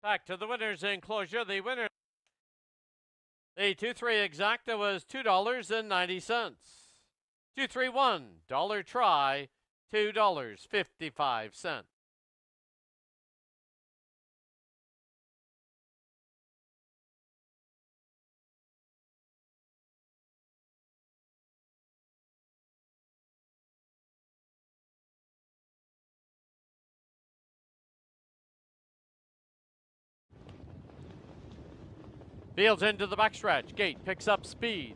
Back to the winners enclosure. The winner, the 2-3 exacta was $2.90. 2-3-1 dollar try, $2.55. Fields into the backstretch. Gate picks up speed.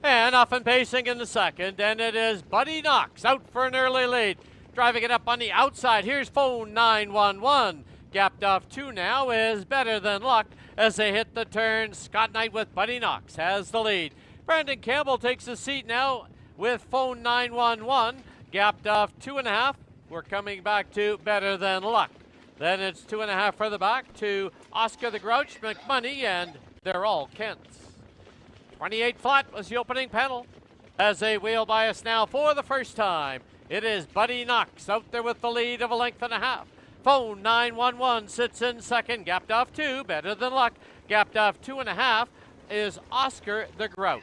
And off and pacing in the second, and it is Buddy Knox out for an early lead. Driving it up on the outside. Here's phone 911. Gapped off 2 now is Better Than Luck as they hit the turn. Scott Knight with Buddy Knox has the lead. Brandon Campbell takes a seat now with phone 911. Gapped off 2.5. We're coming back to Better Than Luck. Then it's 2.5 further back to Oscar the Grouch, McMoney, and they're all Kents. 28 flat was the opening panel. As they wheel by us now for the first time, it is Buddy Knox out there with the lead of 1.5 lengths. Phone 911 sits in second, gapped off 2, Better Than Luck. Gapped off 2.5 is Oscar the Grouch,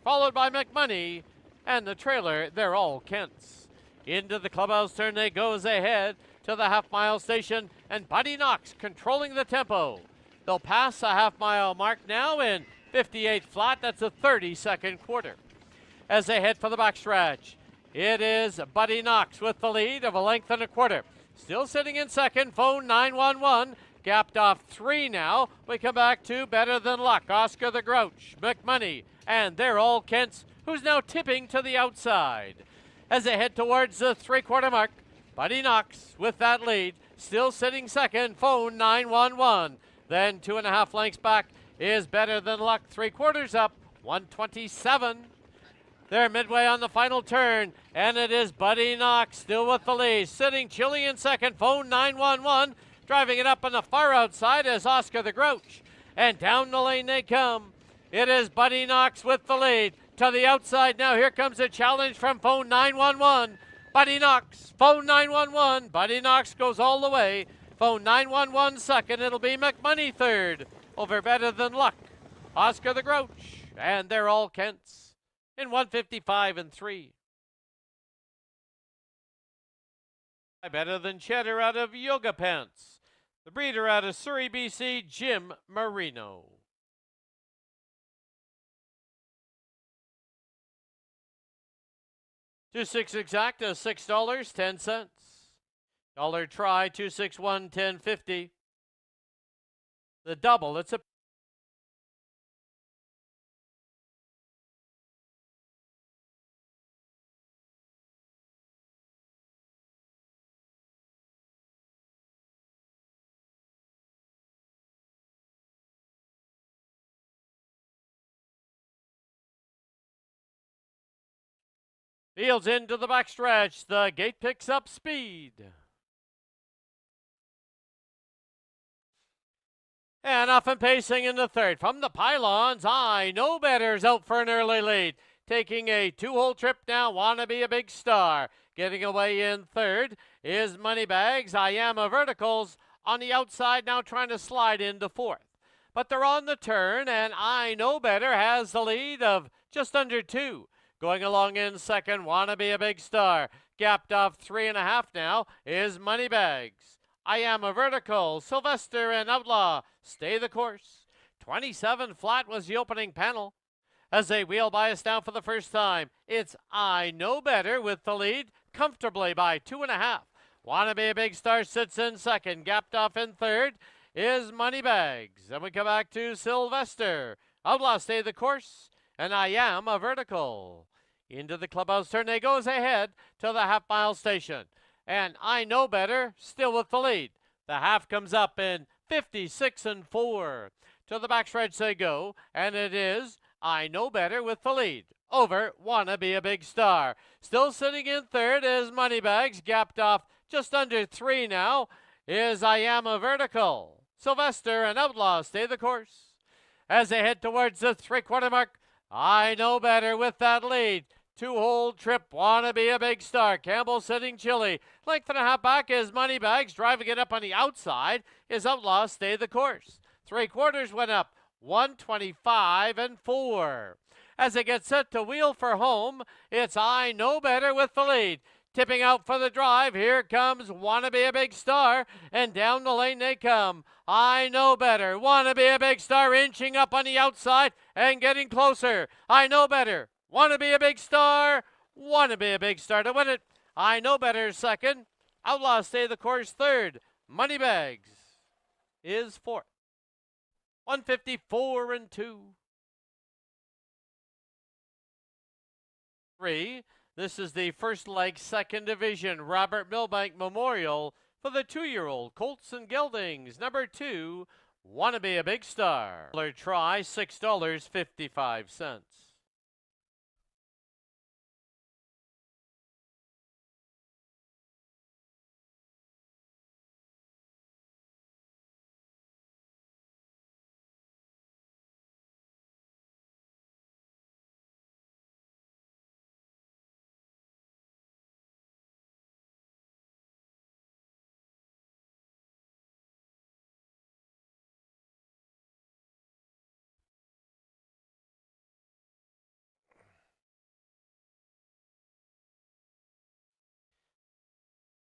followed by McMoney and the trailer, they're all Kents. Into the clubhouse turn they go as they head to the half-mile station, and Buddy Knox controlling the tempo. They'll pass the half-mile mark now in 58 flat. That's a 30-second quarter. As they head for the backstretch, it is Buddy Knox with the lead of 1.25 lengths. Still sitting in second, phone 911. Gapped off 3 now. We come back to Better Than Luck, Oscar the Grouch, McMoney, and they're all Kents, who's now tipping to the outside. As they head towards the 3/4 mark, Buddy Knox with that lead, still sitting second, phone 911. Then 2.5 lengths back is Better Than Luck, 3/4 up, 127. They're midway on the final turn, and it is Buddy Knox still with the lead, sitting chilly in second, phone 911. Driving it up on the far outside is Oscar the Grouch, and down the lane they come. It is Buddy Knox with the lead. To the outside now, here comes a challenge from phone 911. Buddy Knox, phone 911. Buddy Knox goes all the way. Phone 911 second. It'll be McMoney third over Better Than Luck, Oscar the Grouch, and they're all Kents in 155 and 3. Better Than Cheddar out of Yoga Pants. The breeder out of Surrey, BC, Jim Marino. 2-6 exacta, $6.10. Dollar try, 2-6-1, $10.50. The double, it's a Fields into the backstretch. The gate picks up speed. And off and pacing in the third. From the pylons, I Know Better's out for an early lead. Taking a 2-hole trip now, Wanna Be a Big Star. Getting away in third is Moneybags. I Am a Verticals on the outside now, trying to slide into fourth. But they're on the turn, and I Know Better has the lead of just under 2. Going along in second, Wanna Be a Big Star. Gapped off 3.5 now is Moneybags. I Am a Vertical, Sylvester and Outlaw stay the course. 27 flat was the opening panel. As they wheel by us now for the first time, it's I Know Better with the lead comfortably by 2.5. Wanna Be a Big Star sits in second. Gapped off in third is Moneybags. Then we come back to Sylvester. Outlaw stay the course, and I Am a Vertical. Into the clubhouse turn they go as they head to the half-mile station. And I Know Better still with the lead. The half comes up in 56 and 4. To the backstretch they go, and it is I Know Better with the lead over Wanna Be a Big Star. Still sitting in third is Moneybags. Gapped off just under 3 now is I Am a Vertical. Sylvester and Outlaw stay the course. As they head towards the 3/4 mark, I Know Better with that lead. Two-hole trip, wanna be a big star. Campbell sitting chilly. Length and a half back is Moneybags. Driving it up on the outside is Outlaw Stay the Course. 3/4 went up, 125 and 4. As it gets set to wheel for home, it's I Know Better with the lead. Tipping out for the drive, here comes Wanna Be a Big Star, and down the lane they come. I Know Better, Wanna Be a Big Star, inching up on the outside and getting closer. I Know Better, Wanna Be a Big Star, Wanna Be a Big Star to win it. I Know Better second, Outlaw Stay the Course third, Moneybags is fourth. 154 and 2. 3. This is the first leg, second division, Robert Milbank Memorial for the 2-year-old Colts and Geldings. Number 2, Wanna Be a Big Star. Try $6.55.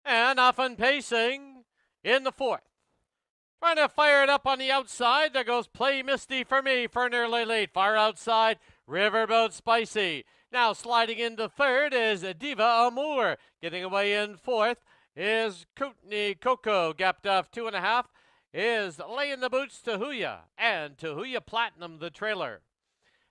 And off and pacing in the fourth. Trying to fire it up on the outside. There goes Play Misty for Me for an early lead. Far outside, Riverboat Spicy. Now sliding into third is Diva Amour. Getting away in fourth is Kootenai Coco. Gapped off 2.5 is Laying the Boots Tahuya. And Tahuya Platinum, the trailer.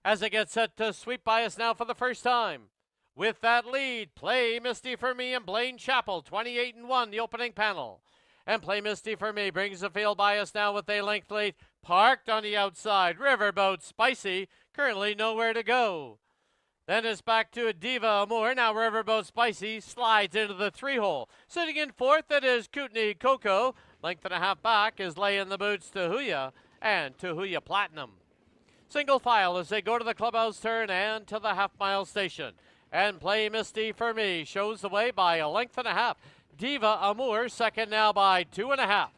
As it gets set to sweep by us now for the first time. With that lead, Play Misty for Me and Blaine Chappell, 28 and 1, the opening panel. And Play Misty for Me brings the field by us now with a length lead. Parked on the outside, Riverboat Spicy, currently nowhere to go. Then it's back to Diva Amour. Now Riverboat Spicy slides into the 3-hole. Sitting in fourth, it is Kootenai Coco. Length and a half back is Laying the Boots Tahuya and Tahuya Platinum. Single file as they go to the clubhouse turn and to the half-mile station. And Play Misty for Me shows the way by a length and a half. Diva Amour second now by 2.5.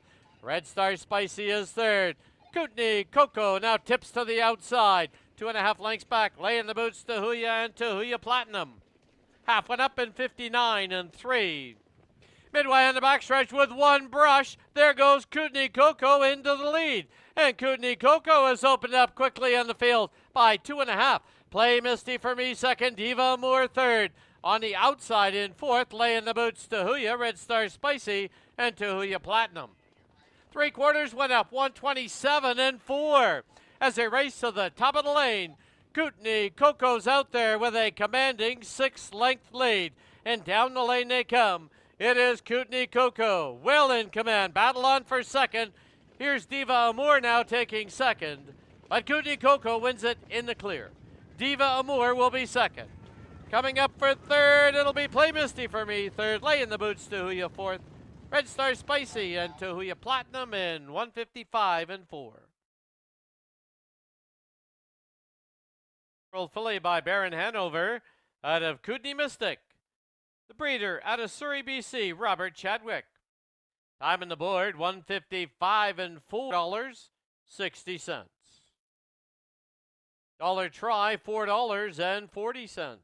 Red Star Spicy is third. Kootenai Coco now tips to the outside. 2.5 lengths back. Laying the Boots Tahuya and Tahuya Platinum. Half went up in 59 and 3. Midway on the backstretch with one brush. There goes Kootenai Coco into the lead. And Kootenai Coco has opened up quickly on the field by 2.5. Play Misty for Me second, Diva Amour third. On the outside in fourth, Laying the Boots Tahuya, Red Star Spicy, and Tahuya Platinum. 3/4 went up, 127 and 4. As they race to the top of the lane, Kootenai Coco's out there with a commanding 6-length lead. And down the lane they come. It is Kootenai Coco, well in command. Battle on for second. Here's Diva Amour now taking second. But Kootenai Coco wins it in the clear. Diva Amour will be second. Coming up for third, it'll be Play Misty for Me third. Laying the Boots Tahuya fourth. Red Star Spicy and Tahuya Platinum in 155 and 4. World filly by Baron Hanover out of Kootenai Mystic. The breeder out of Surrey, BC, Robert Chadwick. Time on the board, 155 and $4.60. Dollar try, $4.40.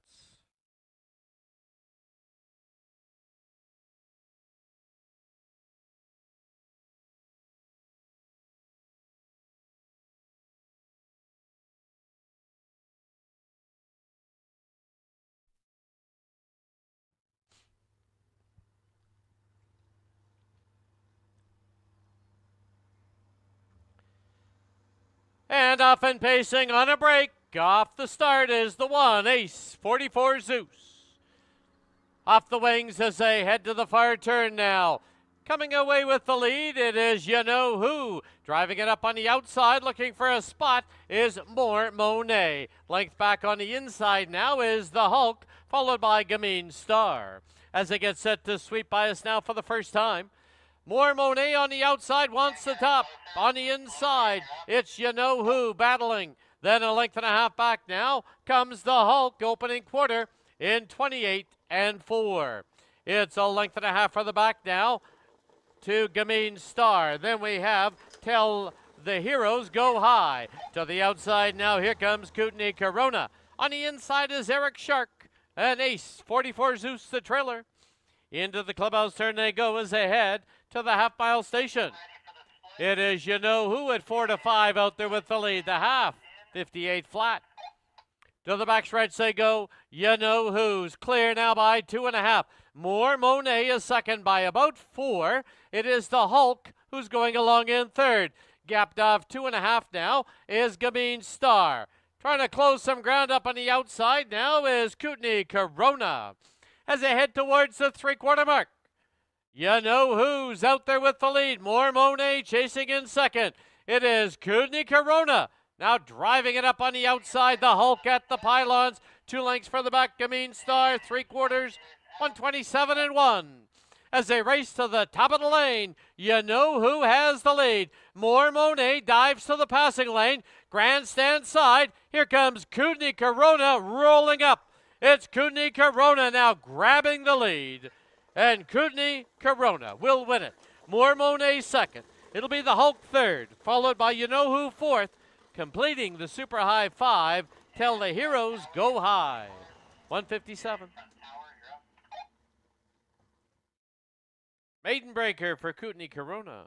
And off and pacing on a break. Off the start is the 1, Ace, 44 Zeus. Off the wings as they head to the far turn now. Coming away with the lead, it is You Know Who. Driving it up on the outside, looking for a spot, is More Monet. Length back on the inside now is The Hulk, followed by Gamine Star. As they get set to sweep by us now for the first time. More Monet on the outside wants the top. On the inside, it's You Know Who battling. Then a length and a half back now comes The Hulk, opening quarter. in 28 and 4. It's a length and a half for the back now to Gameen Star. Then we have Tell the Heroes Go High. To the outside now, here comes Kootenai Corona. On the inside is Eric Shark. An ace, 44 Zeus the trailer. Into the clubhouse turn they go as they head to the half-mile station. It is You Know Who at 4 to 5 out there with the lead. The half, 58 flat. To the backstretch they go. You Know Who's clear now by 2.5. More Monet is second by about 4. It is the Hulk who's going along in third. Gapped off 2.5 now is Gameen Star. Trying to close some ground up on the outside now is Kootenai Corona. As they head towards the three-quarter mark. You Know Who's out there with the lead. More Monet chasing in second. It is Kootenai Corona. Now driving it up on the outside. The Hulk at the pylons. 2 lengths for the back. Gameen Star, 3/4, 127 and 1. As they race to the top of the lane, You Know Who has the lead. More Monet dives to the passing lane. Grandstand side. Here comes Kootenai Corona rolling up. It's Kootenai Corona now grabbing the lead. And Kootenai Corona will win it. More Monet second. It'll be the Hulk third, followed by You Know Who fourth, completing the super high 5. Tell the Heroes Go High. 157. Maiden breaker for Kootenai Corona.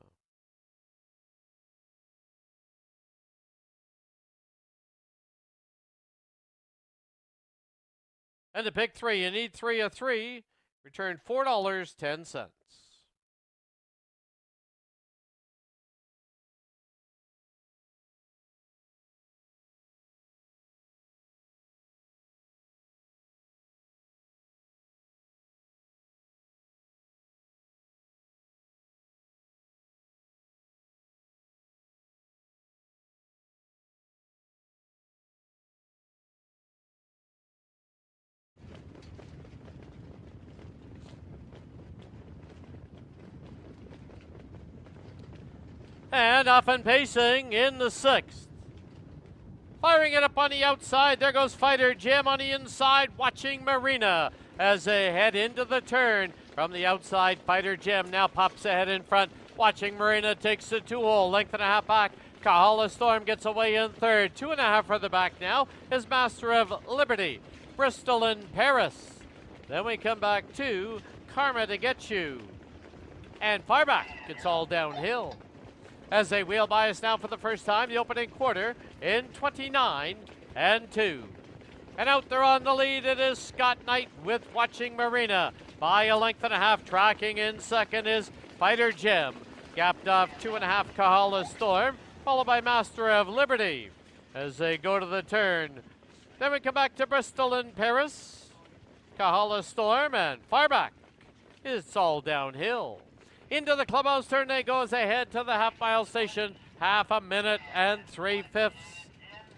And to pick 3, you need 3 of 3. Return $4.10. And off and pacing in the 6th. Firing it up on the outside. There goes Fighter Jim on the inside, watching Marina as they head into the turn. From the outside, Fighter Jim now pops ahead in front. Watching Marina takes the 2-hole, length and a half back. Kahala Storm gets away in third. 2.5 for the back now is Master of Liberty. Bristol and Paris. Then we come back to Karma to Get You. And Farback, it's all downhill. As they wheel by us now for the first time, the opening quarter in 29 and 2. And out there on the lead, it is Scott Knight with Watching Marina. By a length and a half, tracking in second is Fighter Jim. Gapped off 2.5 Kahala Storm, followed by Master of Liberty as they go to the turn. Then we come back to Bristol and Paris, Kahala Storm, and Farback. It's all downhill. Into the clubhouse turn they go as they head to the half-mile station. 1/2 minute and 3/5.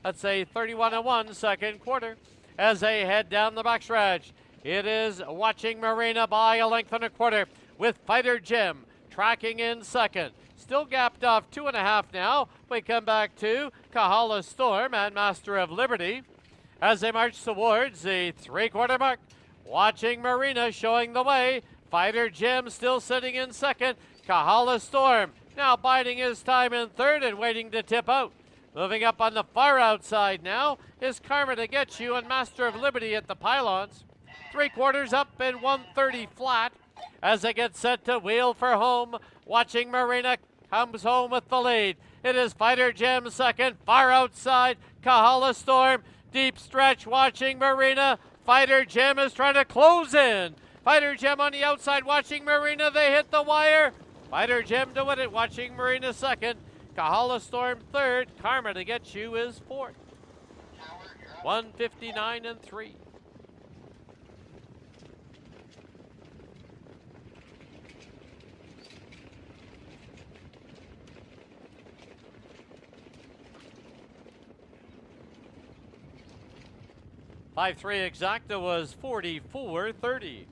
That's a 31 and 1 second quarter. As they head down the backstretch, it is Watching Marina by a length and a quarter with Fighter Jim tracking in second. Still gapped off 2.5 now. We come back to Kahala Storm and Master of Liberty as they march towards the 3/4 mark. Watching Marina showing the way. Fighter Jim still sitting in second. Kahala Storm now biding his time in third and waiting to tip out. Moving up on the far outside now is Karma to Get You and Master of Liberty at the pylons. 3/4 up and 130 flat as they get set to wheel for home. Watching Marina comes home with the lead. It is Fighter Jim second, far outside Kahala Storm. Deep stretch, Watching Marina. Fighter Jim is trying to close in. Fighter Jim on the outside, Watching Marina. They hit the wire. Fighter Jim to win it, Watching Marina second. Kahala Storm third. Karma to Get You is fourth. 159 and 3. $5-3 exacta was 44.30.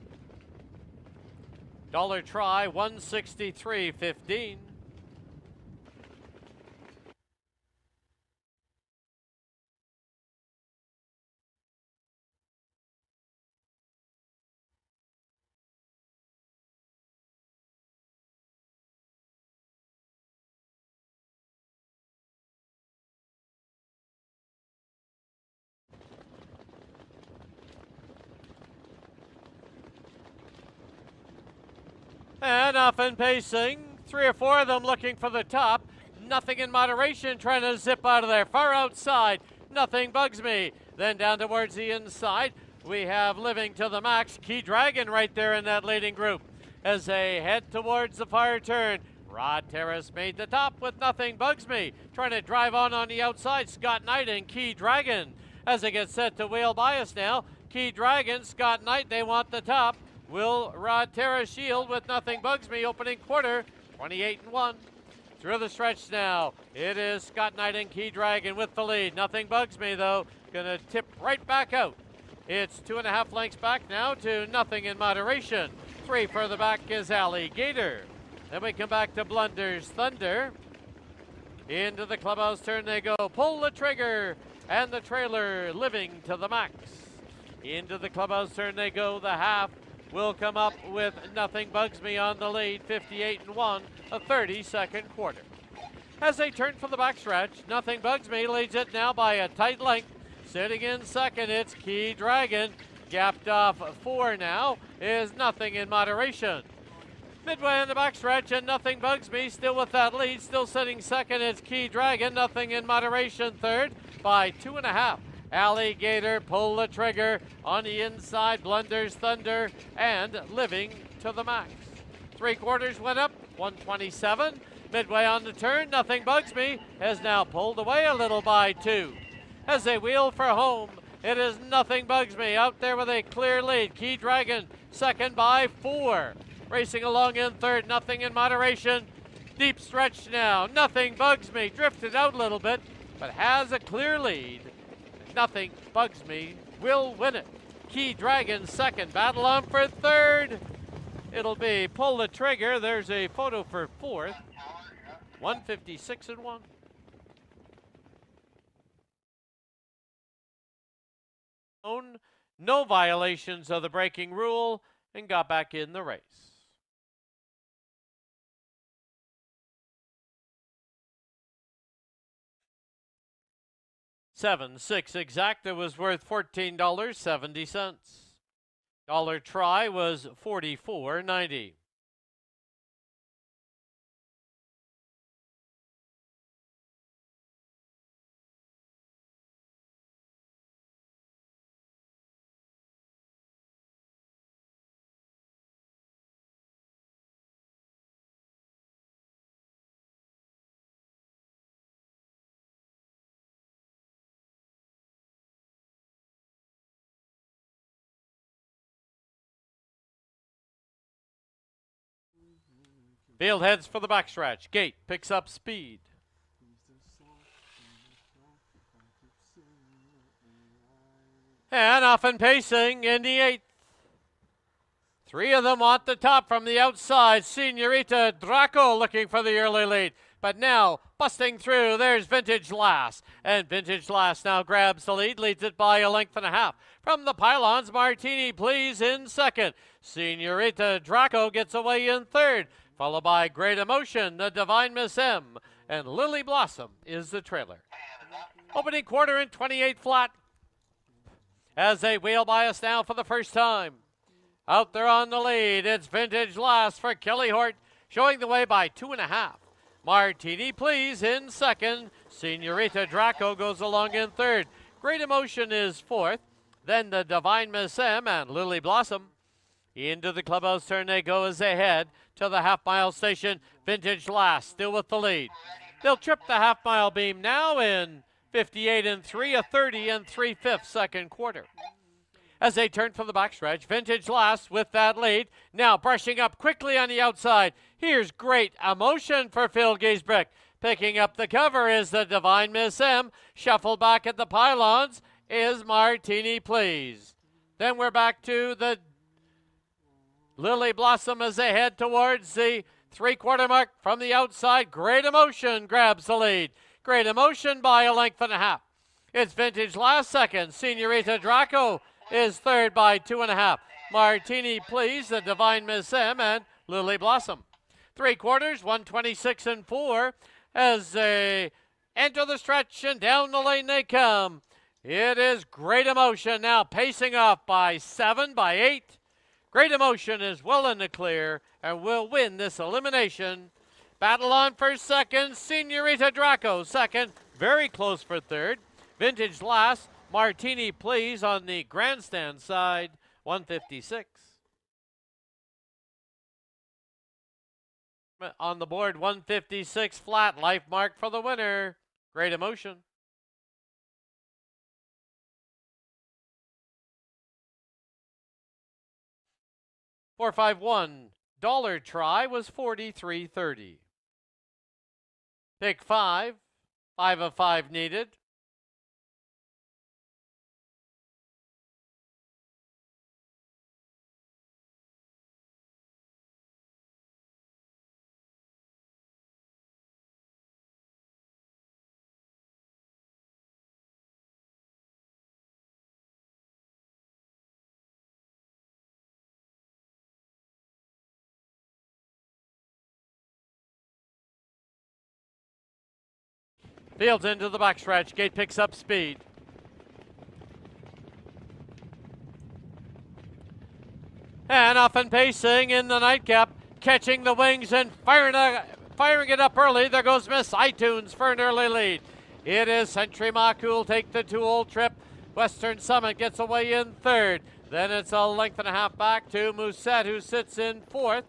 Dollar try 163.15. And off and pacing. 3 or 4 of them looking for the top. Nothing in moderation, trying to zip out of there. Far outside, Nothing Bugs Me. Then down towards the inside, we have Living to the Max. Key Dragon right there in that leading group. As they head towards the far turn, Rod Terrace made the top with Nothing Bugs Me. Trying to drive on the outside, Scott Knight and Key Dragon. As they get set to wheel by us now, Key Dragon, Scott Knight, they want the top. Will Rod Terrace shield with Nothing Bugs Me opening quarter, 28-1. Through the stretch now, it is Scott Knight and Key Dragon with the lead. Nothing Bugs Me though, gonna tip right back out. It's 2.5 lengths back now to Nothing in Moderation. 3 further back is Alligator. Then we come back to Blunder's Thunder. Into the clubhouse turn they go. Pull the trigger and the trailer Living to the Max. Into the clubhouse turn they go. The half will come up with Nothing Bugs Me on the lead, 58-1, a 30-second quarter. As they turn for the backstretch, Nothing Bugs Me leads it now by a tight length. Sitting in second, it's Key Dragon. Gapped off 4 now is Nothing in Moderation. Midway in the backstretch and Nothing Bugs Me still with that lead. Still sitting second, it's Key Dragon. Nothing in Moderation third by 2.5. Alligator, Pull the Trigger on the inside, Blunder's Thunder, and Living to the Max. 3/4 went up, 127. Midway on the turn, Nothing Bugs Me has now pulled away a little by 2. As they wheel for home, it is Nothing Bugs Me out there with a clear lead. Key Dragon second by 4. Racing along in third, Nothing in Moderation. Deep stretch now, Nothing Bugs Me drifted out a little bit, but has a clear lead. Nothing Bugs Me will win it. Key Dragon second, battle on for third. It'll be Pull the Trigger. There's a photo for fourth. 156-1. No violations of the braking rule and got back in the race. 7-6 exacta was worth $14.70. Dollar try was $44.90. Field heads for the backstretch. Gate picks up speed. And off and pacing in the 8th. 3 of them want the top from the outside. Senorita Draco looking for the early lead. But now busting through, there's Vintage Lass. And Vintage Lass now grabs the lead, leads it by 1.5 lengths. From the pylons, Martini Please in second. Senorita Draco gets away in third. Followed by Great Emotion, the Divine Miss M, and Lily Blossom is the trailer. Opening quarter in 28 flat. As they wheel by us now for the first time. Out there on the lead, it's Vintage Lass for Kelly Hort, showing the way by 2.5. Martini Please in second. Senorita Draco goes along in third. Great Emotion is fourth. Then the Divine Miss M and Lily Blossom. Into the clubhouse turn they go as they head to the half-mile station. Vintage Lass still with the lead. They'll trip the half-mile beam now in 58-3, a 30 3/5 second quarter. As they turn for the backstretch, Vintage Lass with that lead. Now brushing up quickly on the outside. Here's Great Emotion for Phil Giesbrecht. Picking up the cover is the Divine Miss M. Shuffled back at the pylons is Martini Please. Then we're back to the Lily Blossom as they head towards the 3/4 mark from the outside. Great Emotion grabs the lead. Great Emotion by 1.5 lengths. It's Vintage Lass second. Senorita Draco is third by 2.5. Martini Please, the Divine Miss M, and Lily Blossom. 3/4, 126-4 as they enter the stretch and down the lane they come. It is Great Emotion now pacing off by 7, by 8. Great Emotion is well in the clear and will win this elimination. Battle on for second, Senorita Draco second, very close for third. Vintage last, Martini Please on the grandstand side, 156. On the board, 156 flat, life mark for the winner. Great Emotion. $451 try was 43.30. Pick 5, 5 of 5 needed. Fields into the backstretch. Gate picks up speed. And off and pacing in the nightcap, catching the wings and firing it up early. There goes Miss iTunes for an early lead. It is Century Mock who will take the 2-hole trip. Western Summit gets away in third. Then it's a length and a half back to Musette, who sits in fourth.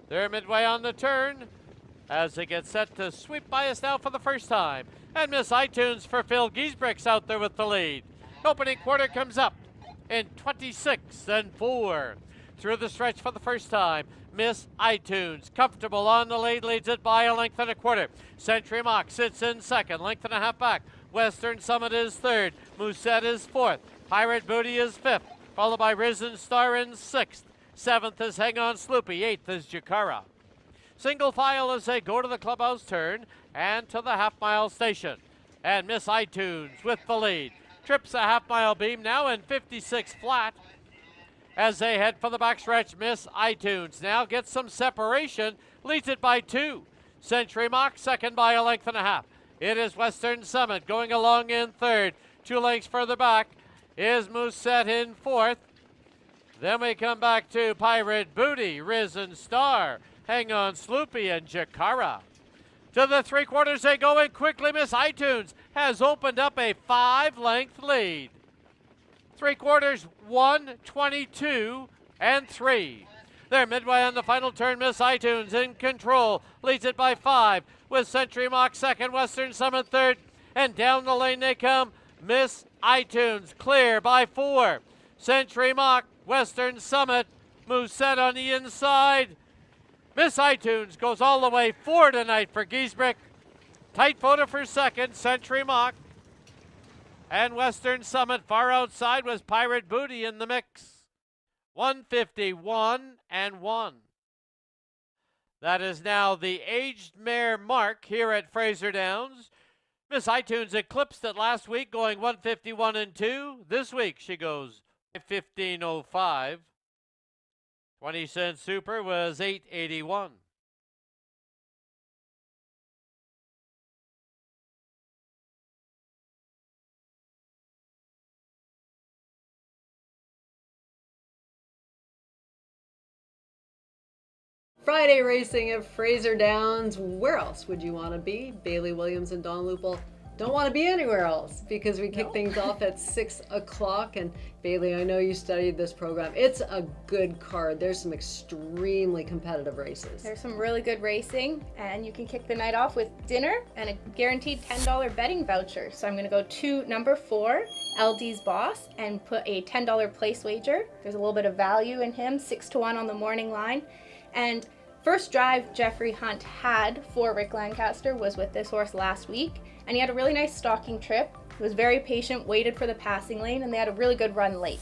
They're midway on the turn as they get set to sweep by us now for the first time. And Miss iTunes for Phil Giesbrick's out there with the lead. Opening quarter comes up in 26 and 4. Through the stretch for the first time, Miss iTunes, comfortable on the lead, leads it by a length and a quarter. Century Mock sits in second, length and a half back. Western Summit is third. Musette is fourth. Pirate Booty is fifth, followed by Risen Star in sixth. Seventh is Hang On Sloopy. Eighth is Jakara. Single file as they go to the clubhouse turn and to the half-mile station. And Miss iTunes with the lead. Trips a half-mile beam now in 56 flat. As they head for the backstretch, Miss iTunes now gets some separation, leads it by 2. Century Mock second by a length and a half. It is Western Summit going along in third. 2 lengths further back is Musette in fourth. Then we come back to Pirate Booty, Risen Star, Hang On Sloopy, and Jakara. To the 3/4 they go in quickly. Miss iTunes has opened up a 5-length lead. 3/4, 1:22 and 3. They're midway on the final turn. Miss iTunes in control, leads it by 5 with Century Mock second, Western Summit third, and down the lane they come. Miss iTunes clear by 4. Century Mock, Western Summit, Musette on the inside. Miss iTunes goes all the way 4 tonight for Giesbrick. Tight photo for second, Century Mock. And Western Summit far outside was Pirate Booty in the mix. 151 and 1. That is now the aged mare mark here at Fraser Downs. Miss iTunes eclipsed it last week going 151 and 2. This week she goes 15:05. 20-cent super was $8.81. Friday racing at Fraser Downs. Where else would you want to be? Bailey Williams and Don Lupel don't want to be anywhere else because we kick things off at 6 o'clock. And Bailey, I know you studied this program. It's a good card. There's some extremely competitive races. There's some really good racing, and you can kick the night off with dinner and a guaranteed $10 betting voucher. So I'm going to go to number 4, LD's Boss, and put a $10 place wager. There's a little bit of value in him, 6-1 on the morning line. And first drive Jeffrey Hunt had for Rick Lancaster was with this horse last week, and he had a really nice stalking trip. He was very patient, waited for the passing lane, and they had a really good run late.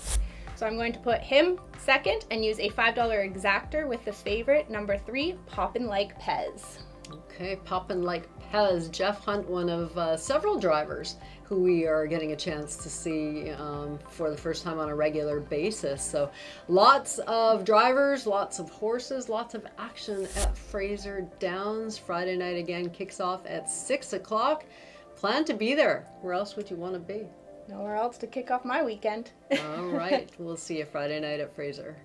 So I'm going to put him second and use a $5 exactor with the favorite, number 3, Poppin' Like Pez. Okay, Poppin' Like Pez. Jeff Hunt, one of several drivers who we are getting a chance to see for the first time on a regular basis. So lots of drivers, lots of horses, lots of action at Fraser Downs. Friday night again kicks off at 6 o'clock. Plan to be there. Where else would you want to be? Nowhere else to kick off my weekend. All right, we'll see you Friday night at Fraser.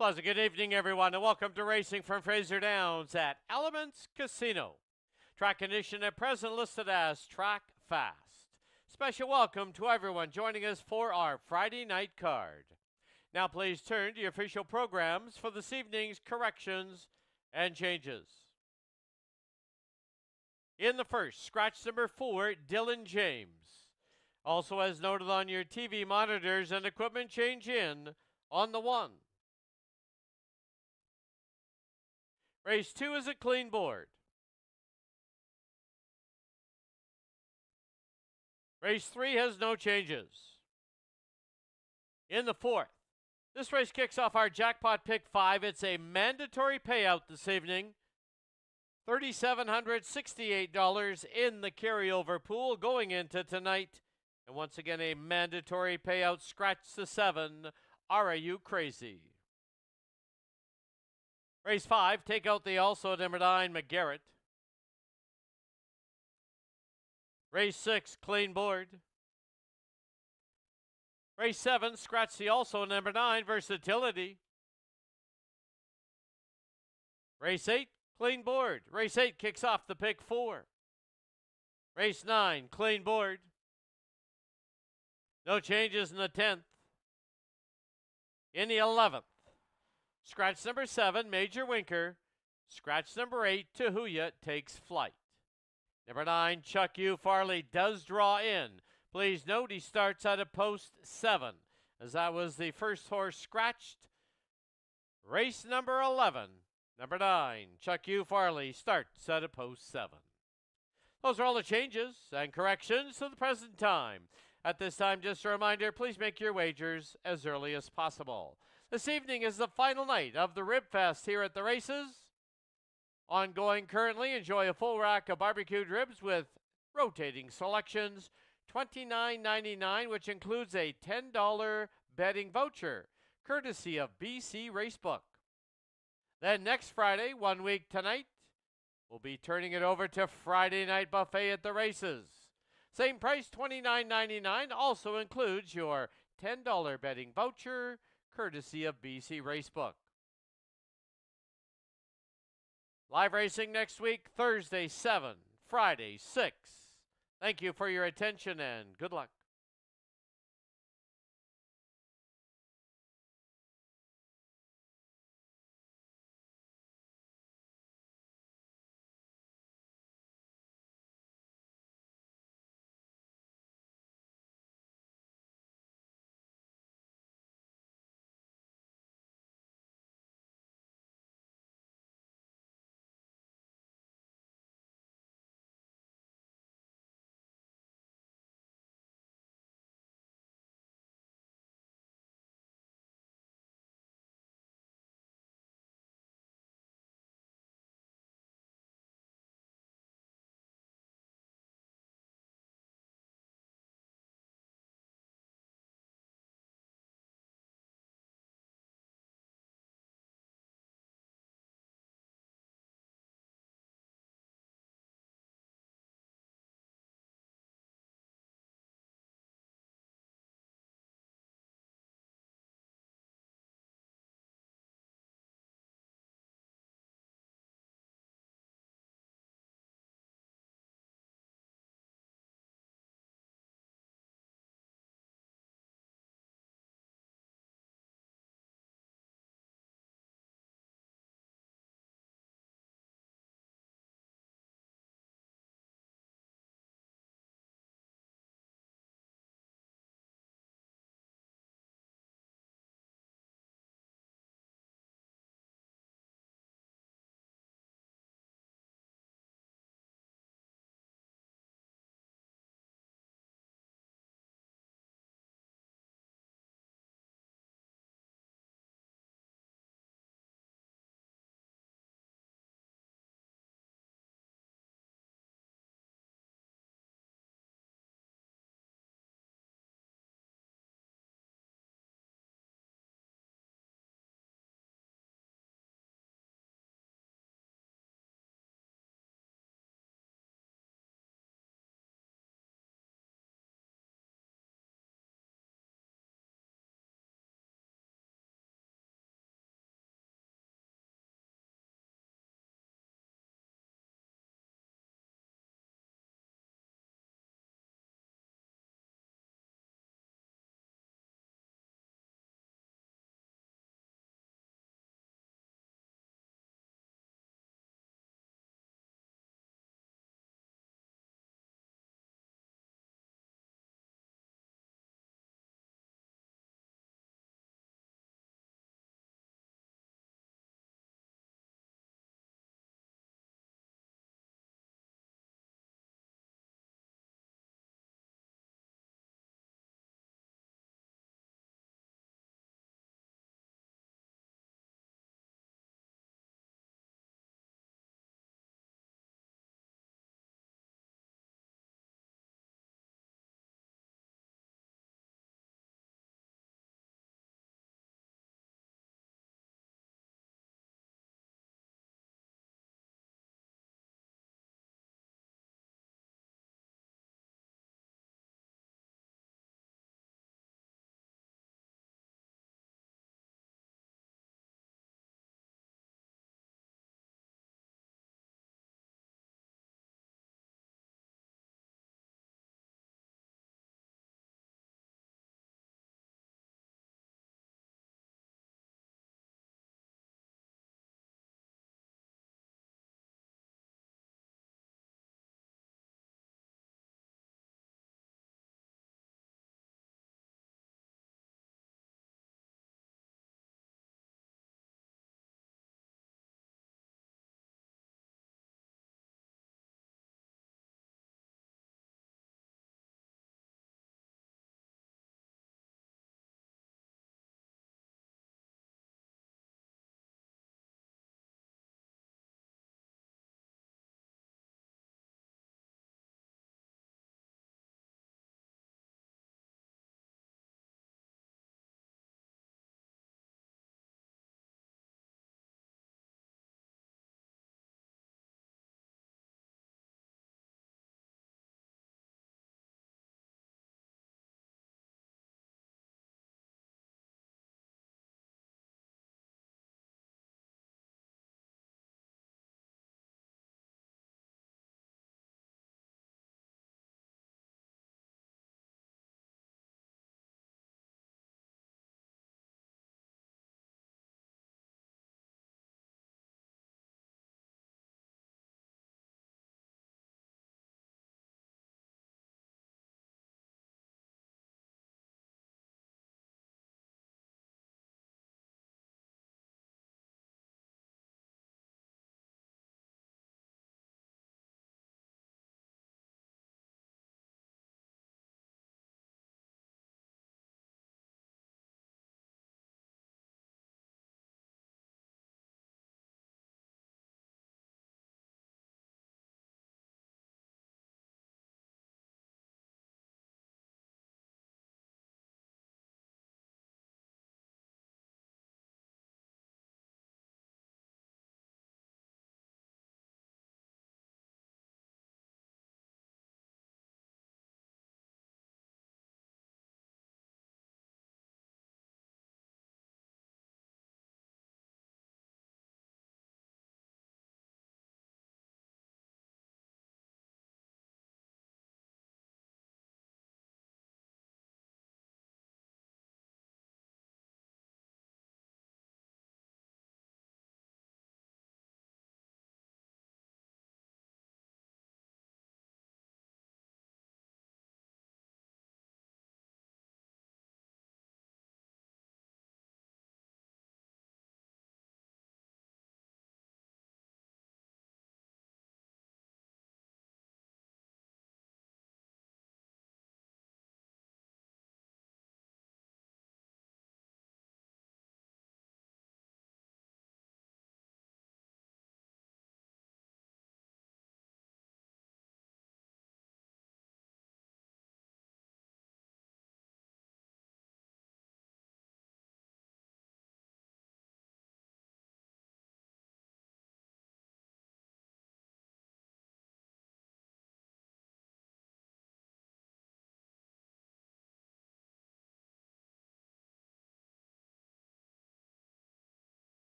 Pleasant good evening, everyone, and welcome to Racing from Fraser Downs at Elements Casino. Track condition at present listed as track fast. Special welcome to everyone joining us for our Friday night card. Now please turn to your official programs for this evening's corrections and changes. In the first, scratch number 4, Dylan James. Also as noted on your TV monitors, and equipment change in on the 1. Race 2 is a clean board. Race 3 has no changes. In the 4th, this race kicks off our jackpot pick 5. It's a mandatory payout this evening. $3,768 in the carryover pool going into tonight. And once again, a mandatory payout. Scratch the 7. Are you crazy? Race 5, take out the also number 9, McGarrett. Race 6, clean board. Race 7, scratch the also number 9, Versatility. Race 8, clean board. Race 8 kicks off the pick 4. Race 9, clean board. No changes in the 10th. In the 11th, scratch number 7, Major Winker. Scratch number 8, Tahuya takes flight. Number 9, Chuck U. Farley does draw in. Please note he starts at a post 7, as that was the first horse scratched. Race number 11, number 9, Chuck U. Farley starts at a post 7. Those are all the changes and corrections to the present time. At this time, just a reminder, please make your wagers as early as possible. This evening is the final night of the Rib Fest here at the races. Ongoing currently, enjoy a full rack of barbecued ribs with rotating selections, $29.99, which includes a $10 betting voucher, courtesy of BC Racebook. Then next Friday, 1 week tonight, we'll be turning it over to Friday Night Buffet at the races. Same price, $29.99, also includes your $10 betting voucher, courtesy of BC Racebook. Live racing next week, Thursday 7, Friday 6. Thank you for your attention and good luck.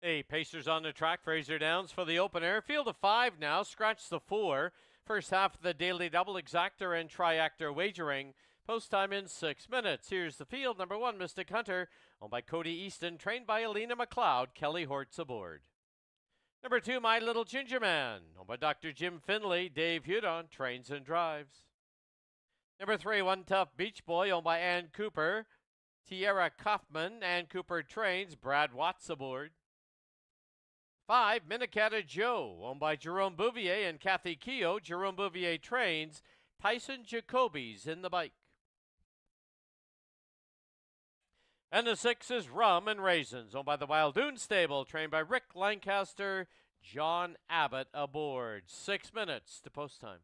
Hey, Pacers on the track. Fraser Downs for the opener. Field of 5 now. Scratch the 4. First half of the daily double exactor and triactor wagering. Post time in 6 minutes. Here's the field. Number 1, Mystic Hunter, owned by Cody Easton, trained by Alina McLeod. Kelly Hortz aboard. Number 2, My Little Ginger Man, owned by Dr. Jim Finley. Dave Hudon trains and drives. Number 3, One Tough Beach Boy, owned by Ann Cooper. Tierra Kaufman. Ann Cooper trains. Brad Watts aboard. 5, Minnetonka Joe, owned by Jerome Bouvier and Kathy Keogh. Jerome Bouvier trains. Tyson Jacoby's in the bike. And the 6 is Rum and Raisins, owned by the Wild Dune Stable, trained by Rick Lancaster. John Abbott aboard. 6 minutes to post time.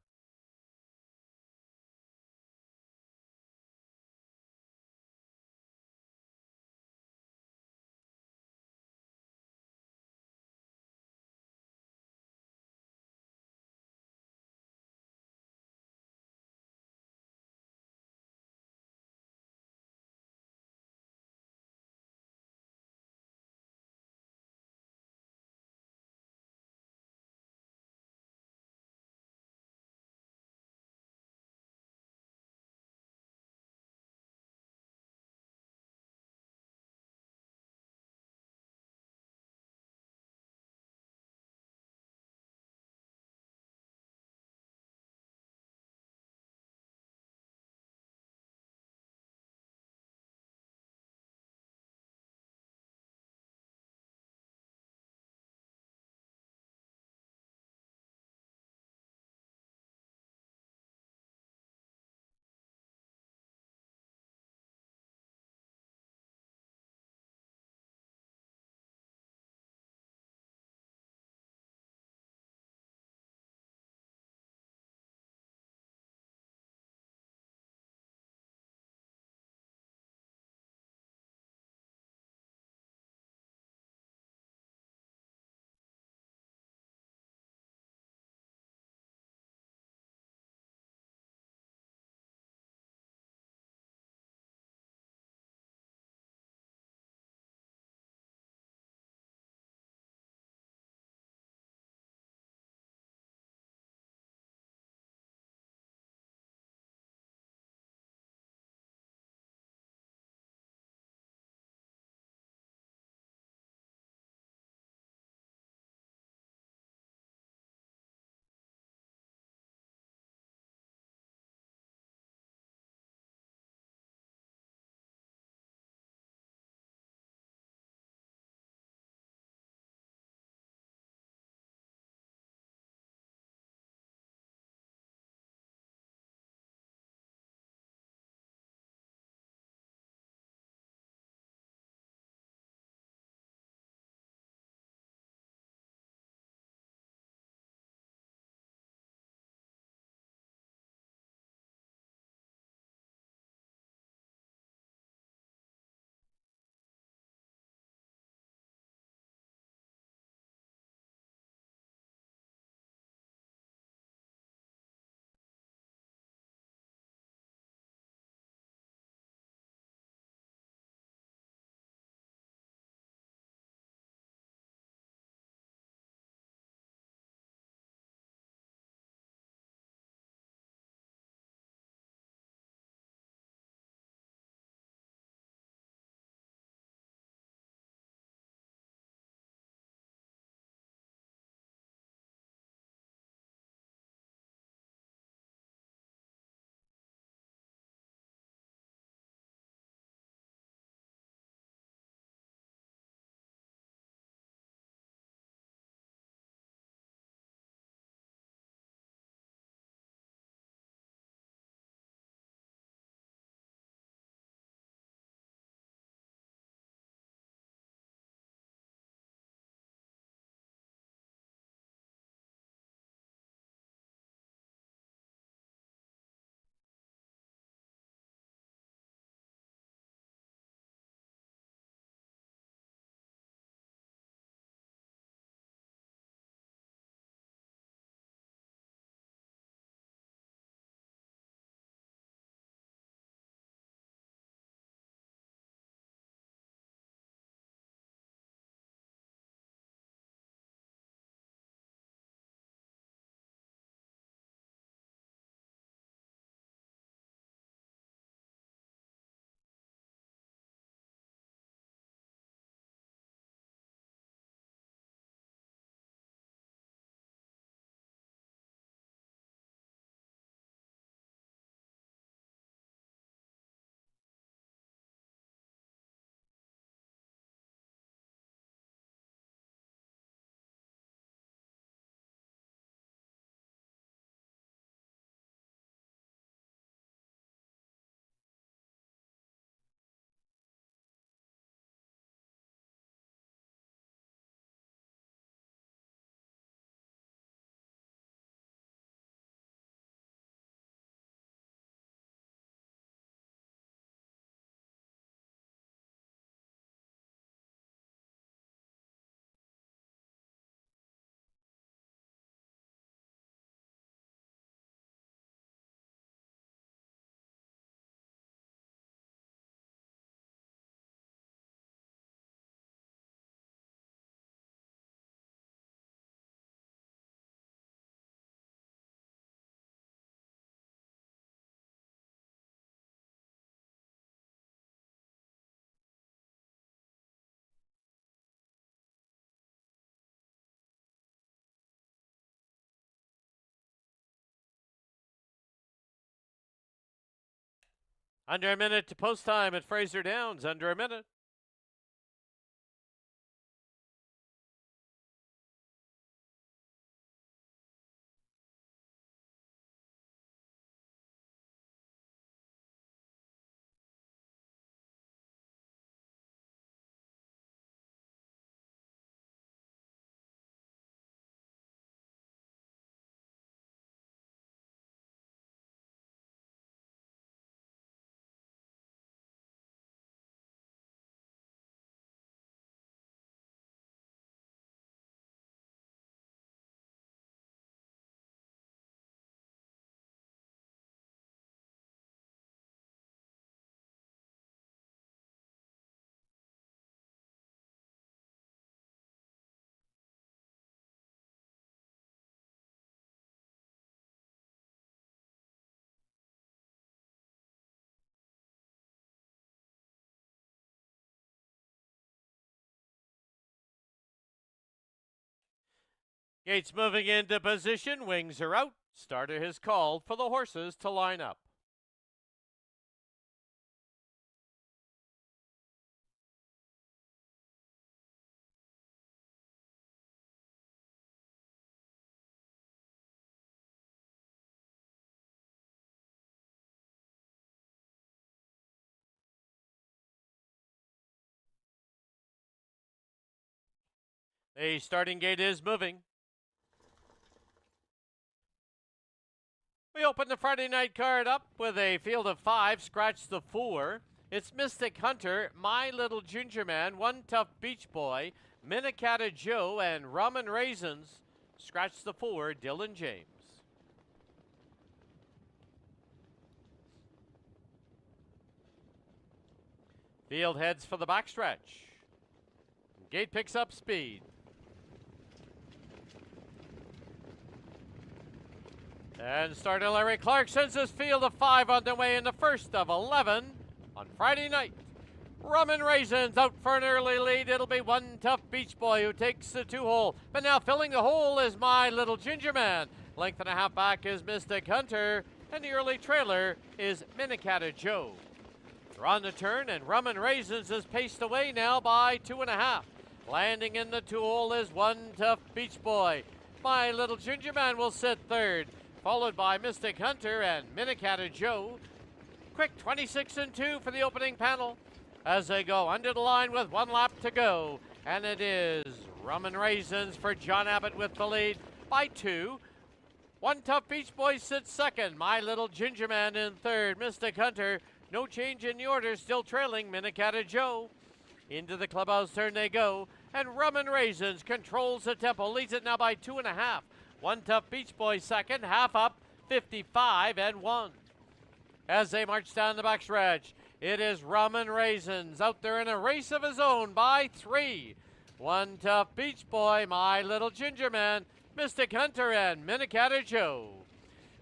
Under a minute to post time at Fraser Downs. Under a minute. Gates moving into position. Wings are out. Starter has called for the horses to line up. The starting gate is moving. We open the Friday night card up with a field of 5. Scratch the 4. It's Mystic Hunter, My Little Ginger Man, One Tough Beach Boy, Minnecatta Joe, and Rum and Raisins. Scratch the 4. Dylan James. Field heads for the backstretch. Gate picks up speed. And starter Larry Clark sends his field of 5 on their way in the first of 11 on Friday night. Rum and Raisins out for an early lead. It'll be One Tough Beach Boy who takes the 2-hole. But now filling the hole is My Little Ginger Man. Length and a half back is Mystic Hunter. And the early trailer is Minnecatta Joe. They're on the turn, and Rum and Raisins is paced away now by 2.5. Landing in the 2-hole is One Tough Beach Boy. My Little Ginger Man will sit third, followed by Mystic Hunter and Minnecatta Joe. Quick 26 and 2 for the opening panel as they go under the line with 1 lap to go. And it is Rum and Raisins for John Abbott with the lead by 2. One Tough Beach Boy sits second. My Little Ginger Man in third. Mystic Hunter, no change in the order, still trailing Minnecatta Joe. Into the clubhouse turn they go. And Rum and Raisins controls the tempo, leads it now by 2.5. One Tough Beach Boy second, half up, 55 and 1. As they march down the backstretch, it is Rum and Raisins out there in a race of his own by 3. One Tough Beach Boy, My Little Ginger Man, Mystic Hunter, and Minnecatta Joe.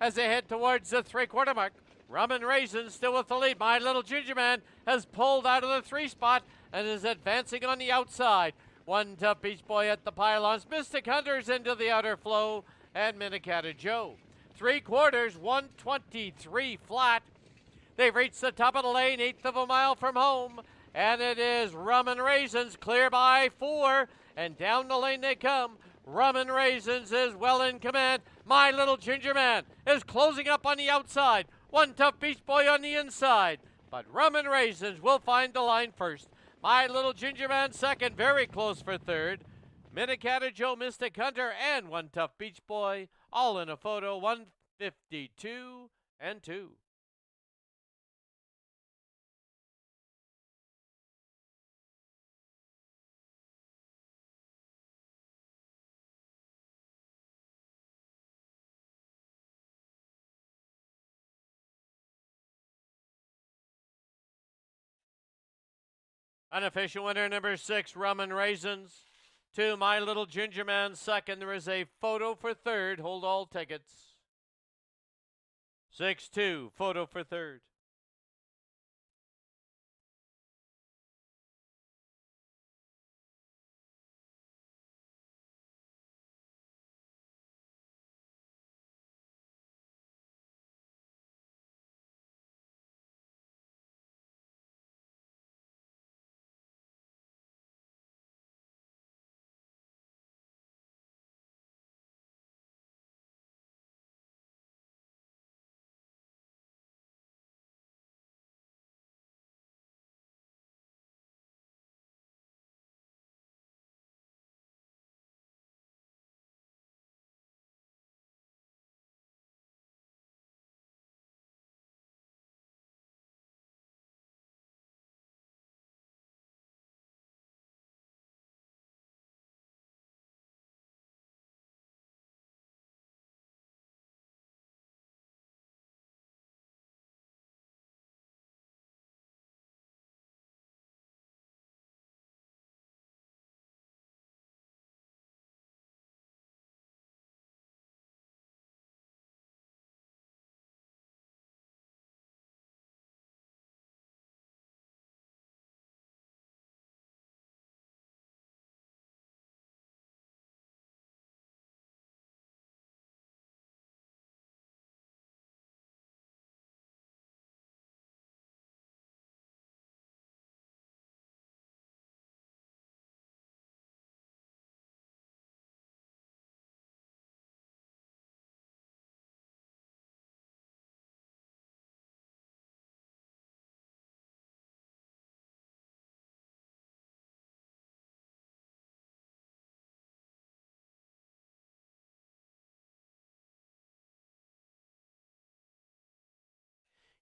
As they head towards the 3/4 mark, Rum and Raisins still with the lead. My Little Ginger Man has pulled out of the 3 spot and is advancing on the outside. One Tough Beach Boy at the pylons. Mystic Hunter's into the outer flow, and Minnecatta Joe. 3/4, 1:23 flat. They've reached the top of the lane, 1/8 of a mile from home, and it is Rum and Raisins clear by 4, and down the lane they come. Rum and Raisins is well in command. My Little Ginger Man is closing up on the outside. One Tough Beach Boy on the inside, but Rum and Raisins will find the line first. My Little Ginger Man second, very close for third. Minnecatta Joe, Mystic Hunter, and One Tough Beach Boy, all in a photo, 152 and 2. Unofficial winner number 6, Rum and Raisins. 2, My Little Ginger Man second. There is a photo for third. Hold all tickets. 6-2, photo for third.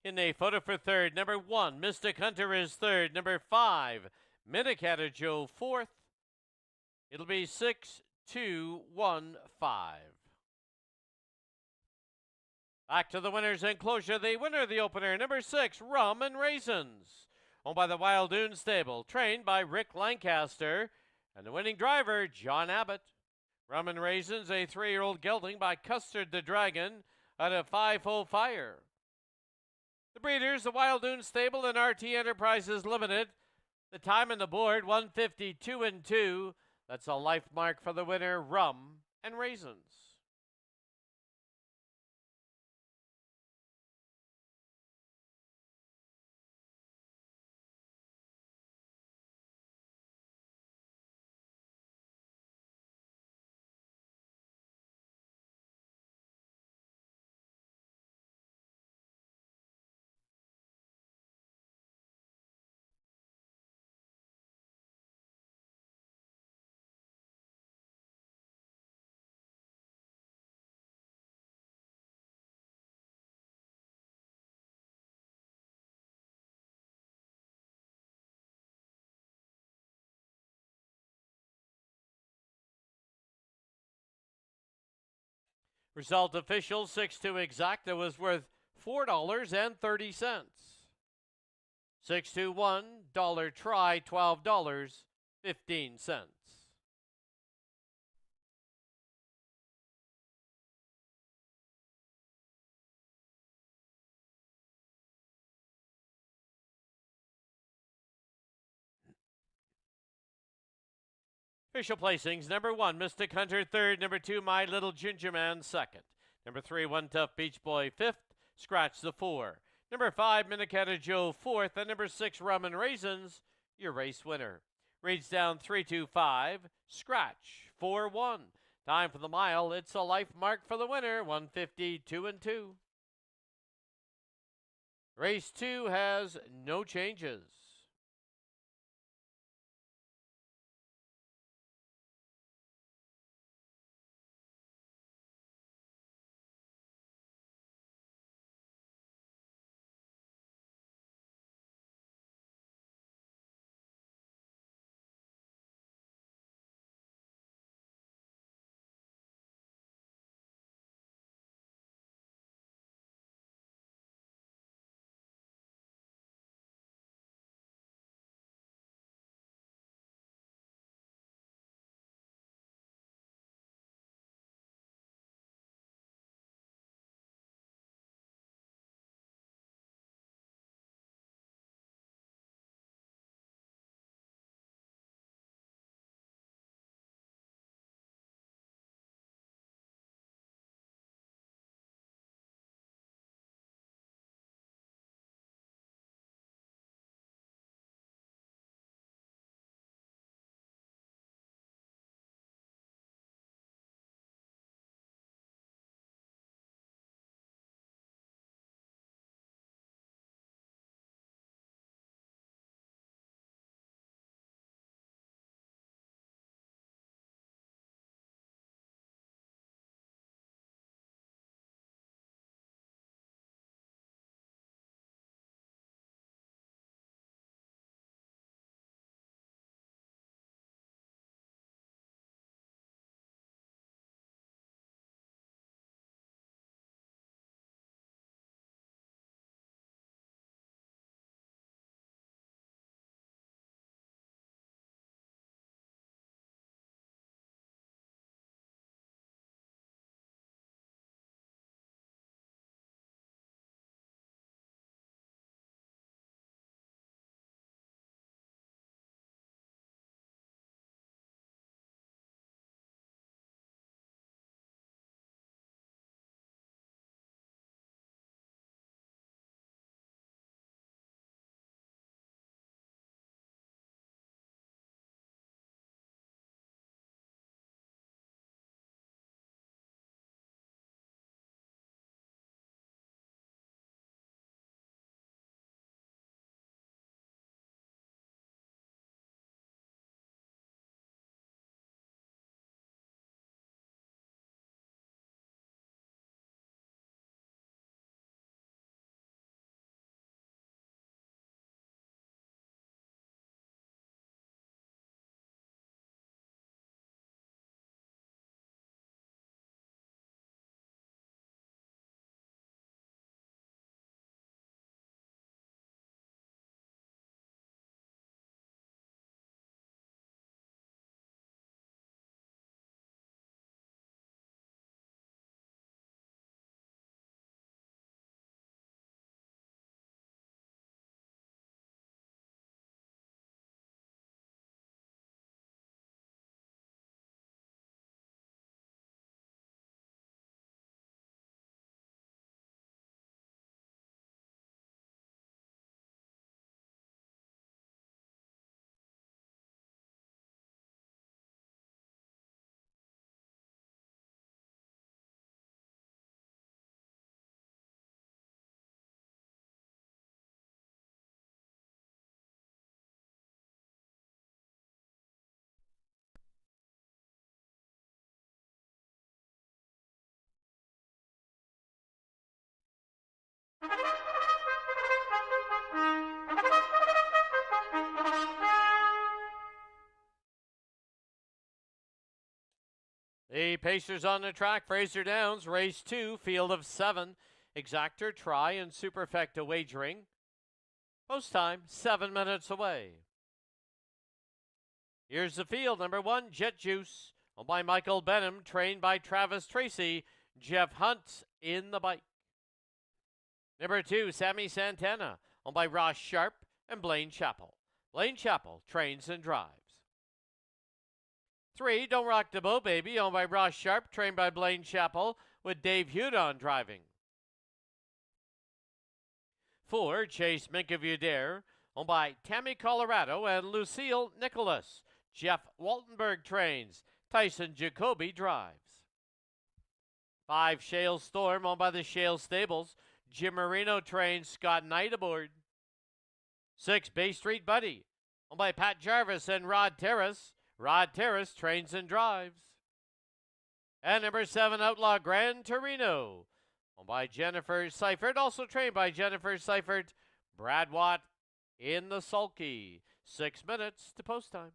In the photo for third, number 1, Mystic Hunter is third. Number 5, Minicatter Joe fourth. It'll be 6, 2, 1, 5. Back to the winner's enclosure. The winner of the opener, number 6, Rum and Raisins. Owned by the Wild Dune Stable, trained by Rick Lancaster, and the winning driver, John Abbott. Rum and Raisins, a 3-year-old gelding by Custard the Dragon out of 5-0 Fire. The breeders, the Wild Dune Stable and RT Enterprises Limited. The time on the board, 152 and 2. That's a life mark for the winner, Rum and Raisins. Result official, 6-2 exact. That was worth $4.30. 6-2-1, dollar try, $12.15. Official placings, number 1, Mystic Hunter third. Number 2, My Little Ginger Man second. Number 3, One Tough Beach Boy fifth. Scratch the 4. Number 5, Minicatter Joe fourth. And number 6, Rum and Raisins, your race winner. Reads down 3-2-5. Scratch 4-1. Time for the mile. It's a life mark for the winner, 152 and 2. Race 2 has no changes. The Pacers on the track. Fraser Downs, race 2, field of 7. Exactor, Try, and Superfecta wagering. Post time, 7 minutes away. Here's the field. Number 1, Jet Juice, owned by Michael Benham, trained by Travis Tracy. Jeff Hunt in the bike. Number 2, Sammy Santana, owned by Ross Sharp and Blaine Chappell. Blaine Chappell trains and drives. 3, Don't Rock the Boat Baby, owned by Ross Sharp, trained by Blaine Chappell, with Dave Hudon driving. 4, Chase Mink If You Dare, owned by Tammy Colorado and Lucille Nicholas. Jeff Waltenberg trains. Tyson Jacoby drives. 5, Shale Storm, owned by the Shale Stables. Jim Marino trains. Scott Knight aboard. 6, Bay Street Buddy, owned by Pat Jarvis and Rod Terrace. Rod Terrace trains and drives. And number 7, Outlaw Gran Torino, owned by Jennifer Seifert, also trained by Jennifer Seifert. Brad Watt in the sulky. 6 minutes to post time.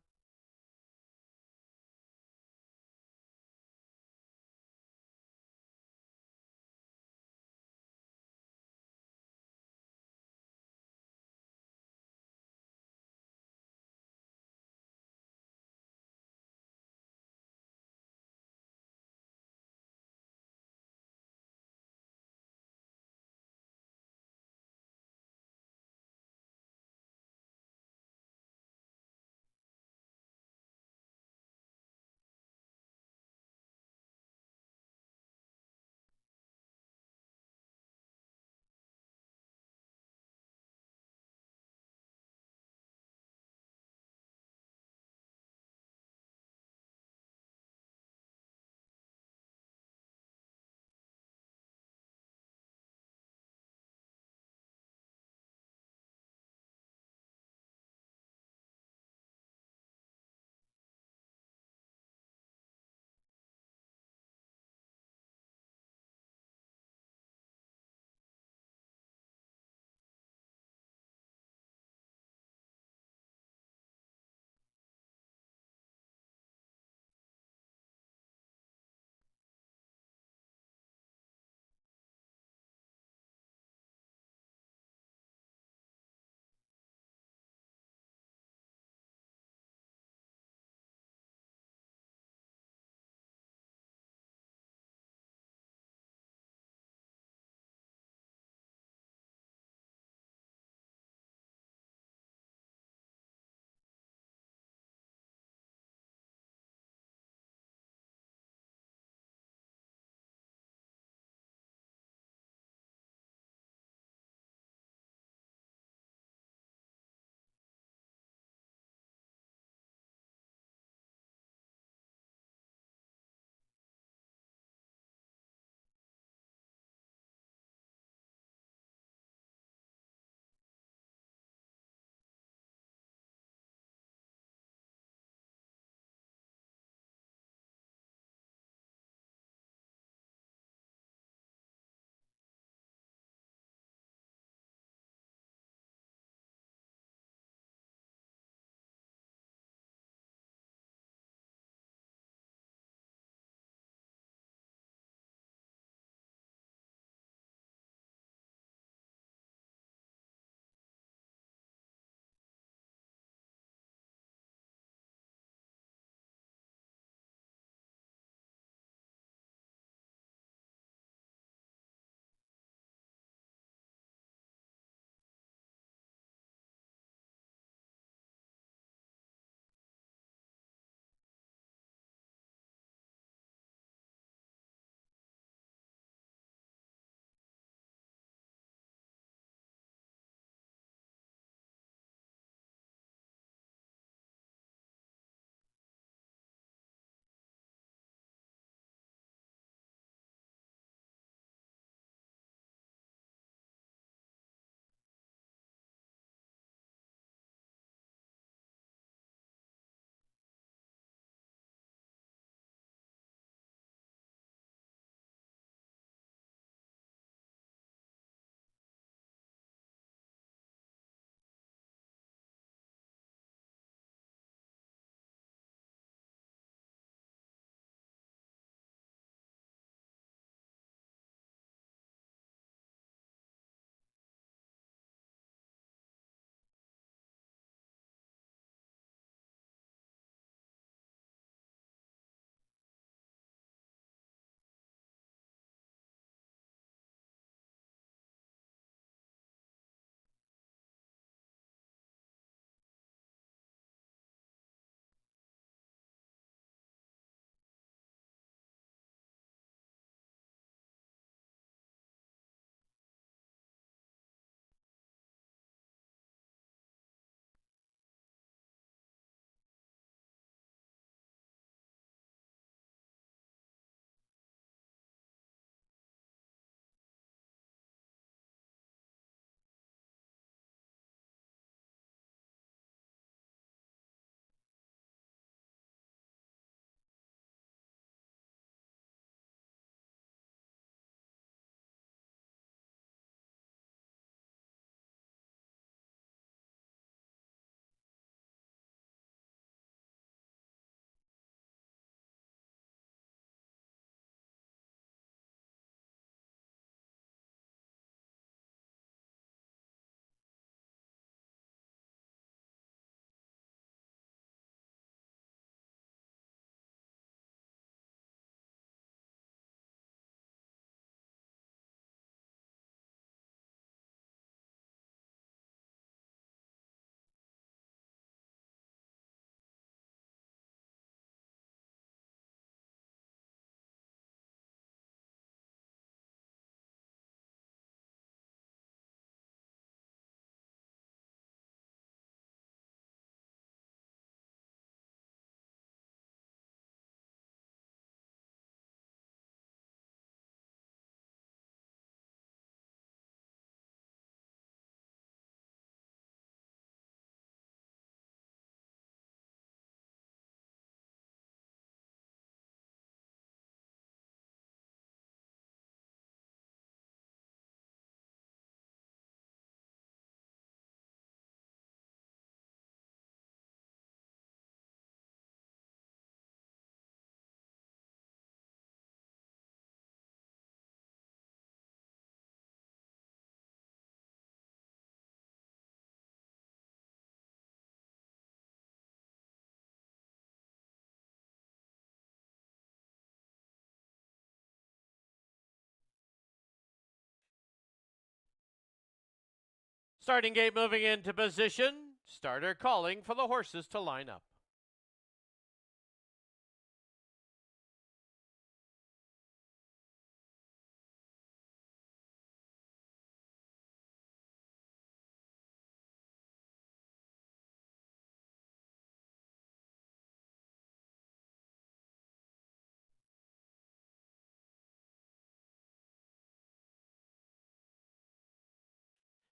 Starting gate moving into position. Starter calling for the horses to line up.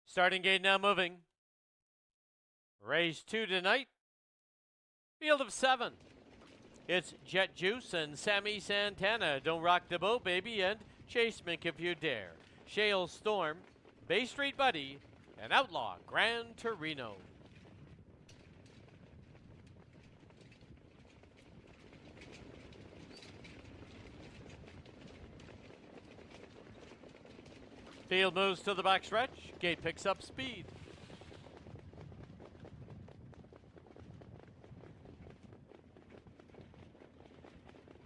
Starting gate now moving. Race 2 tonight. Field of 7. It's Jet Juice and Sammy Santana. Don't Rock the Boat, Baby, and Chase Mink If You Dare. Shale Storm, Bay Street Buddy, and Outlaw Gran Torino. Field moves to the backstretch. Gate picks up speed.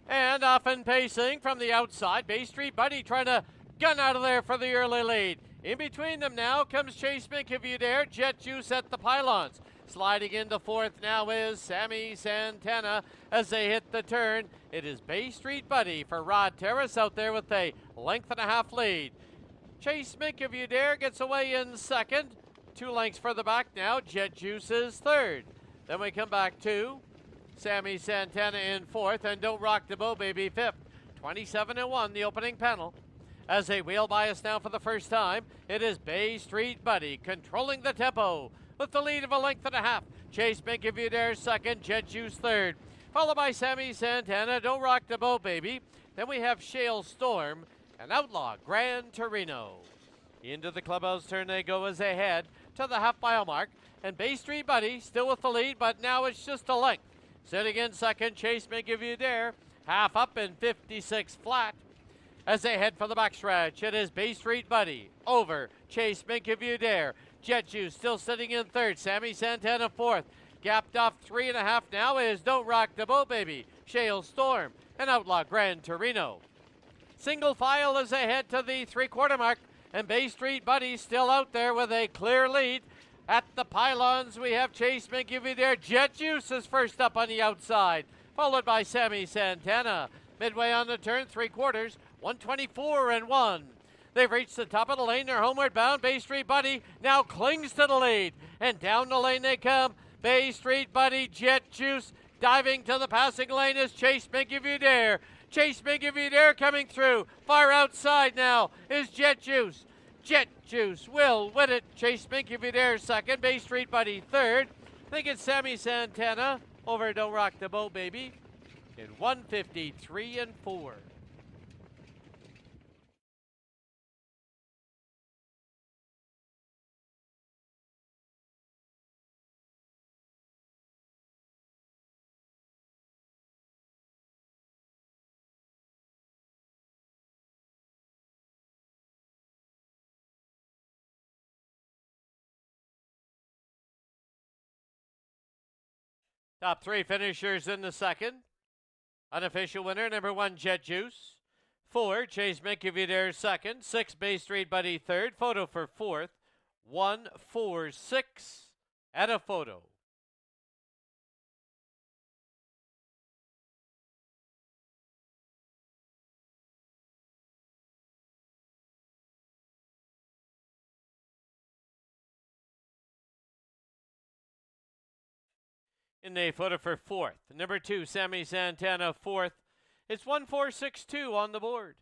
And off and pacing from the outside. Bay Street Buddy trying to gun out of there for the early lead. In between them now comes Chase Mink If You Dare. Jet Juice at the pylons. Sliding into fourth now is Sammy Santana as they hit the turn. It is Bay Street Buddy for Rod Terrace out there with a length and a half lead. Chase Mink If You Dare gets away in second. 2 lengths further back now. Jet Juice is third. Then we come back to Sammy Santana in fourth, and Don't Rock the Boat Baby fifth. 27-1, the opening panel. As they wheel by us now for the first time, it is Bay Street Buddy controlling the tempo with the lead of a length and a half. Chase Mink If You Dare second, Jet Juice third, followed by Sammy Santana, Don't Rock the Boat Baby. Then we have Shale Storm and Outlaw Gran Torino. Into the clubhouse turn they go as they head to the half-mile mark, and Bay Street Buddy still with the lead, but now it's just a length. Sitting in second, Chase Mink If You Dare, half up in 56 flat. As they head for the backstretch, it is Bay Street Buddy over Chase Mink If You Dare. Jet Juice still sitting in third, Sammy Santana fourth. Gapped off 3.5 now is Don't Rock the Boat Baby, Shale Storm, and Outlaw Gran Torino. Single file as they head to the 3/4 mark, and Bay Street Buddy still out there with a clear lead. At the pylons, we have Chase Mink If You Dare. Jet Juice is first up on the outside, followed by Sammy Santana. Midway on the turn, 3/4, 124-1. They've reached the top of the lane. They're homeward bound. Bay Street Buddy now clings to the lead, and down the lane they come. Bay Street Buddy, Jet Juice diving to the passing lane is Chase Mink If You Dare. Chase Mink If You Dare coming through. Far outside now is Jet Juice. Jet Juice will win it. Chase Mink If You Dare second. Bay Street Buddy third. I think it's Sammy Santana over Don't Rock the Boat Baby in 153-4. Top 3 finishers in the second. Unofficial winner, number 1, Jet Juice. 4, Chase Mink If You Dare second. 6, Bay Street Buddy third. Photo for fourth. 1, 4, 6 at a photo. In the photo for fourth, number 2, Sammy Santana fourth. It's 1, 4, 6, 2 on the board.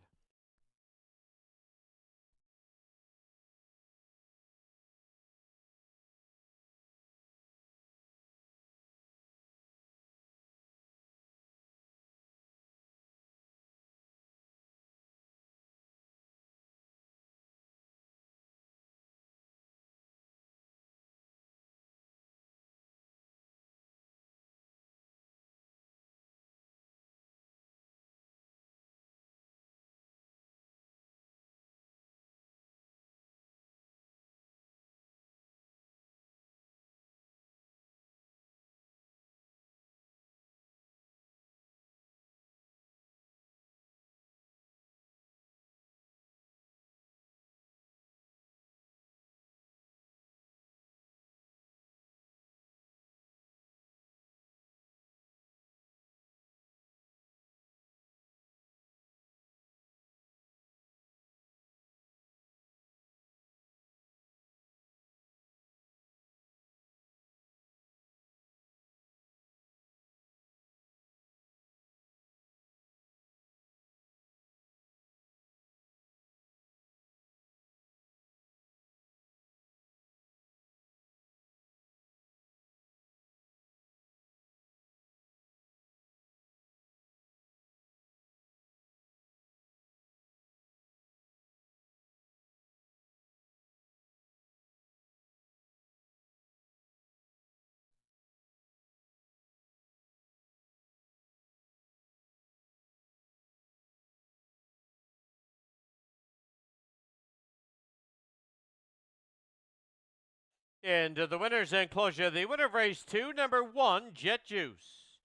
Into the winner's enclosure, the winner of race 2, number 1, Jet Juice.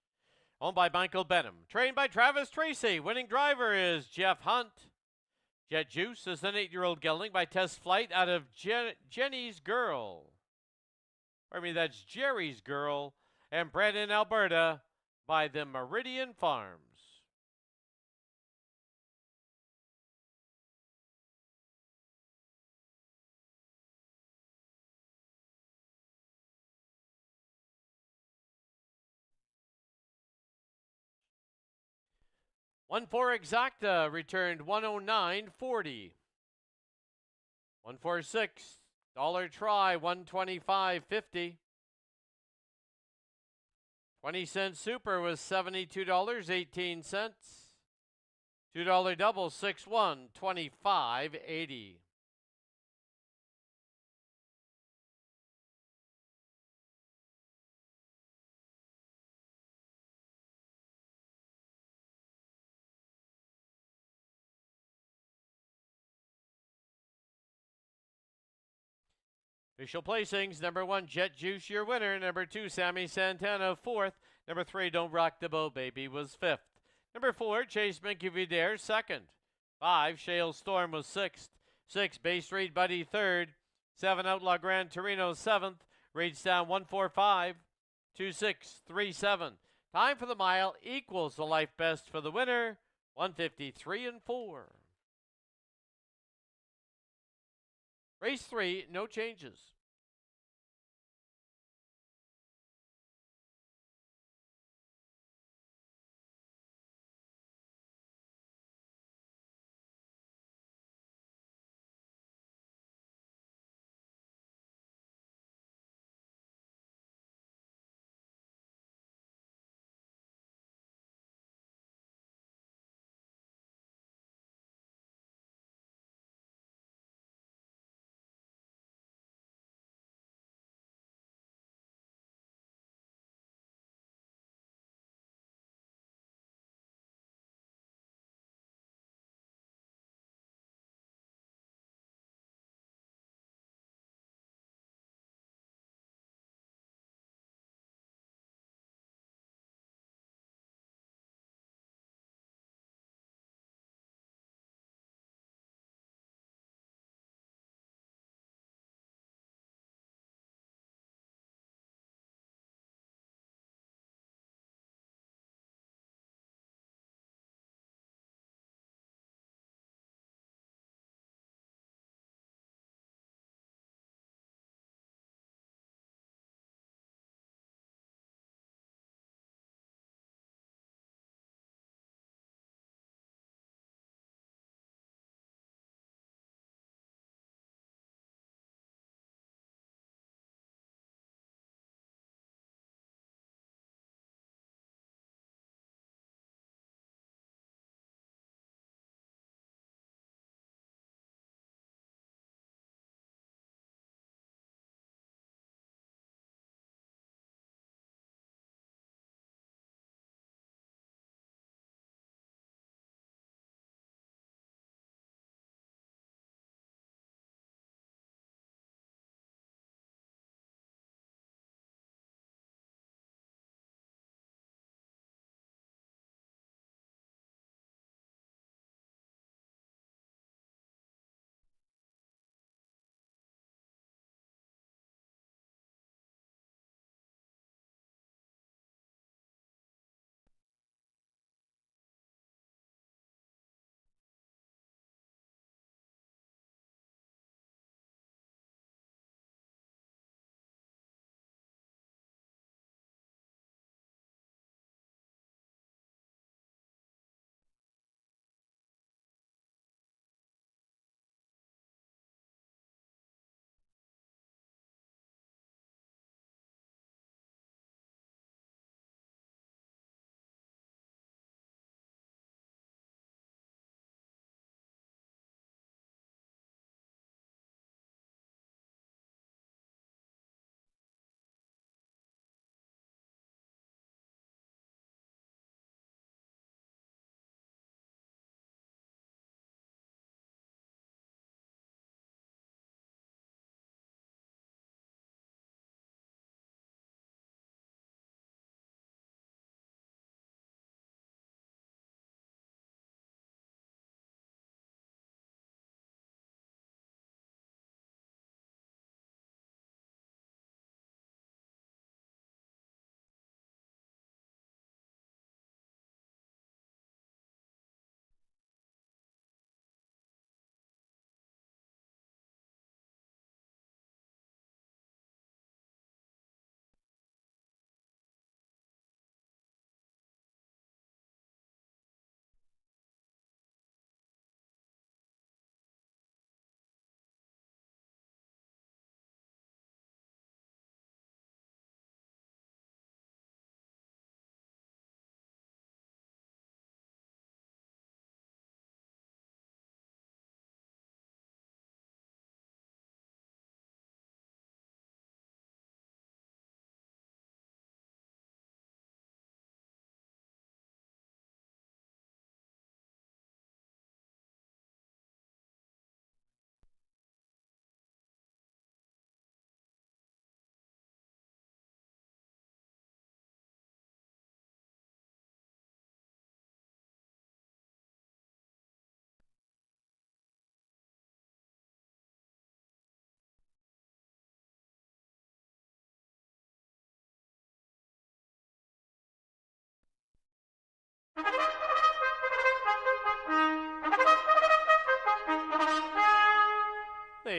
Owned by Michael Benham. Trained by Travis Tracy. Winning driver is Jeff Hunt. Jet Juice is an 8-year-old gelding by Test Flight out of Jenny's Girl. That's Jerry's Girl. And bred in Alberta by the Meridian Farms. One for Exacta returned 109.40. 146 dollar try 125.50. 20-cent super was $72.18. $2 double 6-1 25.80. Official placings, number 1, Jet Juice, your winner. Number 2, Sammy Santana, 4th. Number 3, Don't Rock the Boat Baby, was 5th. Number 4, Chase Minky Videre, 2nd. 5, Shale Storm was 6th. 6, Bay Street Buddy, 3rd. 7, Outlaw Gran Torino, 7th. Rates down 145, 26, 37. Time for the mile equals the life best for the winner, 153 and 4. Race 3, no changes.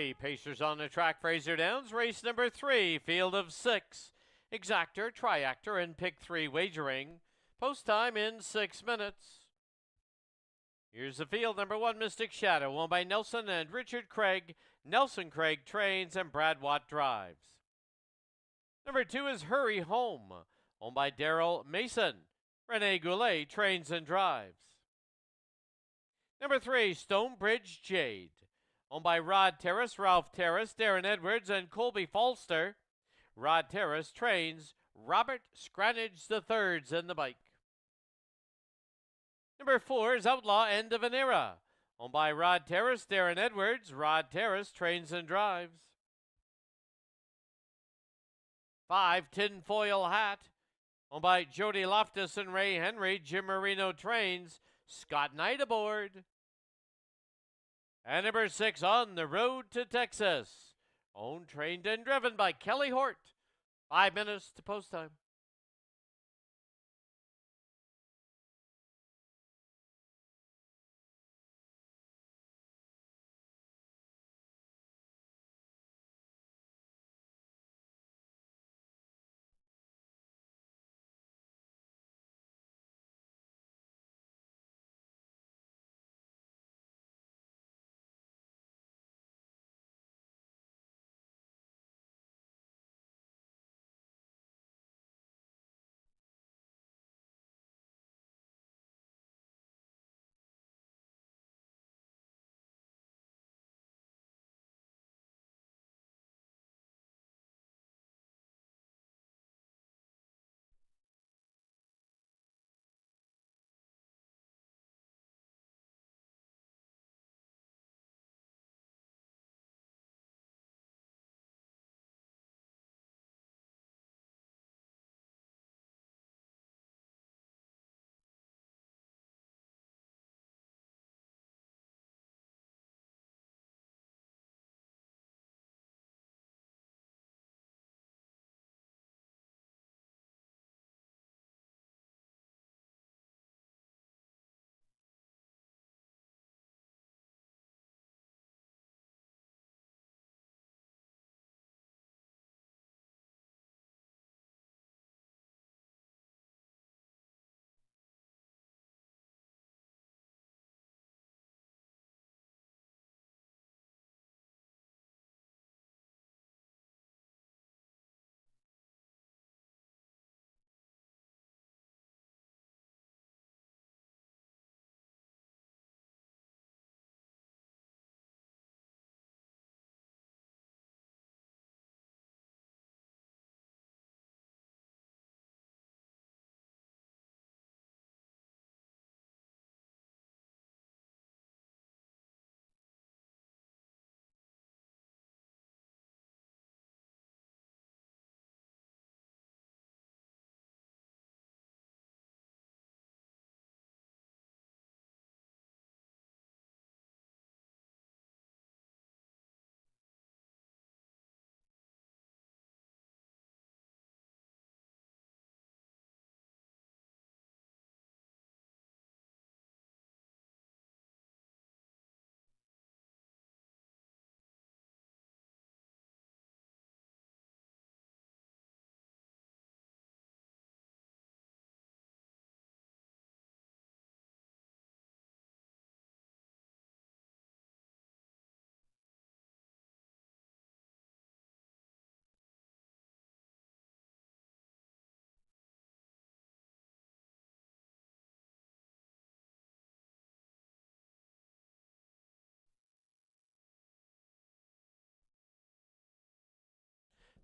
Okay, Pacers on the track, Fraser Downs, race number 3, field of 6. Exactor, triactor, and pick 3 wagering. Post time in 6 minutes. Here's the field. Number 1, Mystic Shadow, won by Nelson and Richard Craig. Nelson Craig trains and Brad Watt drives. Number 2 is Hurry Home, owned by Daryl Mason. Rene Goulet trains and drives. Number 3, Stonebridge Jade, owned by Rod Terrace, Ralph Terrace, Darren Edwards, and Colby Falster. Rod Terrace trains. Robert Scranage III's in the bike. Number 4 is Outlaw End of an Era, owned by Rod Terrace, Darren Edwards. Rod Terrace trains and drives. 5, Tinfoil Hat, owned by Jody Loftus and Ray Henry. Jim Marino trains. Scott Knight aboard. And number 6, On the Road to Texas, owned, trained, and driven by Kelly Hort. 5 minutes to post time.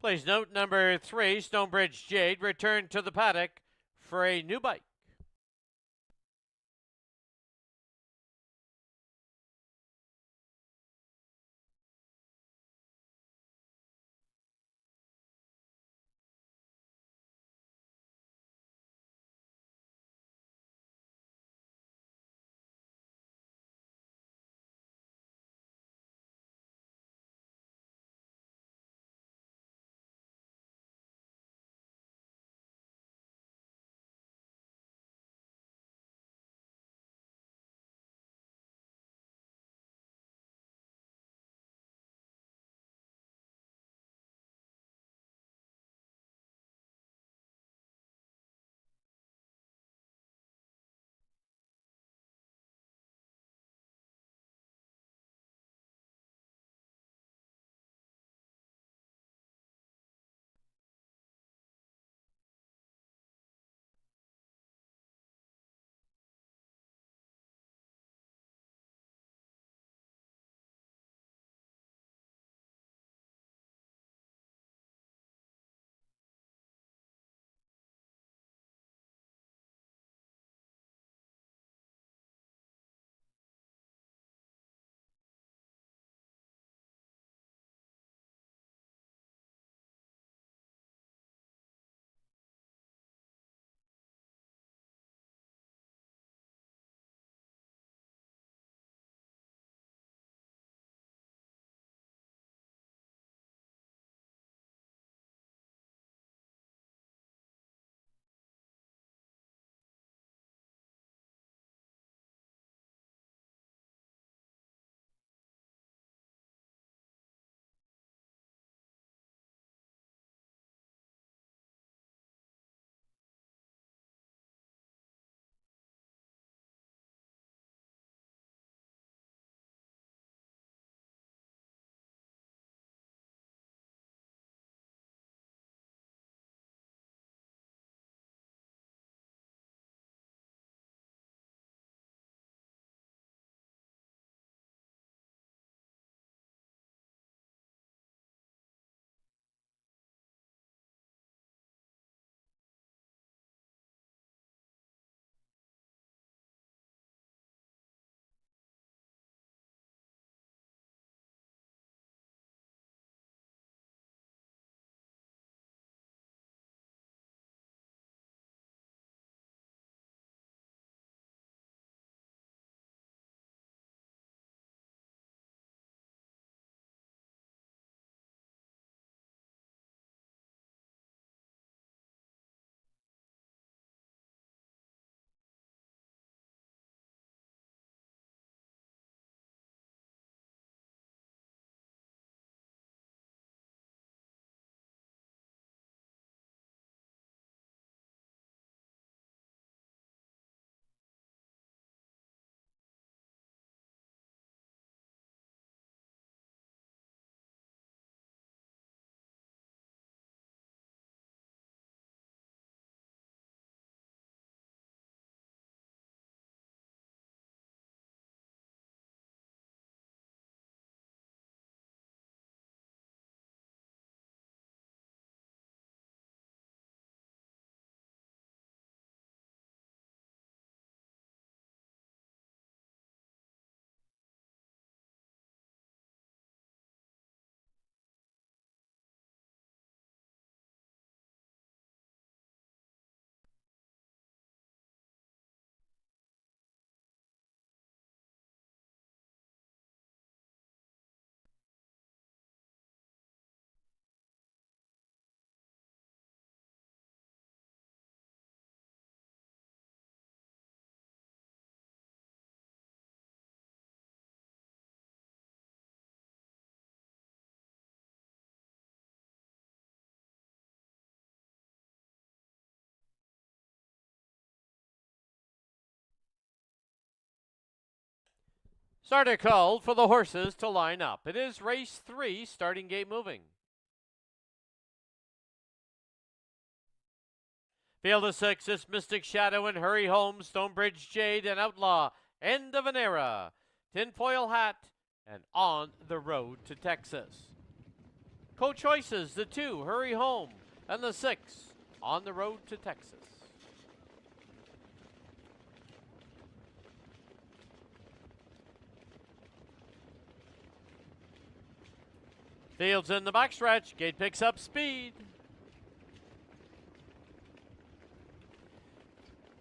Please note number 3, Stonebridge Jade, returned to the paddock for a new bike. Starter called for the horses to line up. It is race 3, starting gate moving. Field of 6, it's Mystic Shadow and Hurry Home, Stonebridge Jade and Outlaw, End of an Era, Tinfoil Hat, and On the Road to Texas. Co-choices, the 2, Hurry Home, and the 6, On the Road to Texas. Fields in the backstretch, gate picks up speed.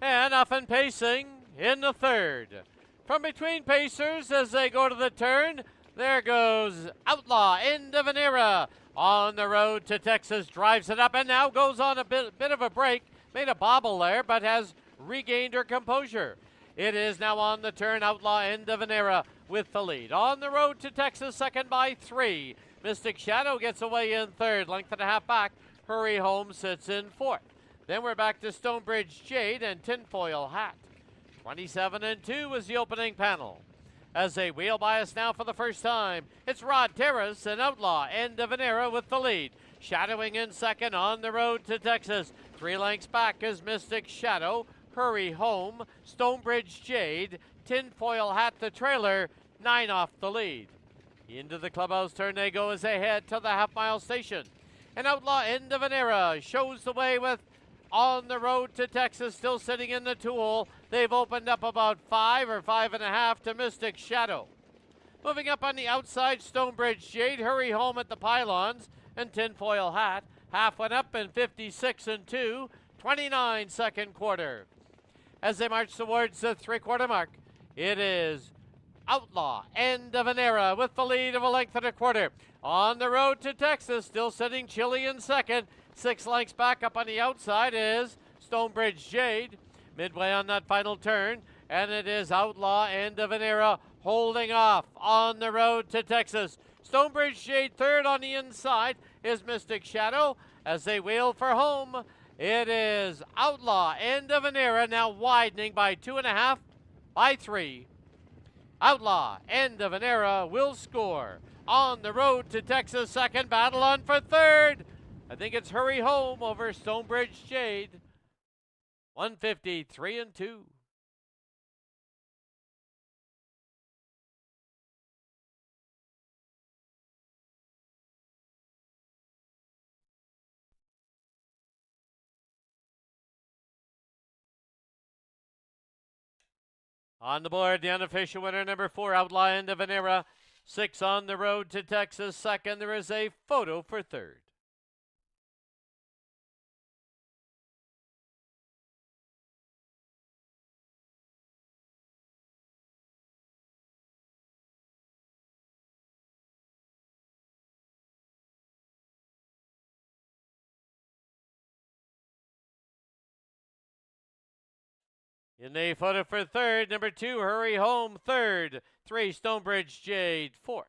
And off and pacing in the third. From between pacers as they go to the turn, there goes Outlaw, End of an Era. On the Road to Texas, drives it up and now goes on a bit of a break. Made a bobble there, but has regained her composure. It is now on the turn, Outlaw, End of an Era with the lead. On the Road to Texas, second by 3. Mystic Shadow gets away in third, length and a half back. Hurry Home sits in fourth. Then we're back to Stonebridge Jade and Tinfoil Hat. 27-2 is the opening panel. As they wheel by us now for the first time, it's Rod Terrace and Outlaw, End of an Era with the lead. Shadowing in second, On the Road to Texas. 3 lengths back is Mystic Shadow, Hurry Home, Stonebridge Jade, Tinfoil Hat the trailer, 9 off the lead. Into the clubhouse turn they go as they head to the half-mile station. And Outlaw, End of an Era shows the way with On the Road to Texas, still sitting in the tool. They've opened up about 5 or 5.5 to Mystic Shadow. Moving up on the outside, Stonebridge Jade, Hurry Home at the pylons, and Tinfoil Hat. Half went up in 56-2, 29 second quarter. As they march towards the 3/4 mark, it is Outlaw, End of an Era with the lead of a length and a quarter. On the Road to Texas, still sitting chilly in second. 6 lengths back up on the outside is Stonebridge Jade. Midway on that final turn, and it is Outlaw, End of an Era holding off On the Road to Texas. Stonebridge Jade third on the inside is Mystic Shadow. As they wheel for home, it is Outlaw, End of an Era now widening by 2.5 by 3. Outlaw, End of an Era will score. On the Road to Texas, second, battle on for third. I think it's Hurry Home over Stonebridge Jade. 153-2. On the board, the unofficial winner, number 4, Outlaw, End of an Era. 6 On the Road to Texas, second. There is a photo for third. In the photo for third, number 2, Hurry Home, third. 3, Stonebridge Jade, fourth.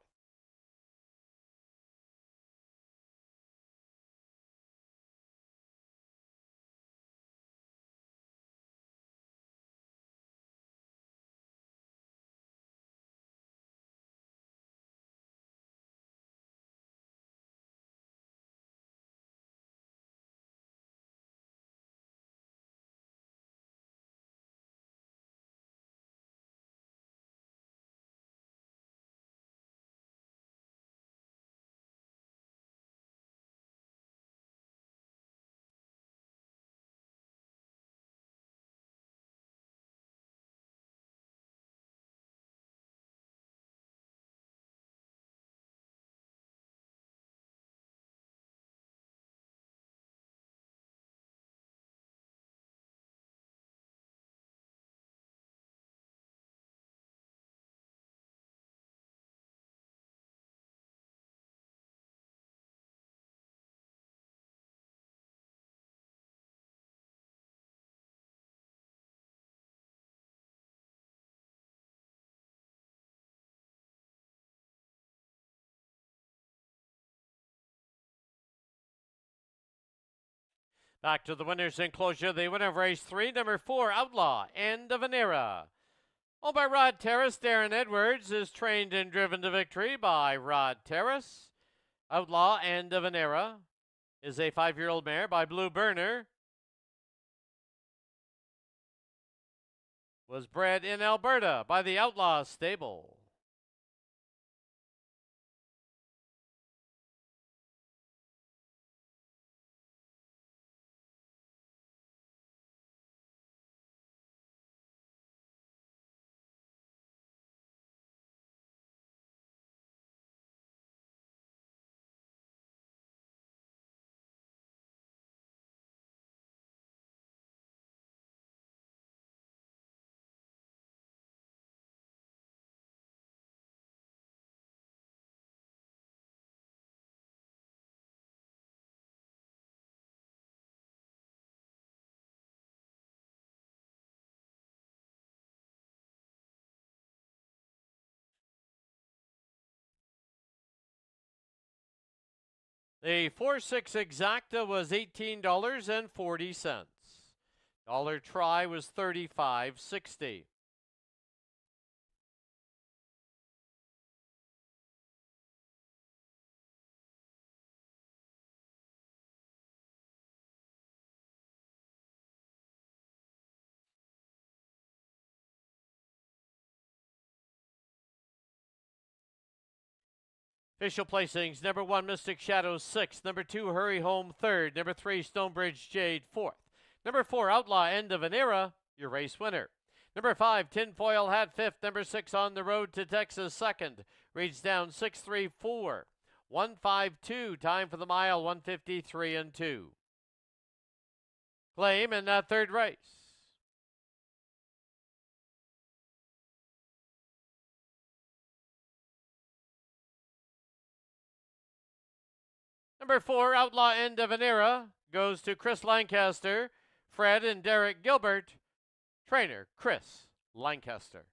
Back to the winner's enclosure, the winner of race 3, number 4, Outlaw, End of an Era. Owned by Rod Terrace, Darren Edwards is trained and driven to victory by Rod Terrace. Outlaw End of an Era is a 5-year-old mare by Blue Burner. Was bred in Alberta by the Outlaw Stable. The 4-6 exacta was $18.40. Dollar try was $35.60. Official placings: number 1, Mystic Shadows 6th, number 2, Hurry Home 3rd, number 3, Stonebridge Jade 4th, number 4, Outlaw End of an Era, your race winner. Number 5, Tinfoil Hat 5th, number 6, On the Road to Texas 2nd, reads down 6:34, 1:52, time for the mile 1:53 and 2. Claim in that third race. Number 4, Outlaw End of an Era, goes to Chris Lancaster, Fred and Derek Gilbert. Trainer, Chris Lancaster.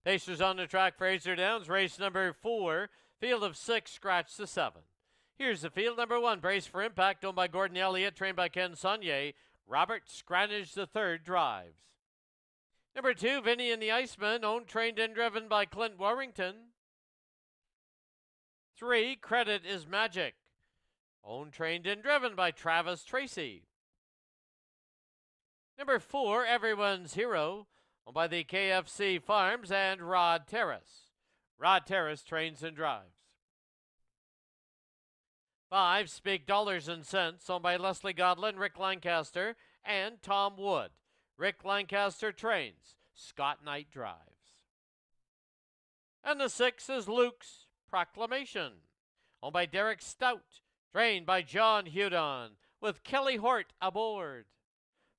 Pacers on the track, Fraser Downs, race number 4, field of 6, scratch the 7. Here's the field. Number 1, Brace for Impact, owned by Gordon Elliott, trained by Ken Saunier. Robert Scranage III drives. Number 2, Vinny and the Iceman, owned, trained, and driven by Clint Warrington. 3, Credit is Magic, owned, trained, and driven by Travis Tracy. Number 4, Everyone's Hero, owned by the KFC Farms and Rod Terrace. Rod Terrace trains and drives. 5, Speak Dollars and Cents, owned by Leslie Godlin, Rick Lancaster, and Tom Wood. Rick Lancaster trains. Scott Knight drives. And the 6 is Luke's Proclamation, owned by Derek Stout, trained by John Hudon, with Kelly Hort aboard.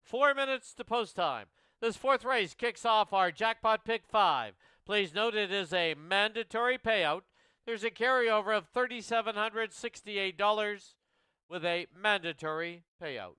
4 minutes to post time. This 4th race kicks off our Jackpot Pick 5. Please note it is a mandatory payout. There's a carryover of $3,768 with a mandatory payout.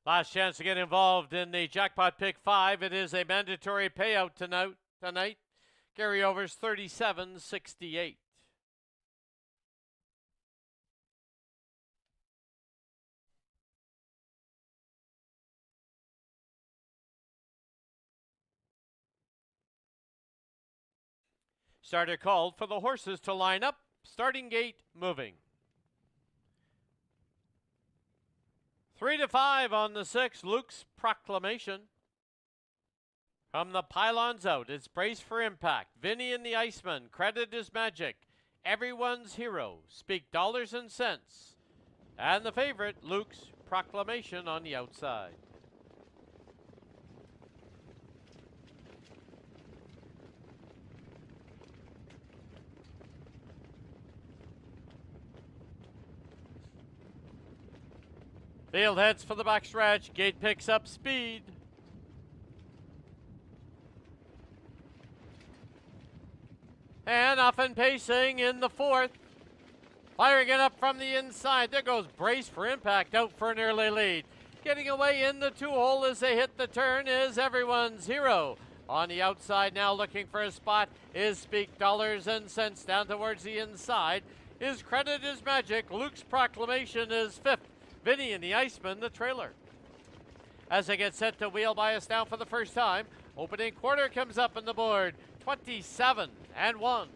Last chance to get involved in the jackpot pick 5. It is a mandatory payout tonight. Carryovers 37.68. Starter called for the horses to line up. Starting gate moving. 3 to 5 on the 6. Luke's Proclamation. From the pylons out, it's Brace for Impact. Vinny and the Iceman. Credit is Magic. Everyone's Hero. Speak dollars and cents. And the favorite, Luke's Proclamation on the outside. Field heads for the backstretch. Gate picks up speed. And off and pacing in the 4th. Firing it up from the inside. There goes Brace for Impact out for an early lead. Getting away in the 2-hole as they hit the turn is Everyone's Hero. On the outside now looking for a spot is Speak Dollars and Cents down towards the inside. His Credit is Magic. Luke's Proclamation is 5th. Vinny and the Iceman, the trailer. As they get set to wheel by us now for the first time, opening quarter comes up on the board, 27 and 1.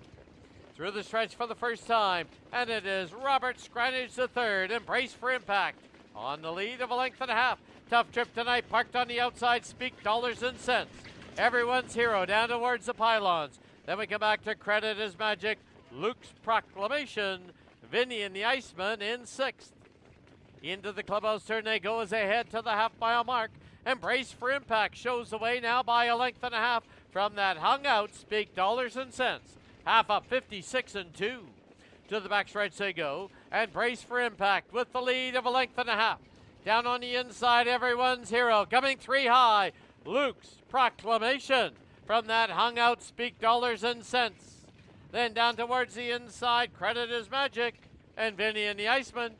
Through the stretch for the first time, and it is Robert Scranage the third, and Brace for Impact on the lead of a length and a half. Tough trip tonight, parked on the outside, Speak Dollars and Cents. Everyone's Hero down towards the pylons. Then we come back to Credit is Magic, Luke's Proclamation, Vinny and the Iceman in 6th. Into the clubhouse turn they go as they head to the half-mile mark. And Brace for Impact shows the way now by a length and a half from that hung out Speak Dollars and Cents. Half up 56 and 2. To the backstretch they go. And Brace for Impact with the lead of a length and a half. Down on the inside, Everyone's Hero coming 3 high. Luke's Proclamation from that hung out Speak Dollars and Cents. Then down towards the inside, Credit is Magic and Vinny and the Iceman.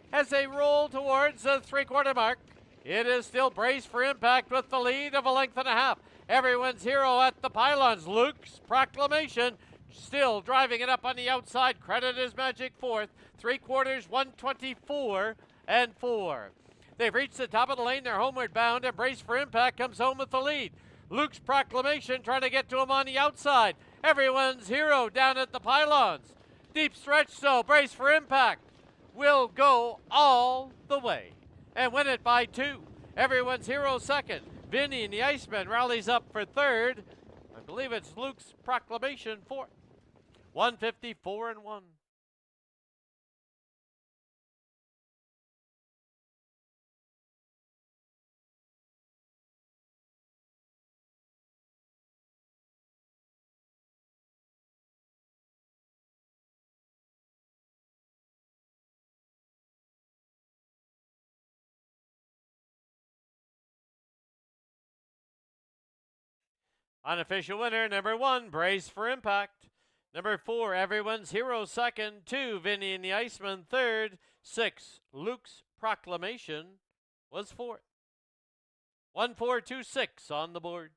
As they roll towards the 3/4 mark, it is still Brace for Impact with the lead of a length and a half. Everyone's Hero at the pylons. Luke's Proclamation still driving it up on the outside. Credit is Magic 4th. 3/4, 124 and 4. They've reached the top of the lane. They're homeward bound, and Brace for Impact comes home with the lead. Luke's Proclamation trying to get to him on the outside. Everyone's Hero down at the pylons. Deep stretch, so Brace for Impact will go all the way and win it by 2. Everyone's Hero second. Vinny and the Iceman rallies up for third. I believe it's Luke's Proclamation fourth. 154 and 1. Unofficial winner, number 1, Brace for Impact. Number 4, Everyone's Hero second. 2, Vinny and the Iceman third. 6, Luke's Proclamation was fourth. 1426 on the board.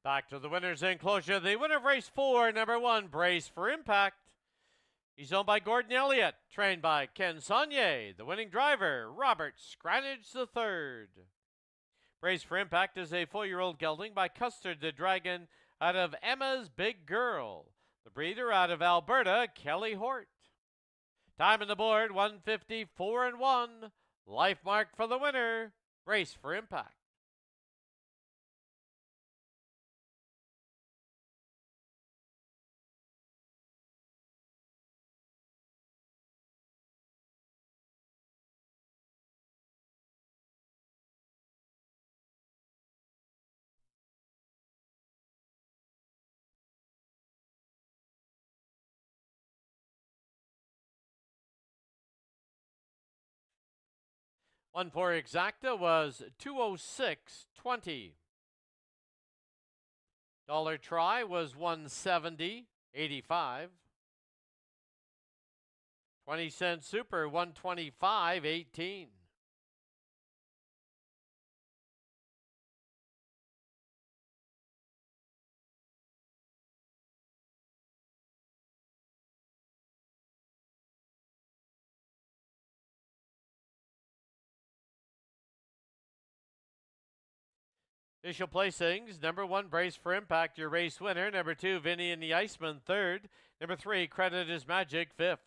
Back to the winner's enclosure. The winner of race 4, number 1, Brace for Impact. He's owned by Gordon Elliott, trained by Ken Saunier. The winning driver, Robert Scranage III. Brace for Impact is a 4-year-old gelding by Custard the Dragon out of Emma's Big Girl. The breeder out of Alberta, Kelly Hort. Time on the board, 154 and 1. Life mark for the winner, Brace for Impact. One for exacta was 206.20. Dollar try was 170.85. 20-cent super 125.18. Official placings, number 1, Brace for Impact, your race winner. Number 2, Vinny and the Iceman, 3rd. Number 3, Credit is Magic, 5th.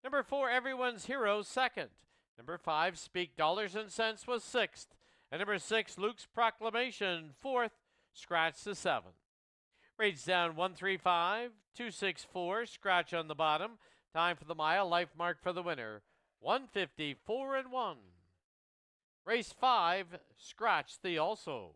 Number 4, Everyone's Hero, 2nd. Number 5, Speak Dollars and Cents was 6th. And number 6, Luke's Proclamation, 4th. Scratch the 7th. Rates down 135, 264, scratch on the bottom. Time for the mile, life mark for the winner, 154 and 1. Race 5, scratch the also.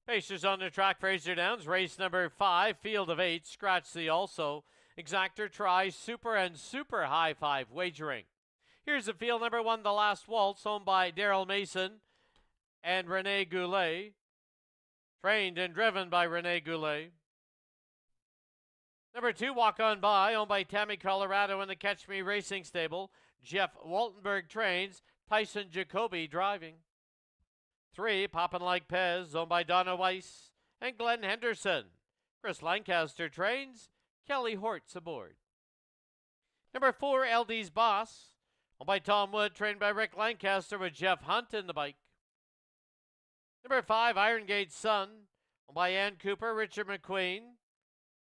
Pacers on the track, Fraser Downs, race number 5, field of 8, scratch the also. Exactor tries super and super high 5 wagering. Here's the field number 1, the last waltz, owned by Daryl Mason and Rene Goulet. Trained and driven by Rene Goulet. Number 2, Walk On By, owned by Tammy Colorado in the Catch Me Racing Stable. Jeff Waltenberg trains, Tyson Jacoby driving. 3, Poppin' Like Pez, owned by Donna Weiss and Glenn Henderson. Chris Lancaster trains, Kelly Hortz aboard. Number 4, LD's Boss, owned by Tom Wood, trained by Rick Lancaster with Jeff Hunt in the bike. Number 5, Iron Gate's Son, owned by Ann Cooper, Richard McQueen,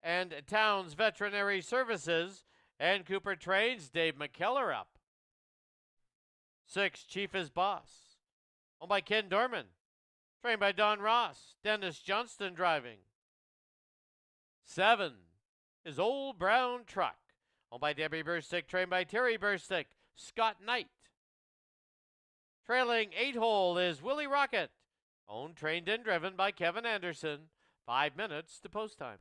and Towns Veterinary Services. Ann Cooper trains, Dave McKellar up. 6, Chief is Boss, owned by Ken Dorman, trained by Don Ross, Dennis Johnston driving. 7 is Old Brown Truck, owned by Debbie Burstick, trained by Terry Burstick, Scott Knight. Trailing 8 hole is Willie Rocket, owned, trained, and driven by Kevin Anderson. 5 minutes to post time.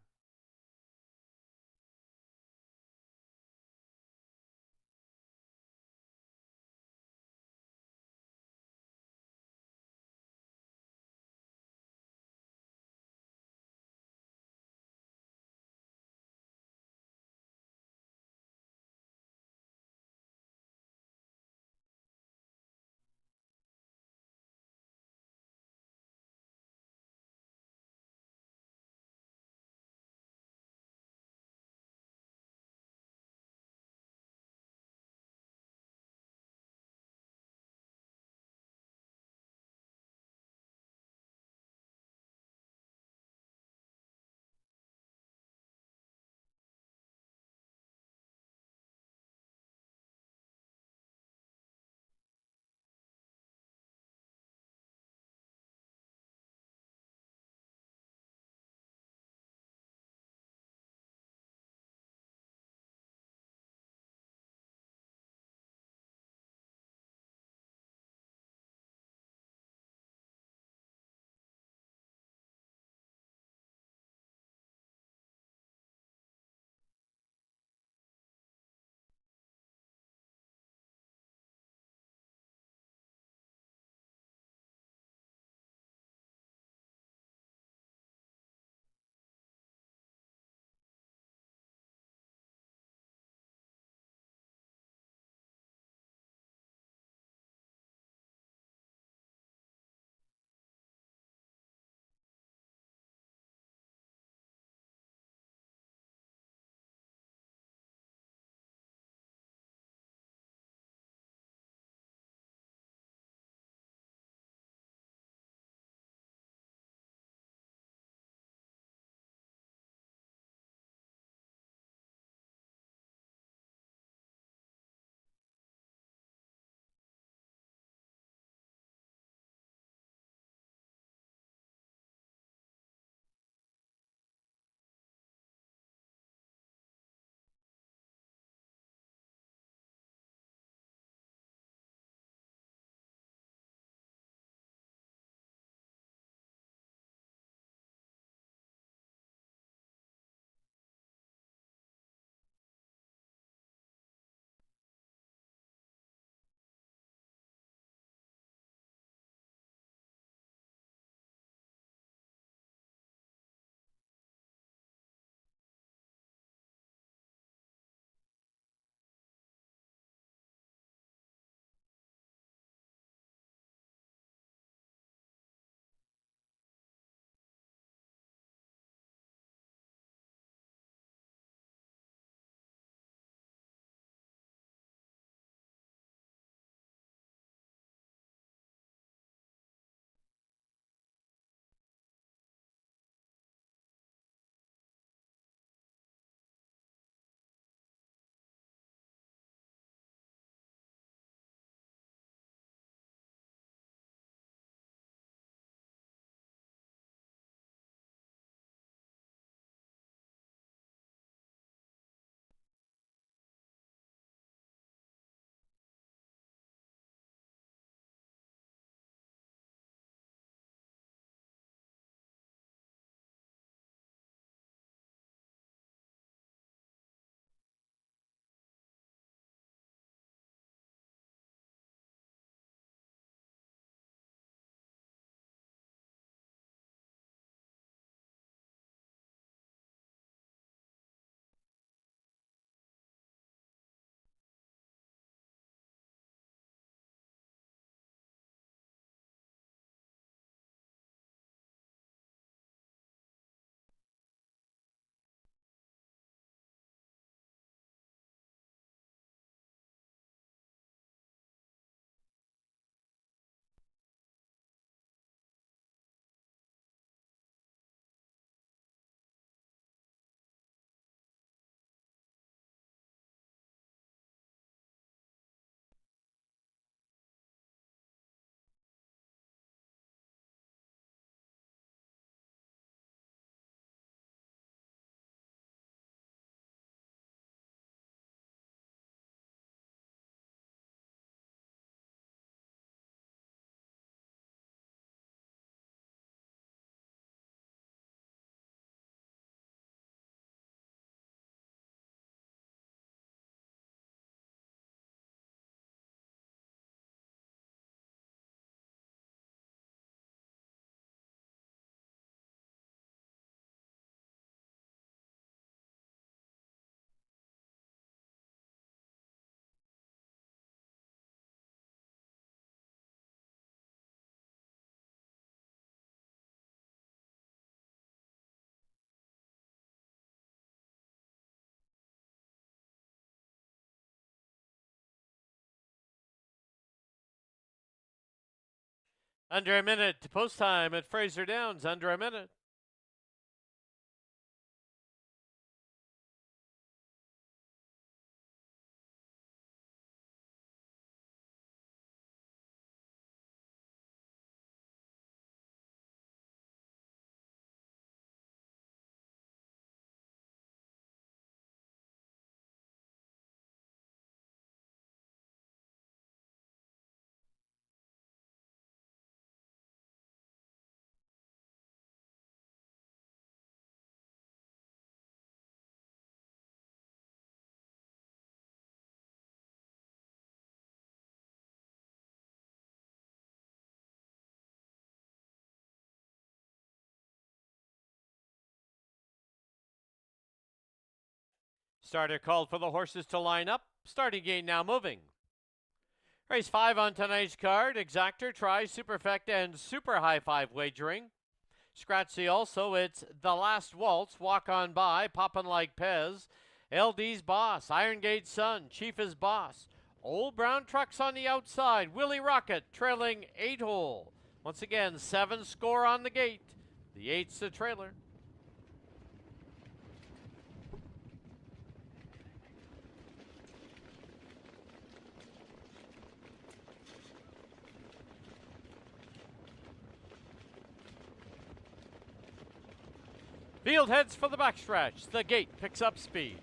Under a minute to post time at Fraser Downs. Under a minute. Starter called for the horses to line up. Starting gate now moving. Race 5 on tonight's card. Exactor, Try, Superfecta, and Super High Five wagering. Scratchy also, it's The Last Waltz, Walk On By, Poppin' Like Pez, LD's Boss, Iron Gate Sun, Chief is Boss, Old Brown Trucks on the outside, Willie Rocket trailing 8 hole. Once again, 7 score on the gate. The 8's the trailer. Field heads for the backstretch. The gate picks up speed.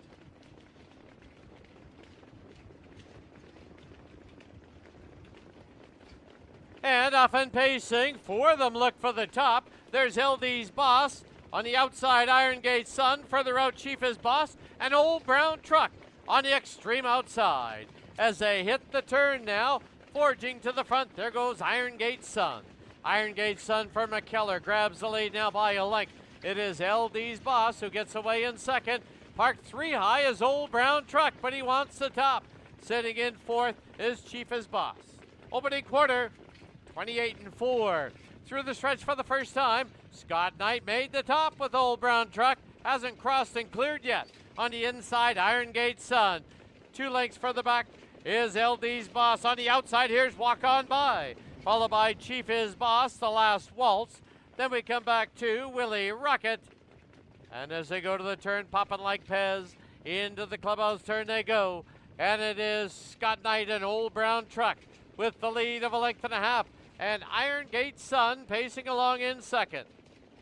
And off and pacing. 4 of them look for the top. There's LD's Boss. On the outside, Iron Gate Sun. Further out, Chief is Boss. An Old Brown Truck on the extreme outside. As they hit the turn now, forging to the front, there goes Iron Gate Sun. Iron Gate Sun for McKellar grabs the lead now by a length. It is LD's Boss who gets away in second. Parked 3 high is Old Brown Truck, but he wants the top. Sitting in 4th is Chief is Boss. Opening quarter, 28-4. Through the stretch for the first time, Scott Knight made the top with Old Brown Truck. Hasn't crossed and cleared yet. On the inside, Iron Gate Sun. 2 lengths for the back is LD's Boss. On the outside, here's Walk On By. Followed by Chief is Boss, The Last Waltz. Then we come back to Willie Rocket. And as they go to the turn, Poppin' Like Pez. Into the clubhouse turn they go. And it is Scott Knight and Old Brown Truck with the lead of a length and a half. And Iron Gate Sun pacing along in second.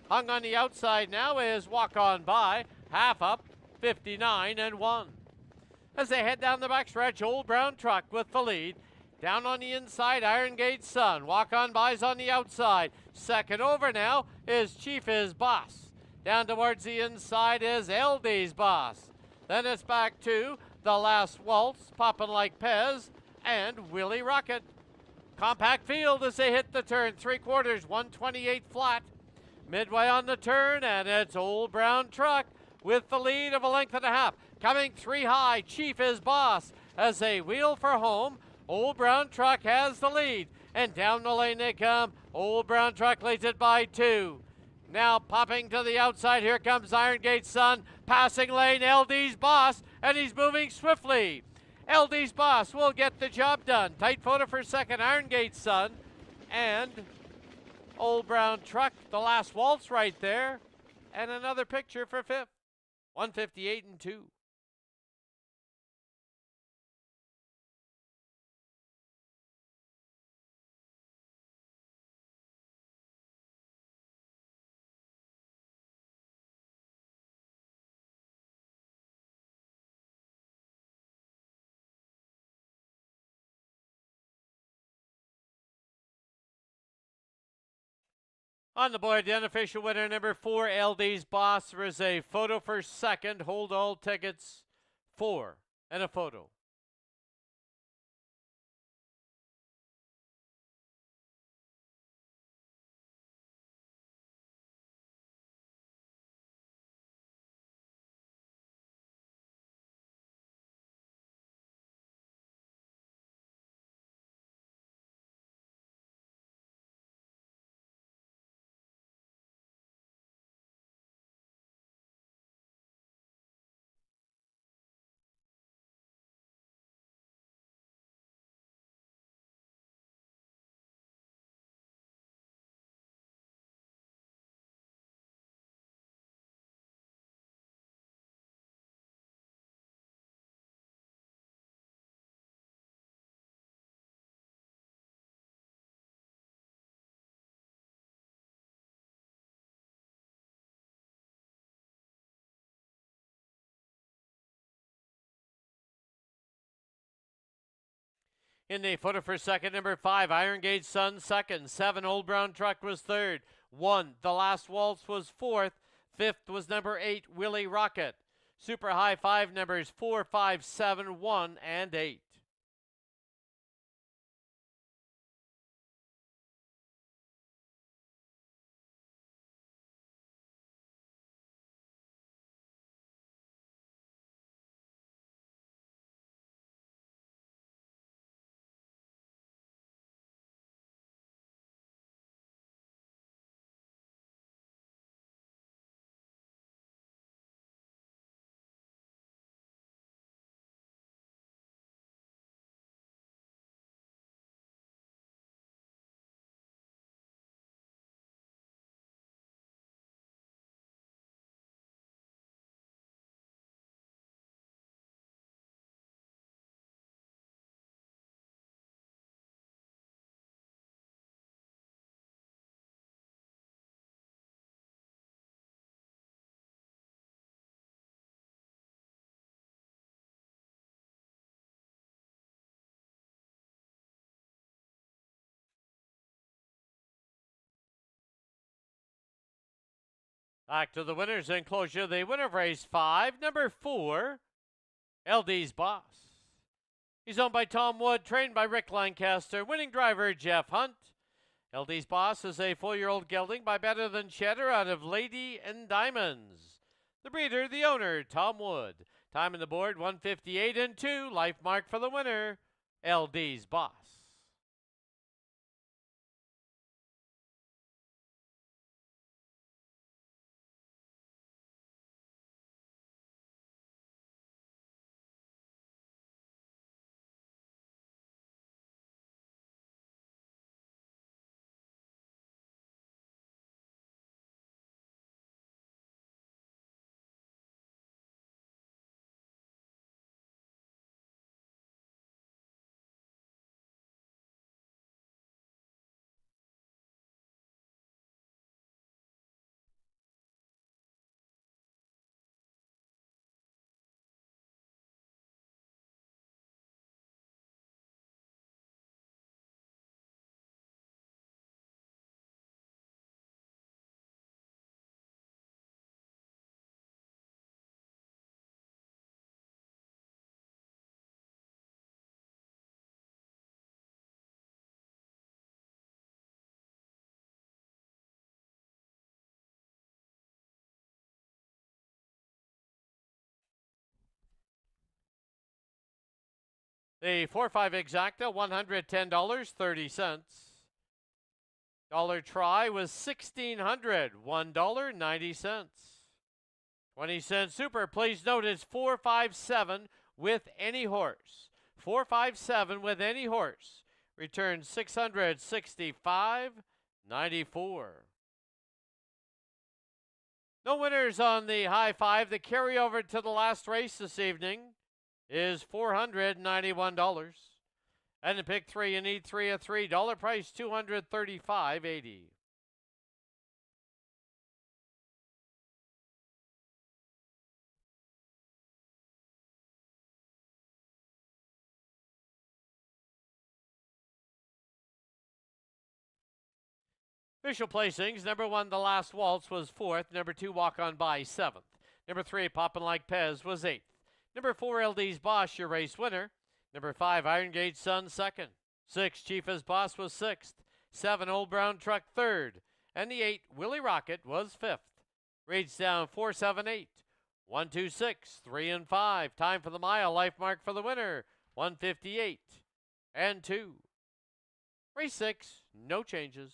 Hung on the outside now is Walk On By. Half up, 59-1. As they head down the backstretch, Old Brown Truck with the lead. Down on the inside, Iron Gate Sun. Walk On By's on the outside. Second over now is Chief is Boss. Down towards the inside is LD's Boss. Then it's back to The Last Waltz, Poppin' Like Pez, and Willie Rocket. Compact field as they hit the turn. 3/4, 128 flat. Midway on the turn, and it's Old Brown Truck with the lead of a length and a half. Coming 3 high, Chief is Boss. As they wheel for home, Old Brown Truck has the lead. And down the lane they come. Old Brown Truck leads it by 2. Now popping to the outside, here comes Iron Gate Sun. Passing lane, LD's Boss, and he's moving swiftly. LD's Boss will get the job done. Tight photo for second, Iron Gate Sun. And Old Brown Truck, The Last Waltz right there. And another picture for 5th. 158-2. On the board, the unofficial winner, number 4, LD's Boss. There is a photo for second. Hold all tickets. 4 and a photo. In the footer for second, number 5, Iron Gate Sun second. 7, Old Brown Truck was third. 1, The Last Waltz was fourth. Fifth was number 8, Willie Rocket. Super High 5 numbers 4, 5, 7, 1, and 8. Back to the winners' enclosure. The winner of race 5, number 4, LD's Boss. He's owned by Tom Wood, trained by Rick Lancaster, winning driver Jeff Hunt. LD's Boss is a 4-year-old gelding by Better Than Cheddar out of Lady and Diamonds. The breeder, the owner, Tom Wood. Time on the board, 158 and 2. Life mark for the winner, LD's Boss. The 4-5 exacta, $110.30. Dollar try was $1,600, $1.90. 20-cent super, please note, is 457 with any horse. 457 with any horse. Return $665.94. No winners on the high 5. The carryover to the last race this evening is $491. And to pick 3, you need 3 of 3. Dollar price $235.80. Official placings: number 1, The Last Waltz, was 4th. Number 2, Walk On By, 7th. Number 3, Poppin' Like Pez, was 8th. Number 4, LD's Boss, your race winner. Number 5, Iron Gate Sun, 2nd. 6, Chief as Boss, was 6th. 7, Old Brown Truck, 3rd. And the 8, Willie Rocket, was 5th. Rates down 4, 7, 8. 1, 2, 6, 3, and 5. Time for the mile. Life mark for the winner, 158 and 2. Race 6, no changes.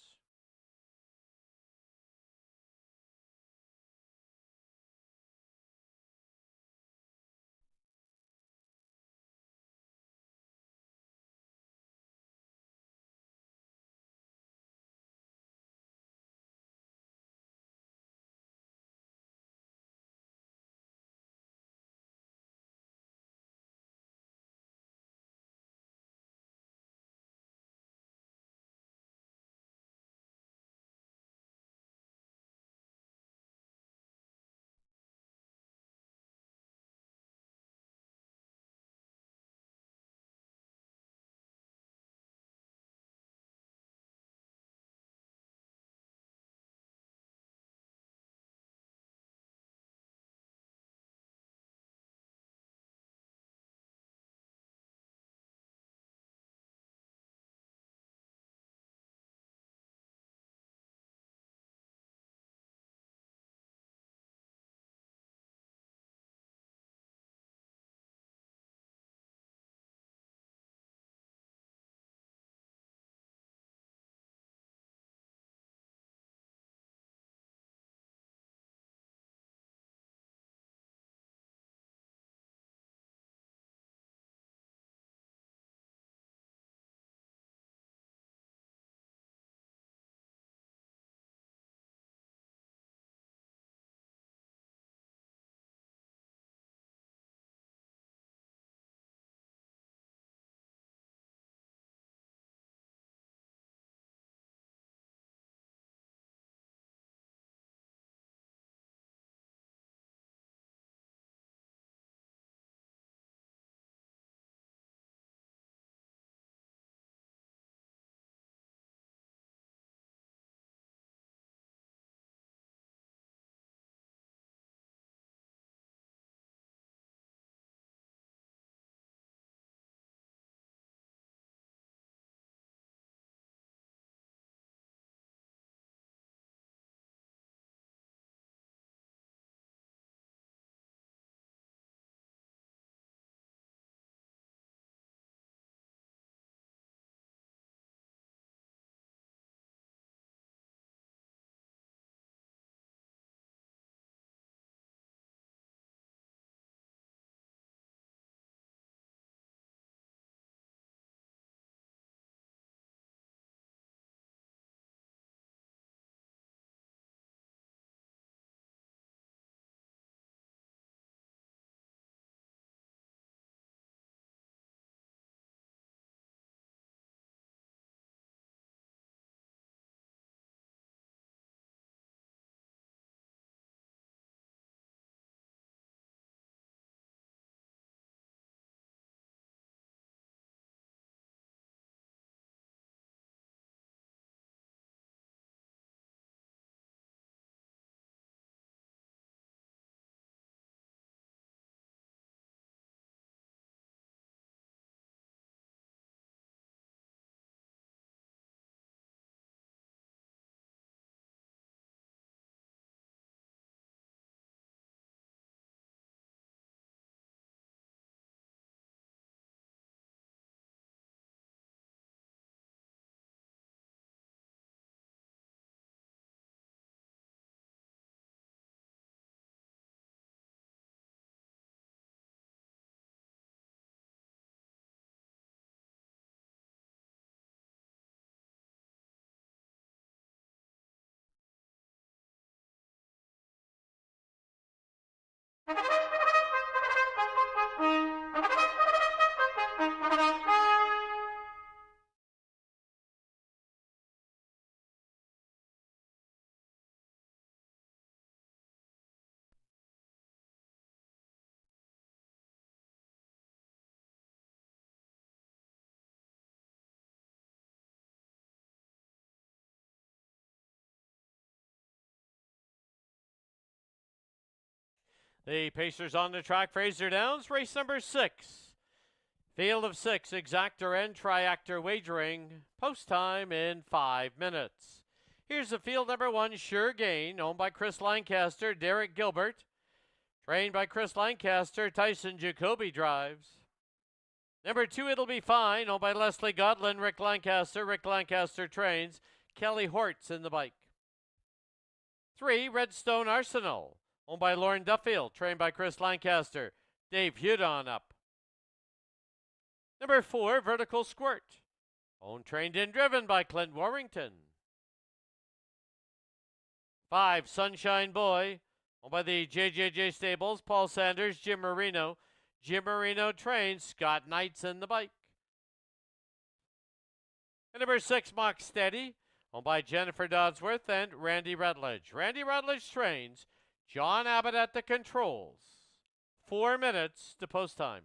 The Pacers on the track, Fraser Downs, race number 6. Field of 6, exactor and triactor wagering. Post time in 5 minutes. Here's the field number 1, Sure Gain, owned by Chris Lancaster, Derek Gilbert. Trained by Chris Lancaster, Tyson Jacoby drives. Number 2, It'll Be Fine, owned by Leslie Godlin, Rick Lancaster. Rick Lancaster trains. Kelly Hortz in the bike. 3, Redstone Arsenal, owned by Lauren Duffield, trained by Chris Lancaster. Dave Hudon up. Number 4, Vertical Squirt, owned, trained, and driven by Clint Warrington. 5, Sunshine Boy, owned by the JJJ Stables, Paul Sanders, Jim Marino. Jim Marino trains. Scott Knight's in the bike. And number 6, Mock Steady, owned by Jennifer Dodsworth and Randy Rutledge. Randy Rutledge trains. John Abbott at the controls. 4 minutes to post time.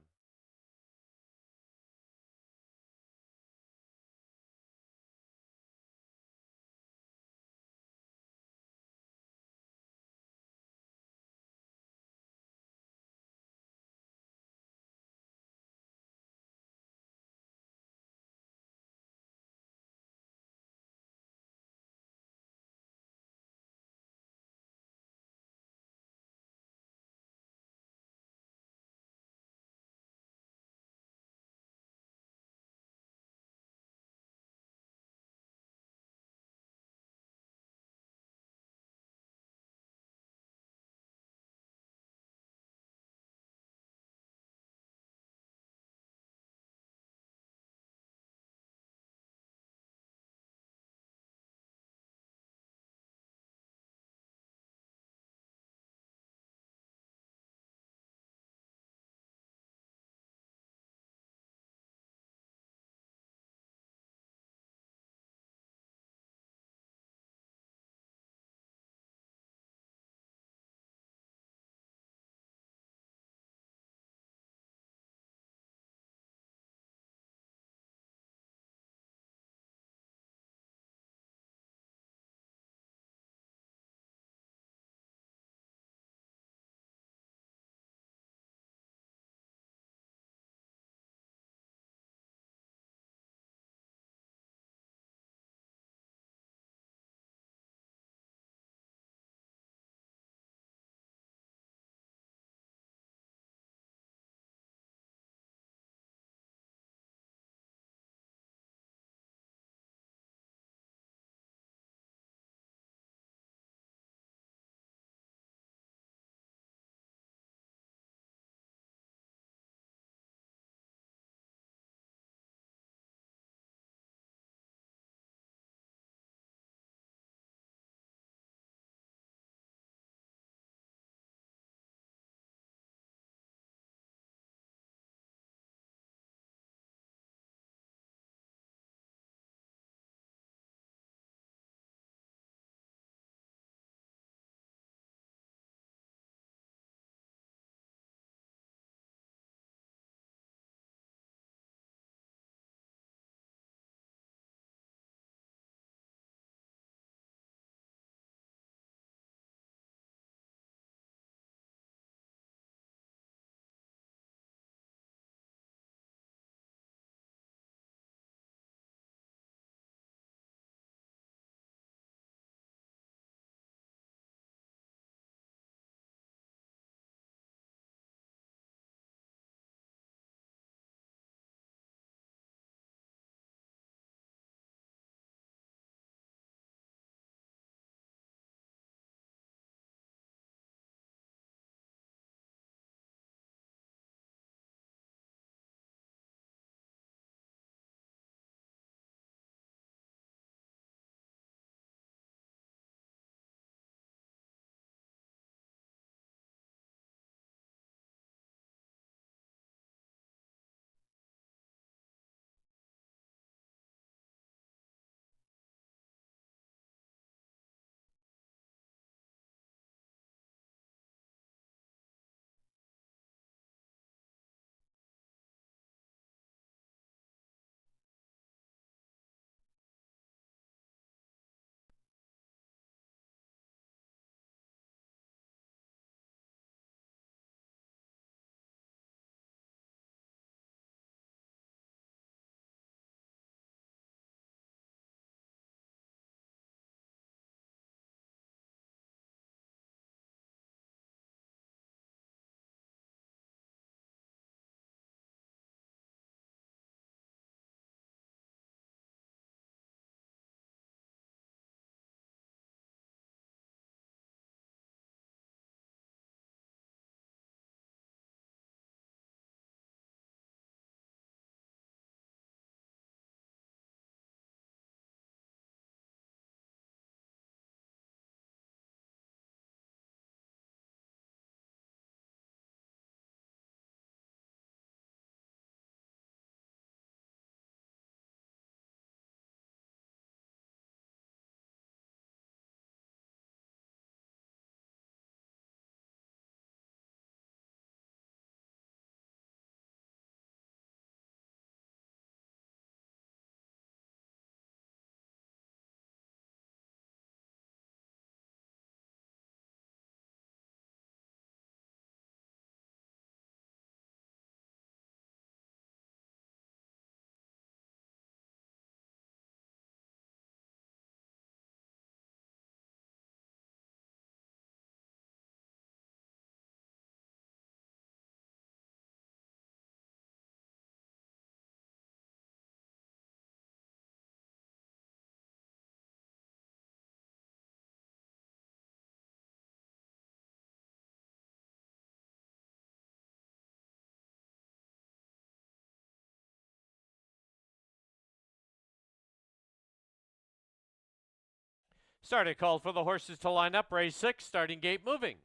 Starting call for the horses to line up. Race 6, starting gate moving.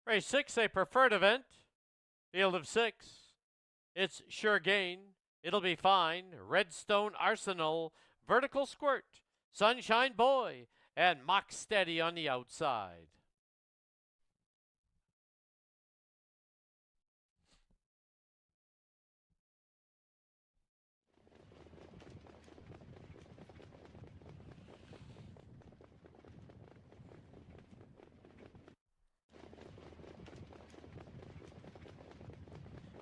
Race 6, a preferred event. Field of 6. It's Sure Gain. It'll Be Fine. Redstone Arsenal. Vertical Squirt. Sunshine Boy. And Mock Steady on the outside.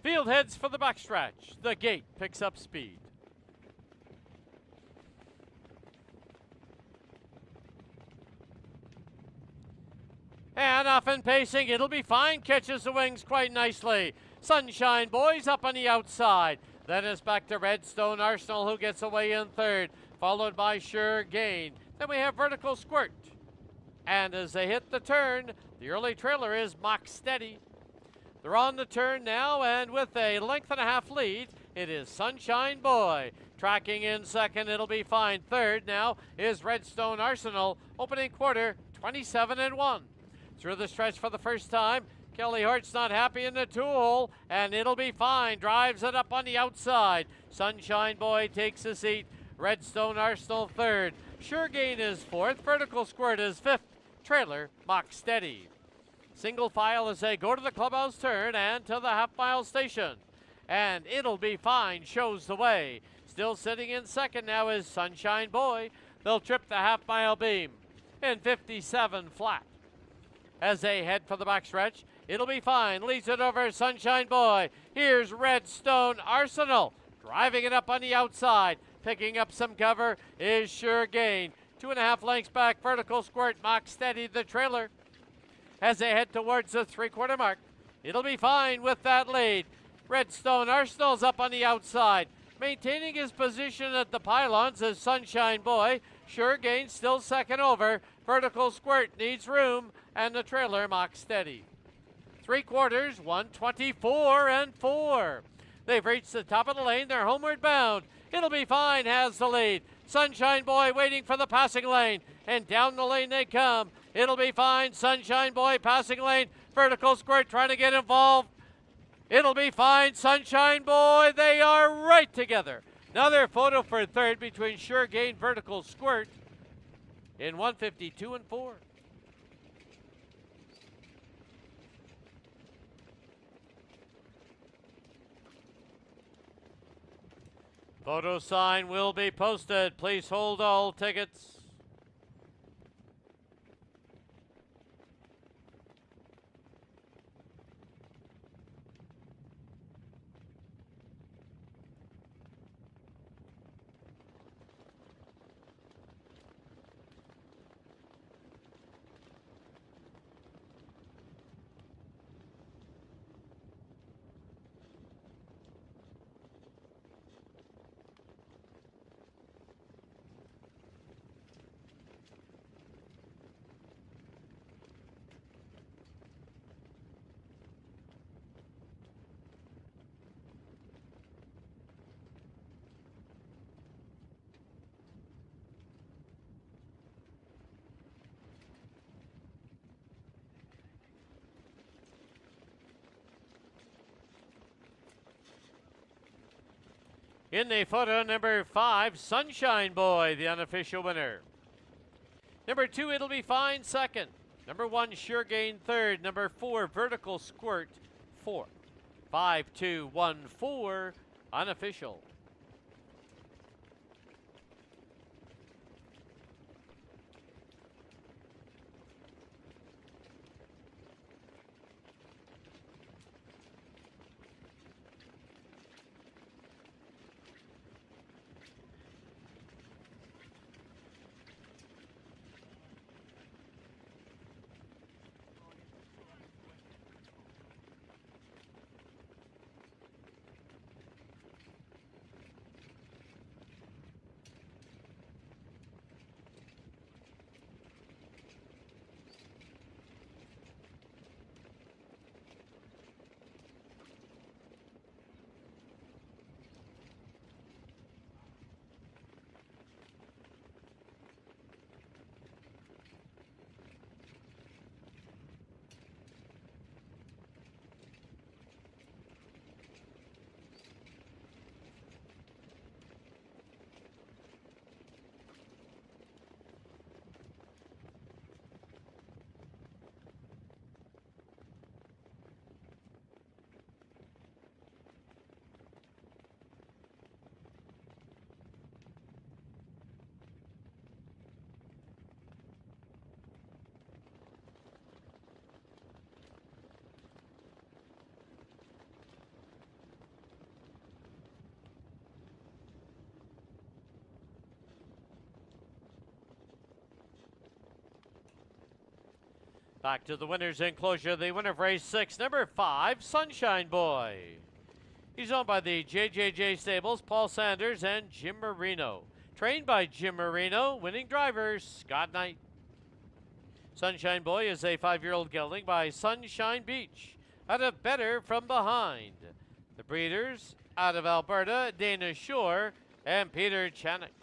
Field heads for the backstretch. The gate picks up speed. And off and pacing, It'll Be Fine, catches the wings quite nicely. Sunshine Boy's up on the outside. Then it's back to Redstone Arsenal, who gets away in third, followed by Sure Gain. Then we have Vertical Squirt. And as they hit the turn, the early trailer is Mock Steady. They're on the turn now, and with a length and a half lead, it is Sunshine Boy. Tracking in second, It'll Be Fine. Third now is Redstone Arsenal. Opening quarter, 27-1. Through the stretch for the first time, Kelly Hart's not happy in the two-hole, and It'll Be Fine. Drives it up on the outside. Sunshine Boy takes a seat. Redstone Arsenal third. Sure Gain is fourth. Vertical Squirt is fifth. Trailer, Mock Steady. Single file as they go to the clubhouse turn and to the half-mile station. And It'll Be Fine shows the way. Still sitting in second now is Sunshine Boy. They'll trip the half-mile beam in 57 flat. As they head for the backstretch, It'll Be Fine leads it over Sunshine Boy. Here's Redstone Arsenal. Driving it up on the outside. Picking up some cover is Sure Gain. 2.5 lengths back, Vertical Squirt, Mock Steady the trailer. As they head towards the three-quarter mark, It'll Be Fine with that lead. Redstone Arsenal's up on the outside. Maintaining his position at the pylons is Sunshine Boy. Sure Gain still second over. Vertical Squirt needs room, and the trailer Mock Steady. Three quarters, 124-4. They've reached the top of the lane. They're homeward bound. It'll Be Fine has the lead. Sunshine Boy waiting for the passing lane, and down the lane they come. It'll Be Fine. Sunshine Boy passing lane. Vertical Squirt trying to get involved. It'll Be Fine. Sunshine Boy. They are right together. Another photo for third between Sure Gain, Vertical Squirt in 152-4. Photo sign will be posted. Please hold all tickets. In the photo, number 5, Sunshine Boy, the unofficial winner. Number 2, It'll Be Fine, second. Number 1, Sure Gain, third. Number 4, Vertical Squirt, fourth. 5, 2, 1, 4, unofficial. Back to the winner's enclosure, the winner of race 6, number 5, Sunshine Boy. He's owned by the JJJ Stables, Paul Sanders and Jim Marino. Trained by Jim Marino, winning driver Scott Knight. Sunshine Boy is a 5-year-old gelding by Sunshine Beach out of Better From Behind. The breeders out of Alberta, Dana Shore and Peter Chanik.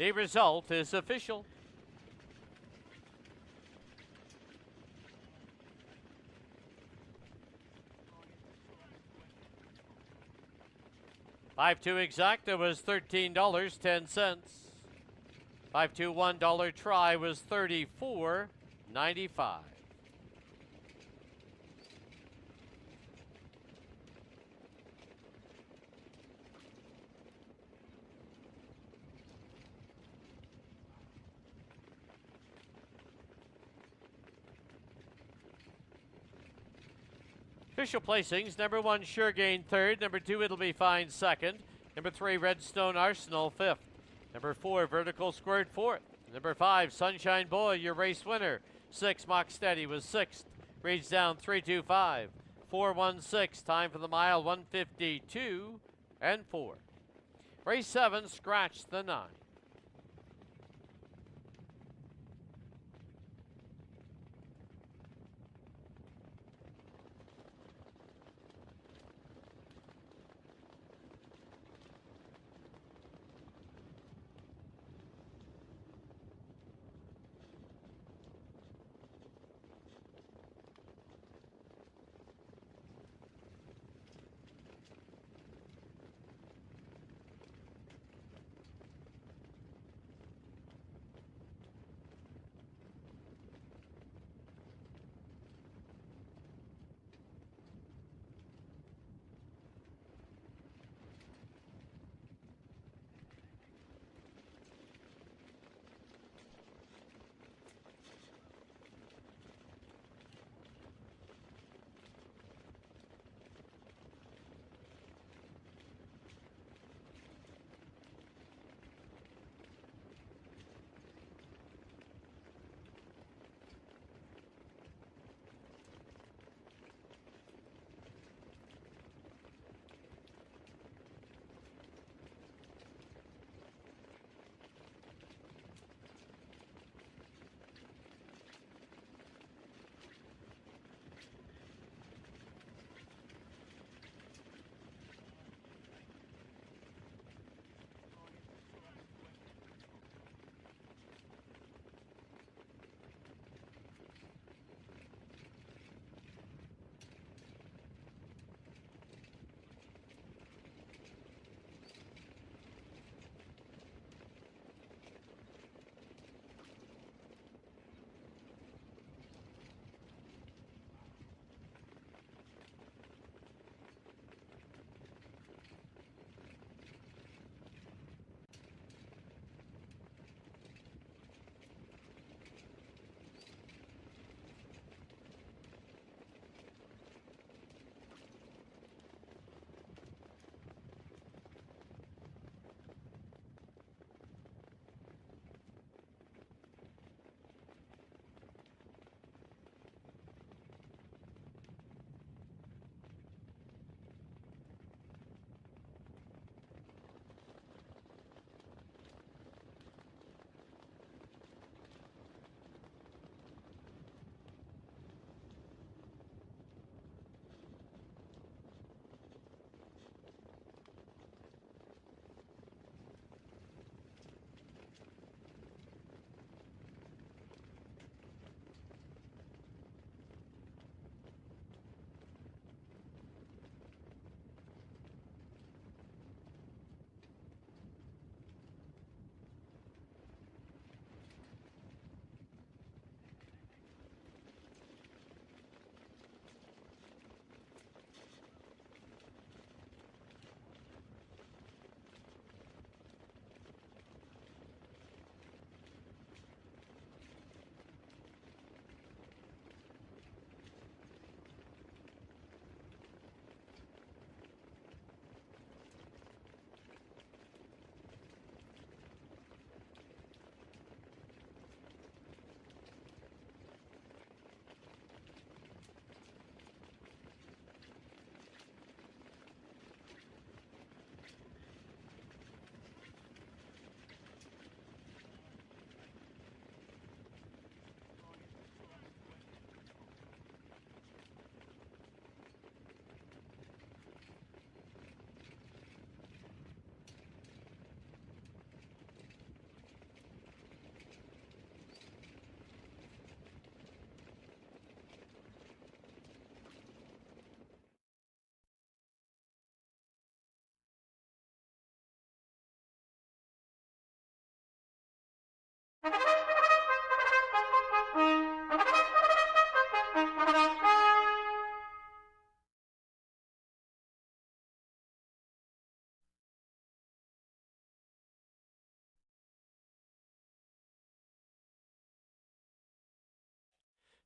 The result is official. $5-2 exacta was $13.10. $5-2 $1 try was $34.95. Official placings, number 1, Sure Gain 3rd. Number 2, It'll Be Fine 2nd. Number 3, Redstone Arsenal 5th. Number 4, Vertical Squirt 4th. Number 5, Sunshine Boy, your race winner. 6, Mock Steady was 6th. Reads down 3-2-5. 4-1-6, time for the mile 152 and 4. Race 7, Scratch the 9.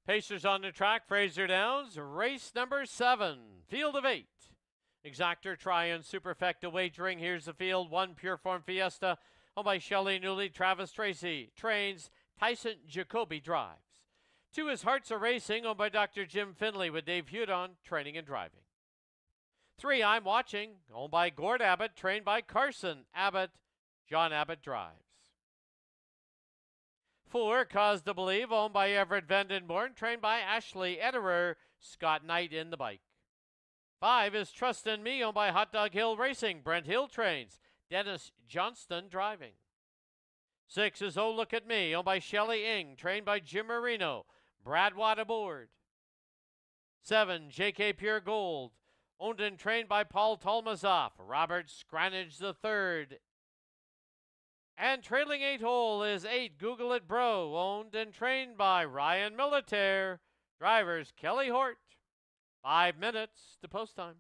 Pacers on the track, Fraser Downs, race number 7, field of 8. Exactor, Tryon, Superfecta wagering. Here's the field. 1, Pure Form Fiesta, owned by Shelley Newley, Travis Tracy. Trains, Tyson Jacoby drives. 2 is Hearts of Racing, owned by Dr. Jim Finley, with Dave Hudon training and driving. 3, I'm Watching, owned by Gord Abbott, trained by Carson Abbott. John Abbott drives. 4, Cause to Believe, owned by Everett Vandenborn, trained by Ashley Ederer, Scott Knight in the bike. 5 is Trust in Me, owned by Hot Dog Hill Racing, Brent Hill trains, Dennis Johnston driving. 6 is Oh Look at Me, owned by Shelley Ing, trained by Jim Marino, Brad Watt aboard. 7, JK Pure Gold, owned and trained by Paul Tolmazoff, Robert Scranage III. And trailing 8 hole is 8, Google It Bro, owned and trained by Ryan Militaire. Drivers Kelly Hort. 5 minutes to post time.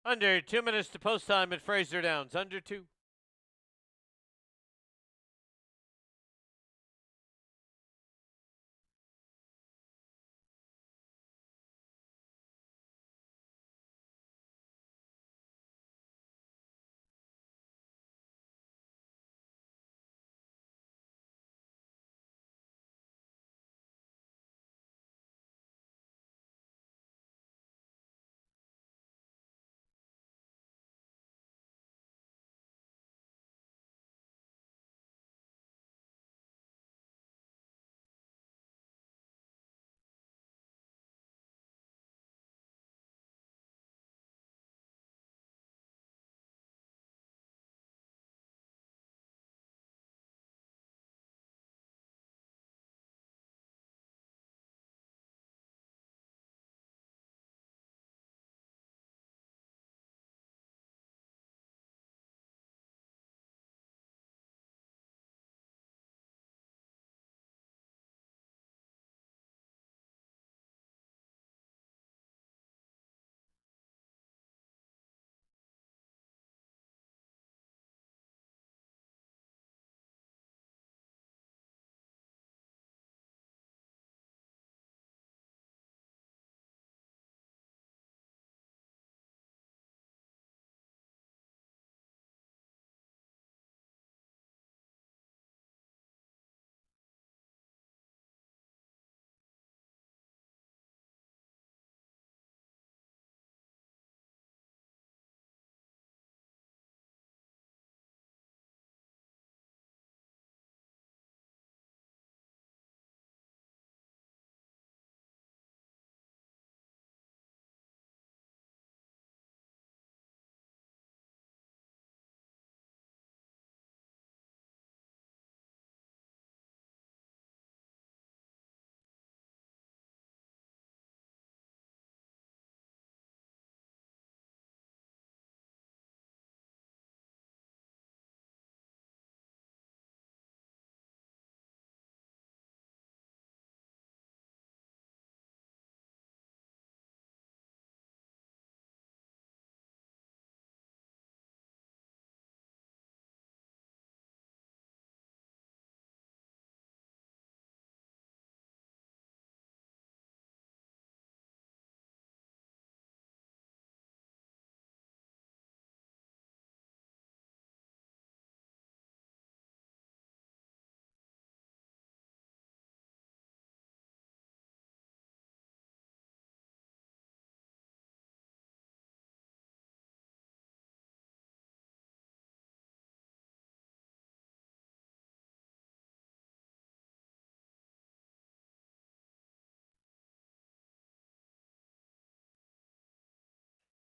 Under 2 minutes to post time at Fraser Downs. Under 2.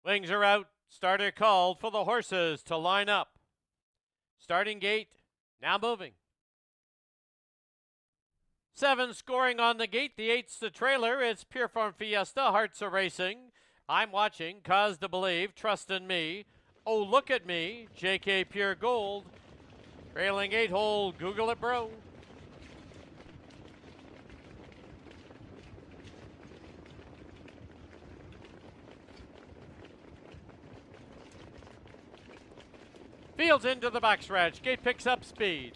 Wings are out. Starter called for the horses to line up. Starting gate now moving. 7 scoring on the gate. The 8's the trailer. It's Pure Form Fiesta. Hearts are racing. I'm watching. Cause to Believe. Trust in Me. Oh, Look at Me. JK Pure Gold. Trailing 8-hole. Google it, bro. Fields into the backstretch. Gate picks up speed.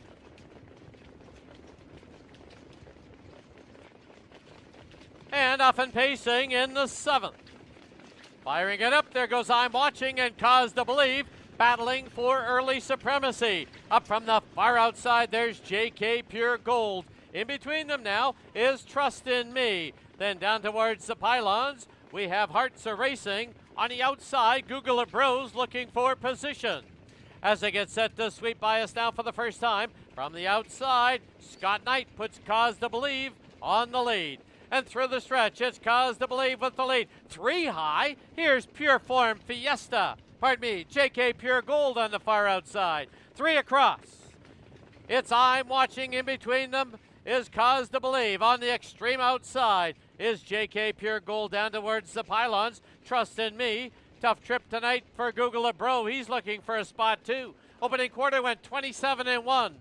And off and pacing in the 7th. Firing it up, there goes I'm Watching and Cause to Believe, battling for early supremacy. Up from the far outside, there's JK Pure Gold. In between them now is Trust in Me. Then down towards the pylons, we have Hearts Are Racing. On the outside, Google It Bros looking for position. As they get set to sweep by us now for the first time, from the outside, Scott Knight puts Cause to Believe on the lead. And through the stretch, it's Cause to Believe with the lead. 3 high, here's Pure Form Fiesta. Pardon me, JK Pure Gold on the far outside. 3 across. It's I'm Watching. In between them is Cause to Believe. On the extreme outside is JK Pure Gold down towards the pylons. Trust in Me. Tough trip tonight for Google It Bro. He's looking for a spot too. Opening quarter went 27-1.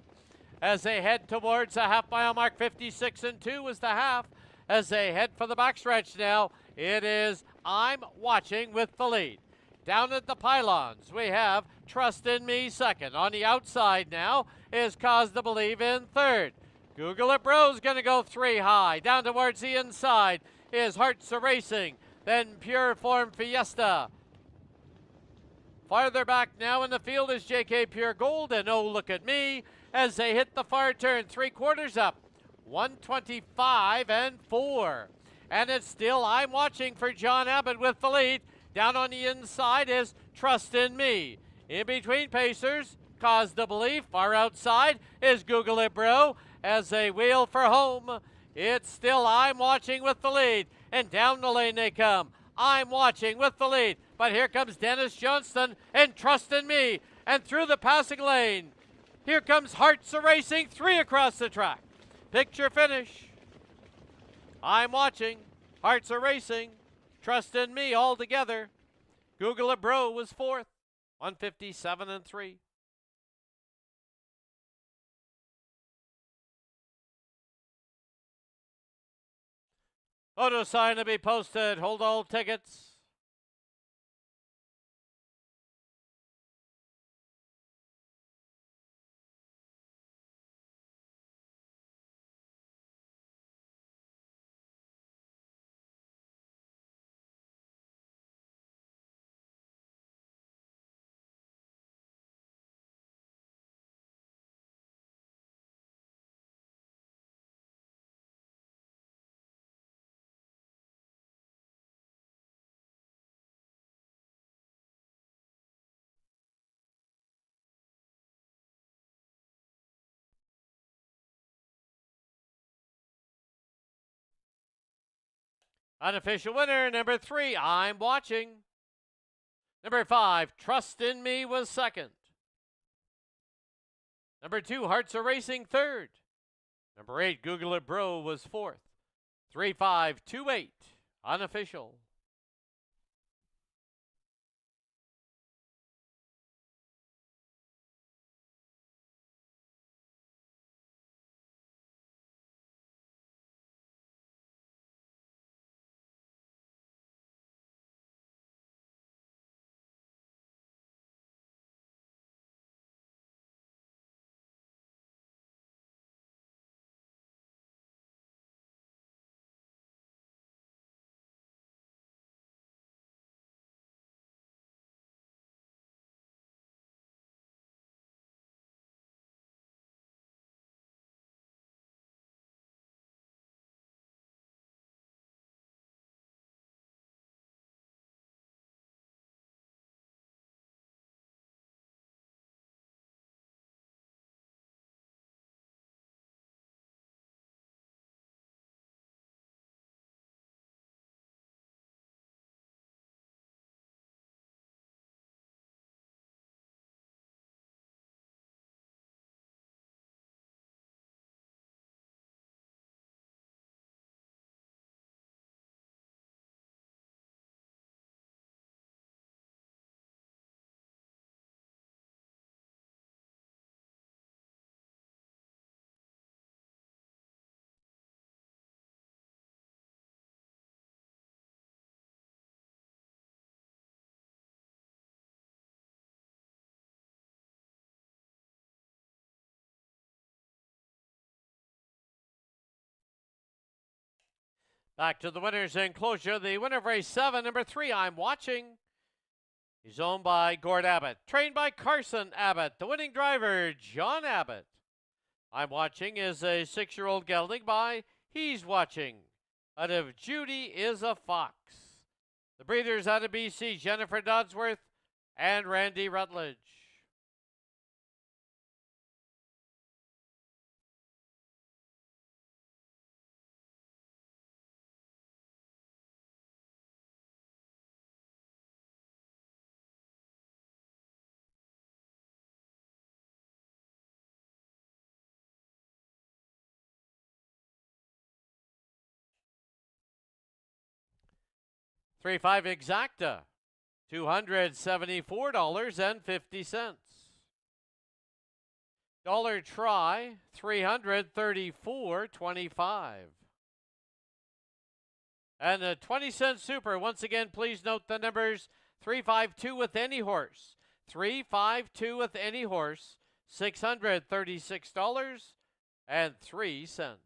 As they head towards a half-mile mark, 56-2 was the half. As they head for the backstretch now, it is I'm Watching with the lead. Down at the pylons, we have Trust in Me second. On the outside now is Cause to Believe in third. Google It Bro's going to go 3 high. Down towards the inside is Hearts Are Racing. Then Pure Form Fiesta. Farther back now in the field is JK Pure Gold and Oh, Look at Me. As they hit the far turn, 3/4 up. 125-4. And it's still I'm Watching for John Abbott with the lead. Down on the inside is Trust in Me. In between pacers, Cause to Believe. Far outside is Google It Bro. As they wheel for home, it's still I'm Watching with the lead. And down the lane they come. I'm Watching with the lead. But here comes Dennis Johnston and Trust in Me. And through the passing lane, here comes Hearts Are Racing. 3 across the track. Picture finish. I'm Watching. Hearts Are Racing. Trust in Me all together. Google It Bro was 4th. 157-3. Photo sign to be posted. Hold all tickets. Unofficial winner, number 3, I'm Watching. Number 5, Trust in Me was second. Number 2, Hearts Are Racing third. Number 8, Google It Bro was 4th. 3-5-2-8, unofficial. Back to the winner's enclosure. The winner of race 7, number 3, I'm Watching. He's owned by Gord Abbott, trained by Carson Abbott. The winning driver, John Abbott. I'm Watching is a 6-year-old gelding by He's Watching out of Judy is a Fox. The breeders out of BC, Jennifer Dodsworth and Randy Rutledge. $3.5 exacta, $274.50. Dollar try, $334.25. And a 20-cent super. Once again, please note the numbers 352 with any horse. 352 with any horse, $636.03.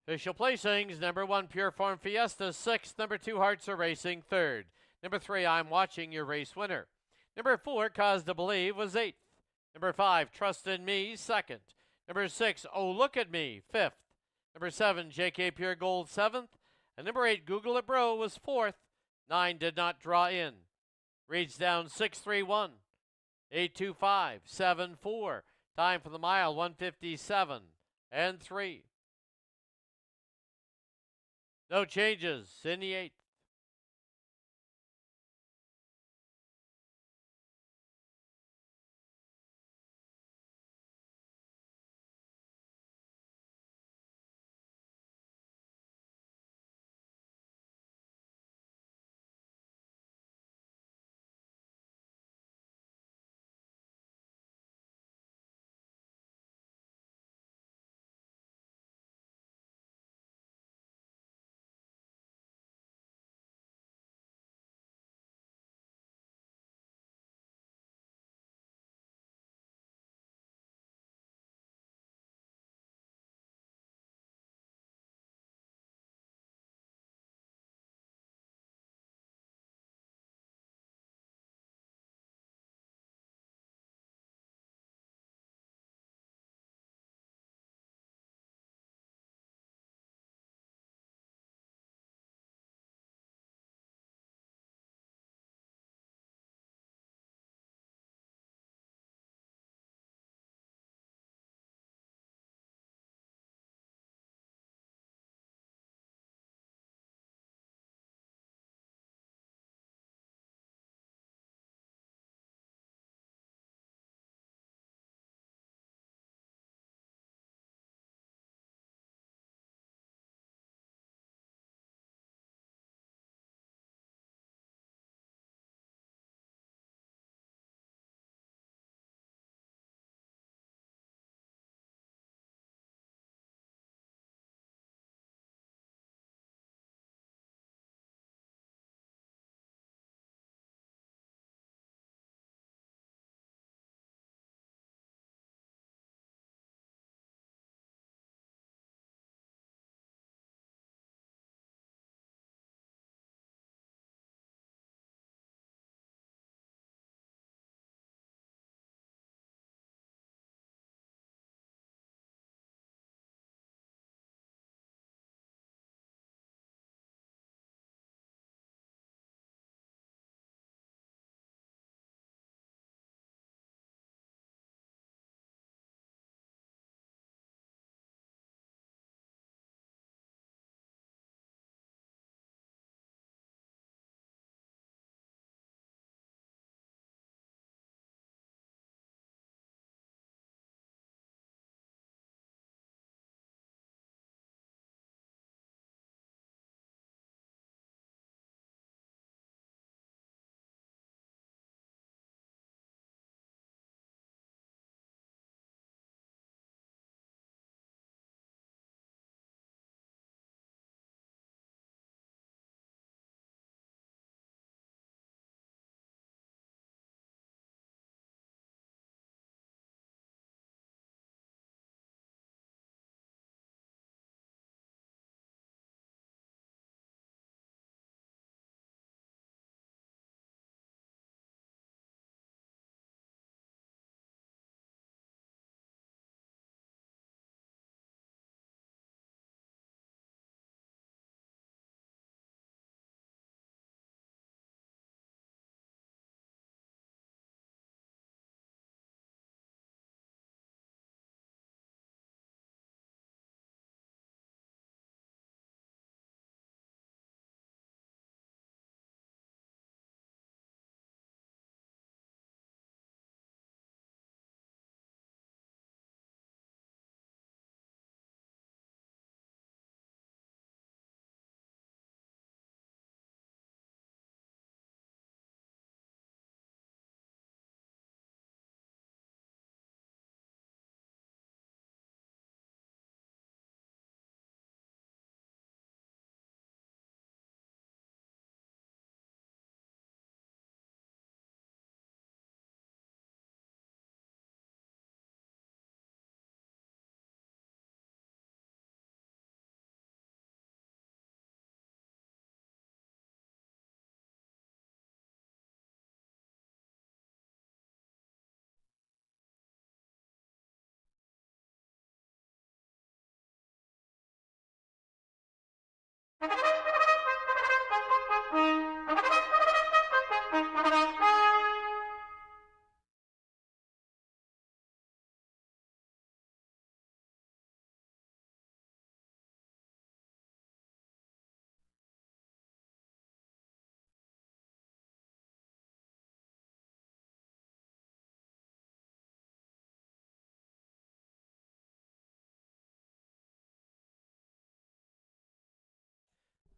Official placings, number 1, Pure Form Fiesta, 6th, number 2, Hearts Are Racing, 3rd. Number 3, I'm Watching, your race winner. Number 4, Cause to Believe, was 8th. Number 5, Trust in Me, 2nd. Number 6, Oh Look at Me, 5th. Number 7, JK Pure Gold, 7th. And number 8, Google It Bro, was 4th. 9 did not draw in. Reads down 631, 825, 74. Time for the mile, 157 and 3. No changes in the 8th.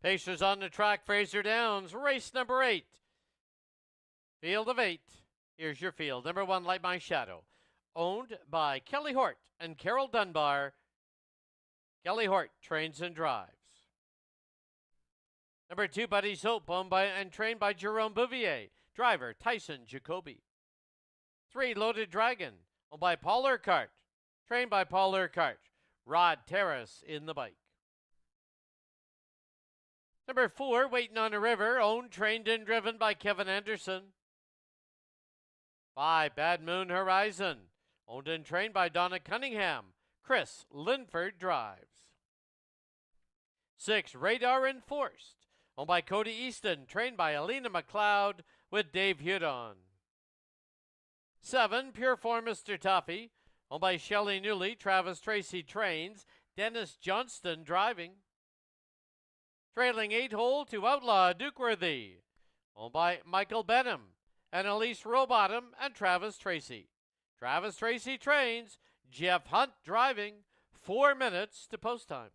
Pacers on the track, Fraser Downs, race number 8. Field of 8. Here's your field. Number 1, Light My Shadow. Owned by Kelly Hort and Carol Dunbar. Kelly Hort trains and drives. Number 2, Buddy's Hope, owned by and trained by Jerome Bouvier. Driver, Tyson Jacoby. 3, Loaded Dragon, owned by Paul Urquhart. Trained by Paul Urquhart. Rod Terrace in the bike. Number 4, Waiting on a River, owned, trained, and driven by Kevin Anderson. 5, Bad Moon Horizon, owned and trained by Donna Cunningham. Chris Linford drives. 6, Radar Enforced, owned by Cody Easton, trained by Alina McLeod with Dave Hudon. 7, Pure Form Mr. Toffee, owned by Shelley Newley, Travis Tracy trains, Dennis Johnston driving. Trailing 8 hole to Outlaw Dukeworthy, owned by Michael Benham and Elise Rowbottom and Travis Tracy. Travis Tracy trains, Jeff Hunt driving, 4 minutes to post time.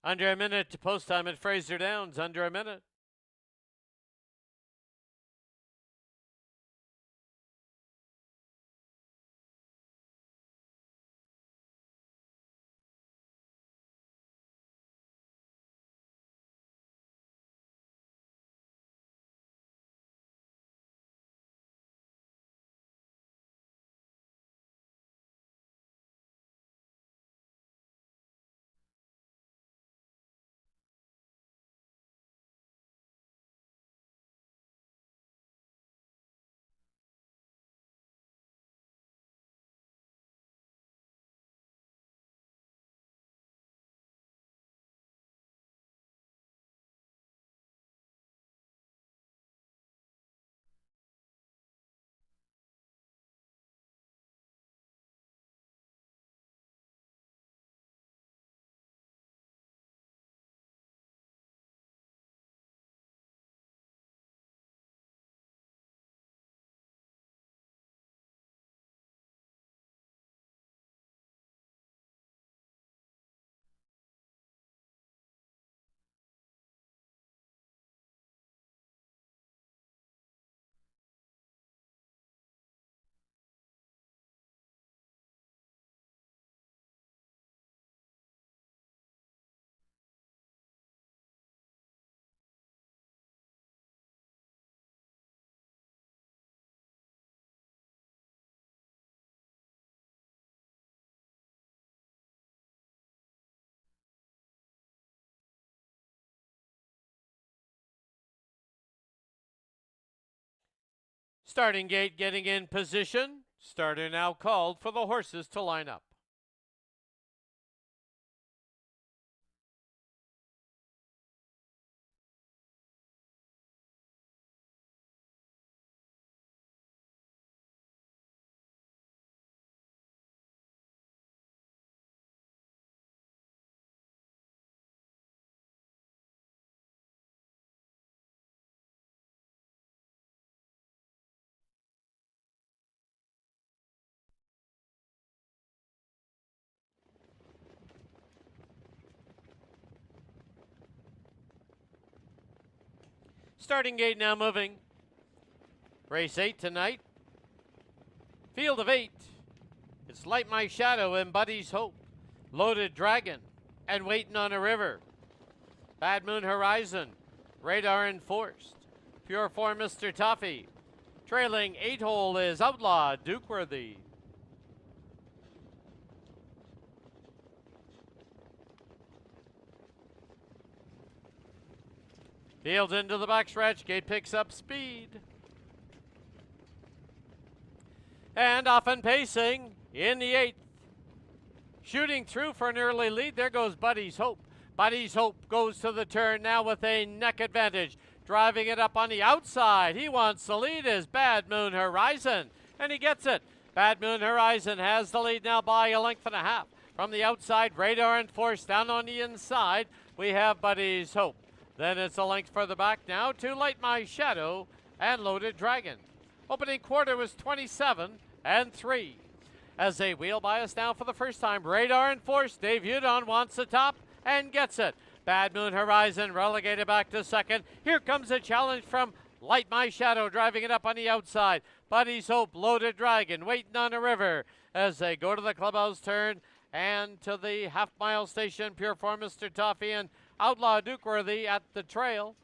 Under a minute to post time at Fraser Downs. Under a minute. Starting gate getting in position. Starter now called for the horses to line up. Starting gate now moving. Race 8 tonight. Field of 8. It's Light My Shadow and Buddy's Hope. Loaded Dragon and Waiting on a River. Bad Moon Horizon. Radar Enforced. Pure Form Mr. Toffee. Trailing 8-hole is Outlaw Dukeworthy. Fields into the backstretch. Gate picks up speed. And off and pacing in the 8th. Shooting through for an early lead. There goes Buddy's Hope. Buddy's Hope goes to the turn now with a neck advantage. Driving it up on the outside. He wants the lead is Bad Moon Horizon. And he gets it. Bad Moon Horizon has the lead now by a length and a half. From the outside, Radar Enforced down on the inside. We have Buddy's Hope. Then it's a length further back now to Light My Shadow and Loaded Dragon. Opening quarter was 27-3. As they wheel by us now for the first time, Radar Enforced. Dave Udon wants the top and gets it. Bad Moon Horizon relegated back to second. Here comes a challenge from Light My Shadow, driving it up on the outside. Buddy's Hope, Loaded Dragon, Waiting on a River as they go to the clubhouse turn and to the half-mile station. Pure Form Mr. Toffee and Outlaw Dukeworthy at the trail.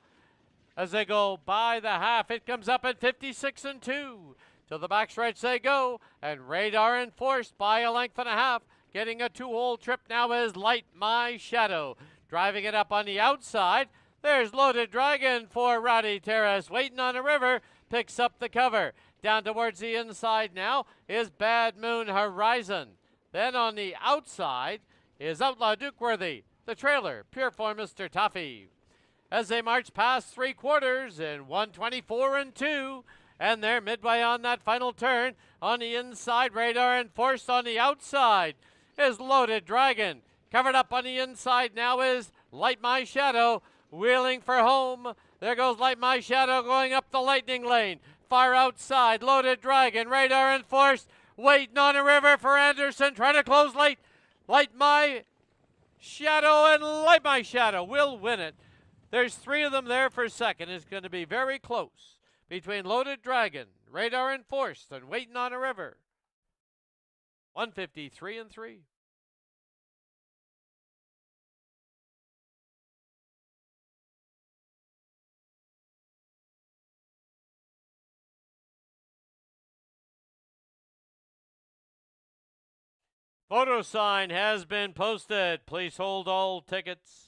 As they go by the half, it comes up at 56-2. To the backstretch they go, and Radar Enforced by a length and a half. Getting a 2-hole trip now is Light My Shadow. Driving it up on the outside. There's Loaded Dragon for Roddy Terrace. Waiting on a River picks up the cover. Down towards the inside now is Bad Moon Horizon. Then on the outside is Outlaw Dukeworthy. The trailer, Pure Form Mr. Toffee. As they march past 3 quarters in 124-2, and they're midway on that final turn. On the inside, Radar Enforced. On the outside is Loaded Dragon. Covered up on the inside now is Light My Shadow. Wheeling for home. There goes Light My Shadow going up the lightning lane. Far outside, Loaded Dragon. Radar Enforced. Waiting on a River for Anderson. Trying to close late. Light My Shadow and Light My Shadow will win it. There's 3 of them there for second. It's going to be very close between Loaded Dragon, Radar Enforced, and Waiting on a River. 153 and 3. Photo sign has been posted. Please hold all tickets.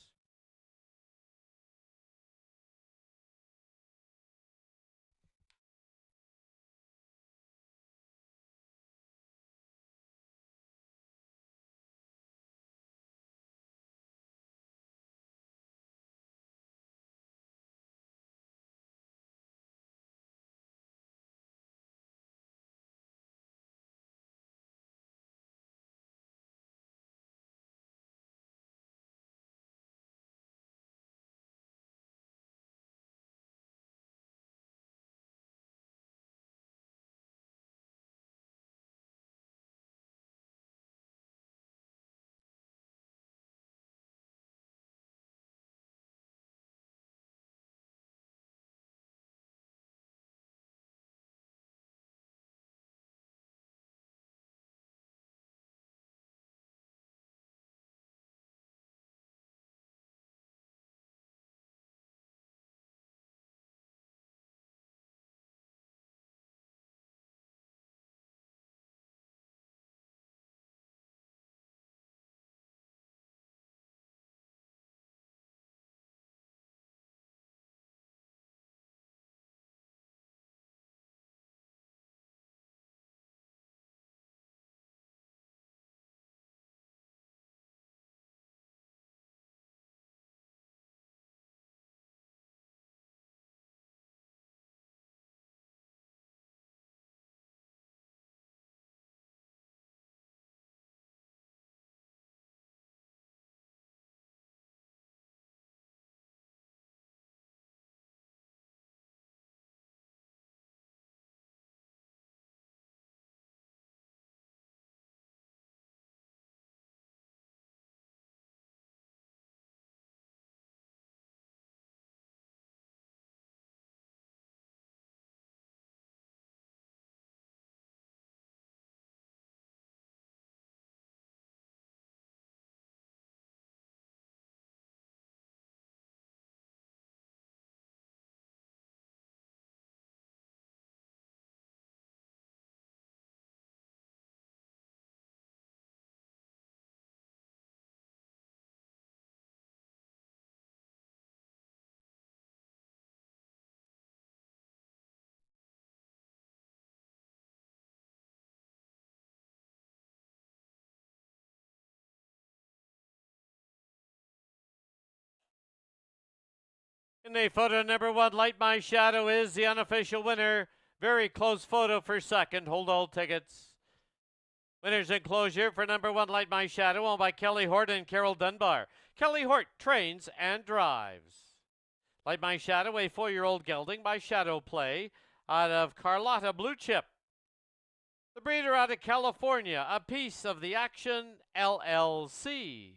In the photo number 1, Light My Shadow is the unofficial winner. Very close photo for second. Hold all tickets. Winners enclosure for number 1, Light My Shadow, owned by Kelly Hort and Carol Dunbar. Kelly Hort trains and drives. Light My Shadow, a 4-year-old gelding by Shadow Play out of Carlotta Blue Chip. The breeder out of California, a piece of the Action LLC.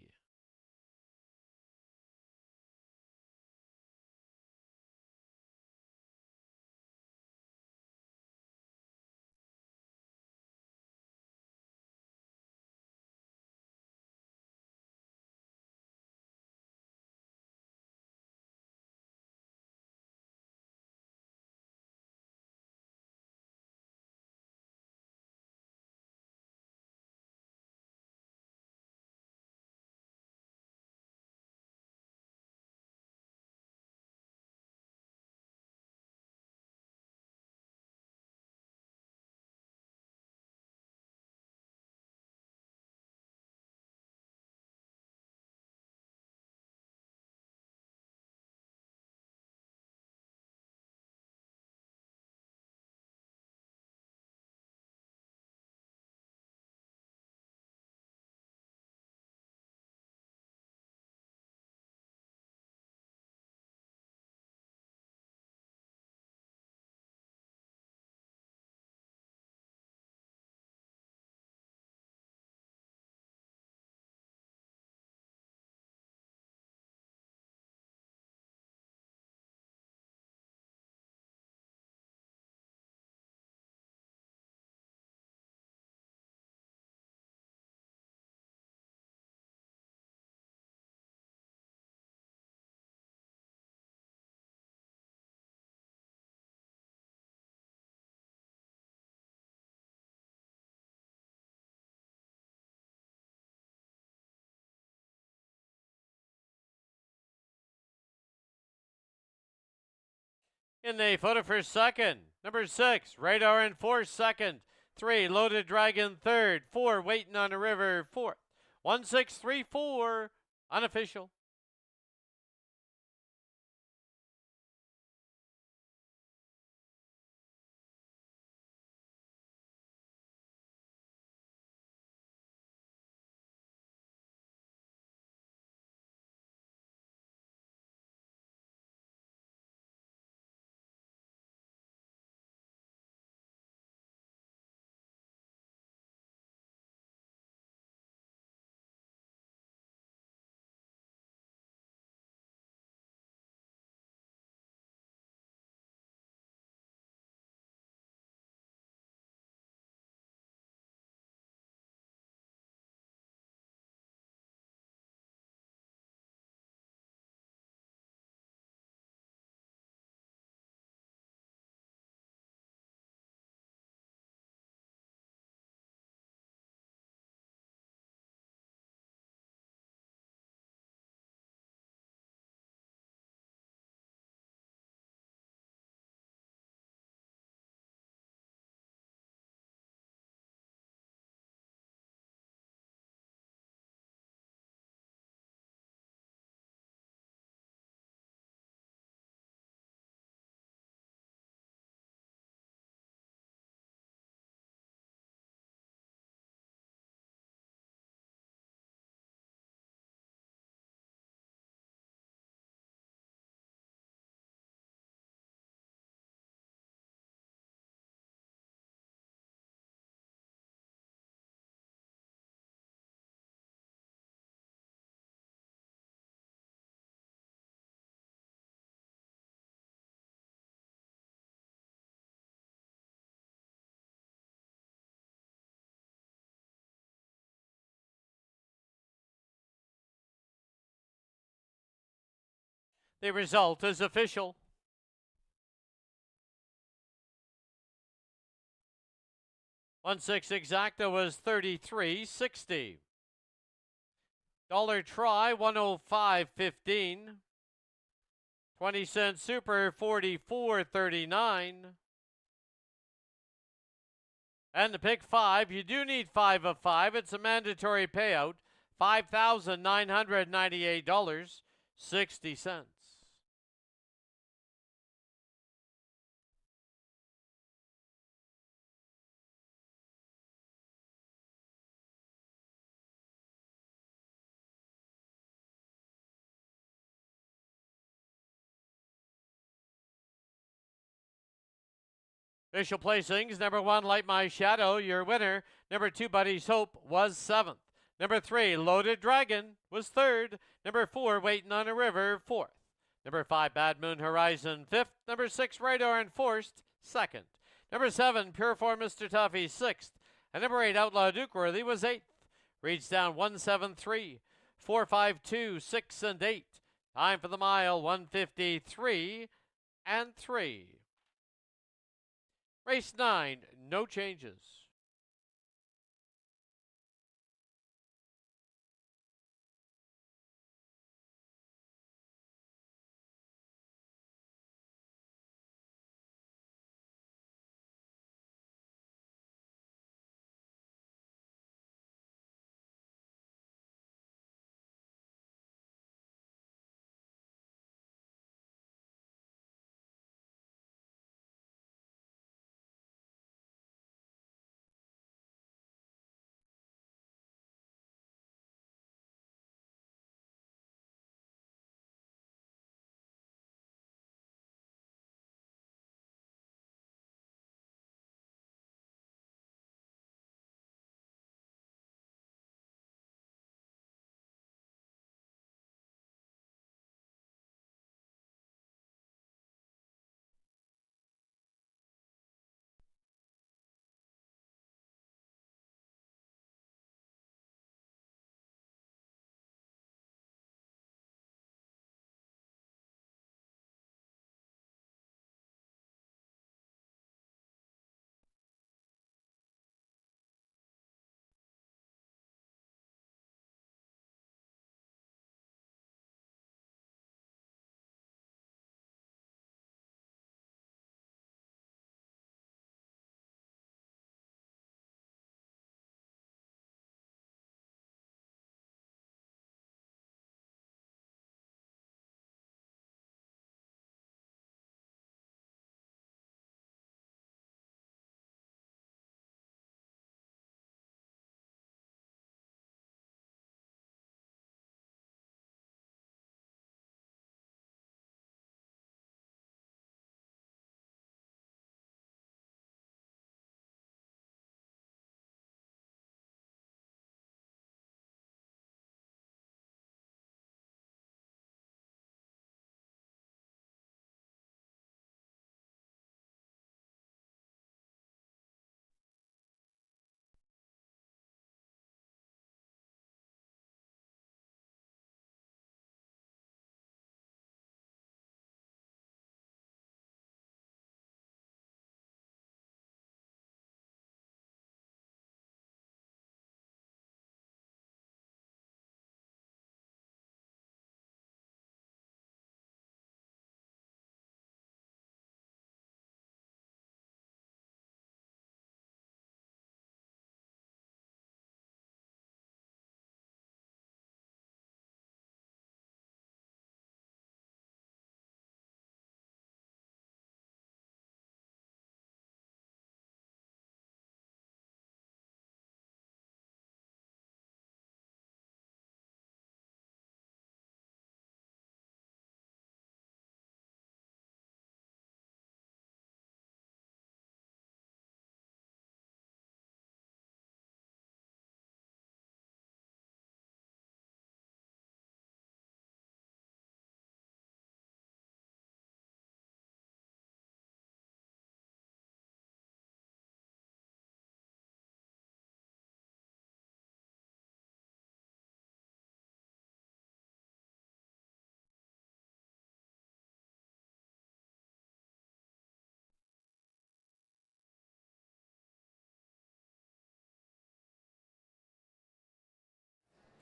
In the photo for second, number 6, Radar in 4th, second. 3, Loaded Dragon, third. 4, Waiting on a River, fourth. 1634, unofficial. The result is official. 1/6 exacta was 33.60. Dollar try 105.15. 20-cent super 44.39. And the pick 5, you do need 5 of 5. It's a mandatory payout, $5,998.60. Official placings, number 1, Light My Shadow, your winner. Number 2, Buddy's Hope, was 7th. Number 3, Loaded Dragon, was 3rd. Number 4, Waiting on a River, 4th. Number 5, Bad Moon Horizon, 5th. Number 6, Radar Enforced, 2nd. Number 7, Pure Form Mr. Tuffy, 6th. And number 8, Outlaw Dukeworthy, was 8th. Reads down 173, 452, 6 and 8. Time for the mile, 153 and 3. Race 9, no changes.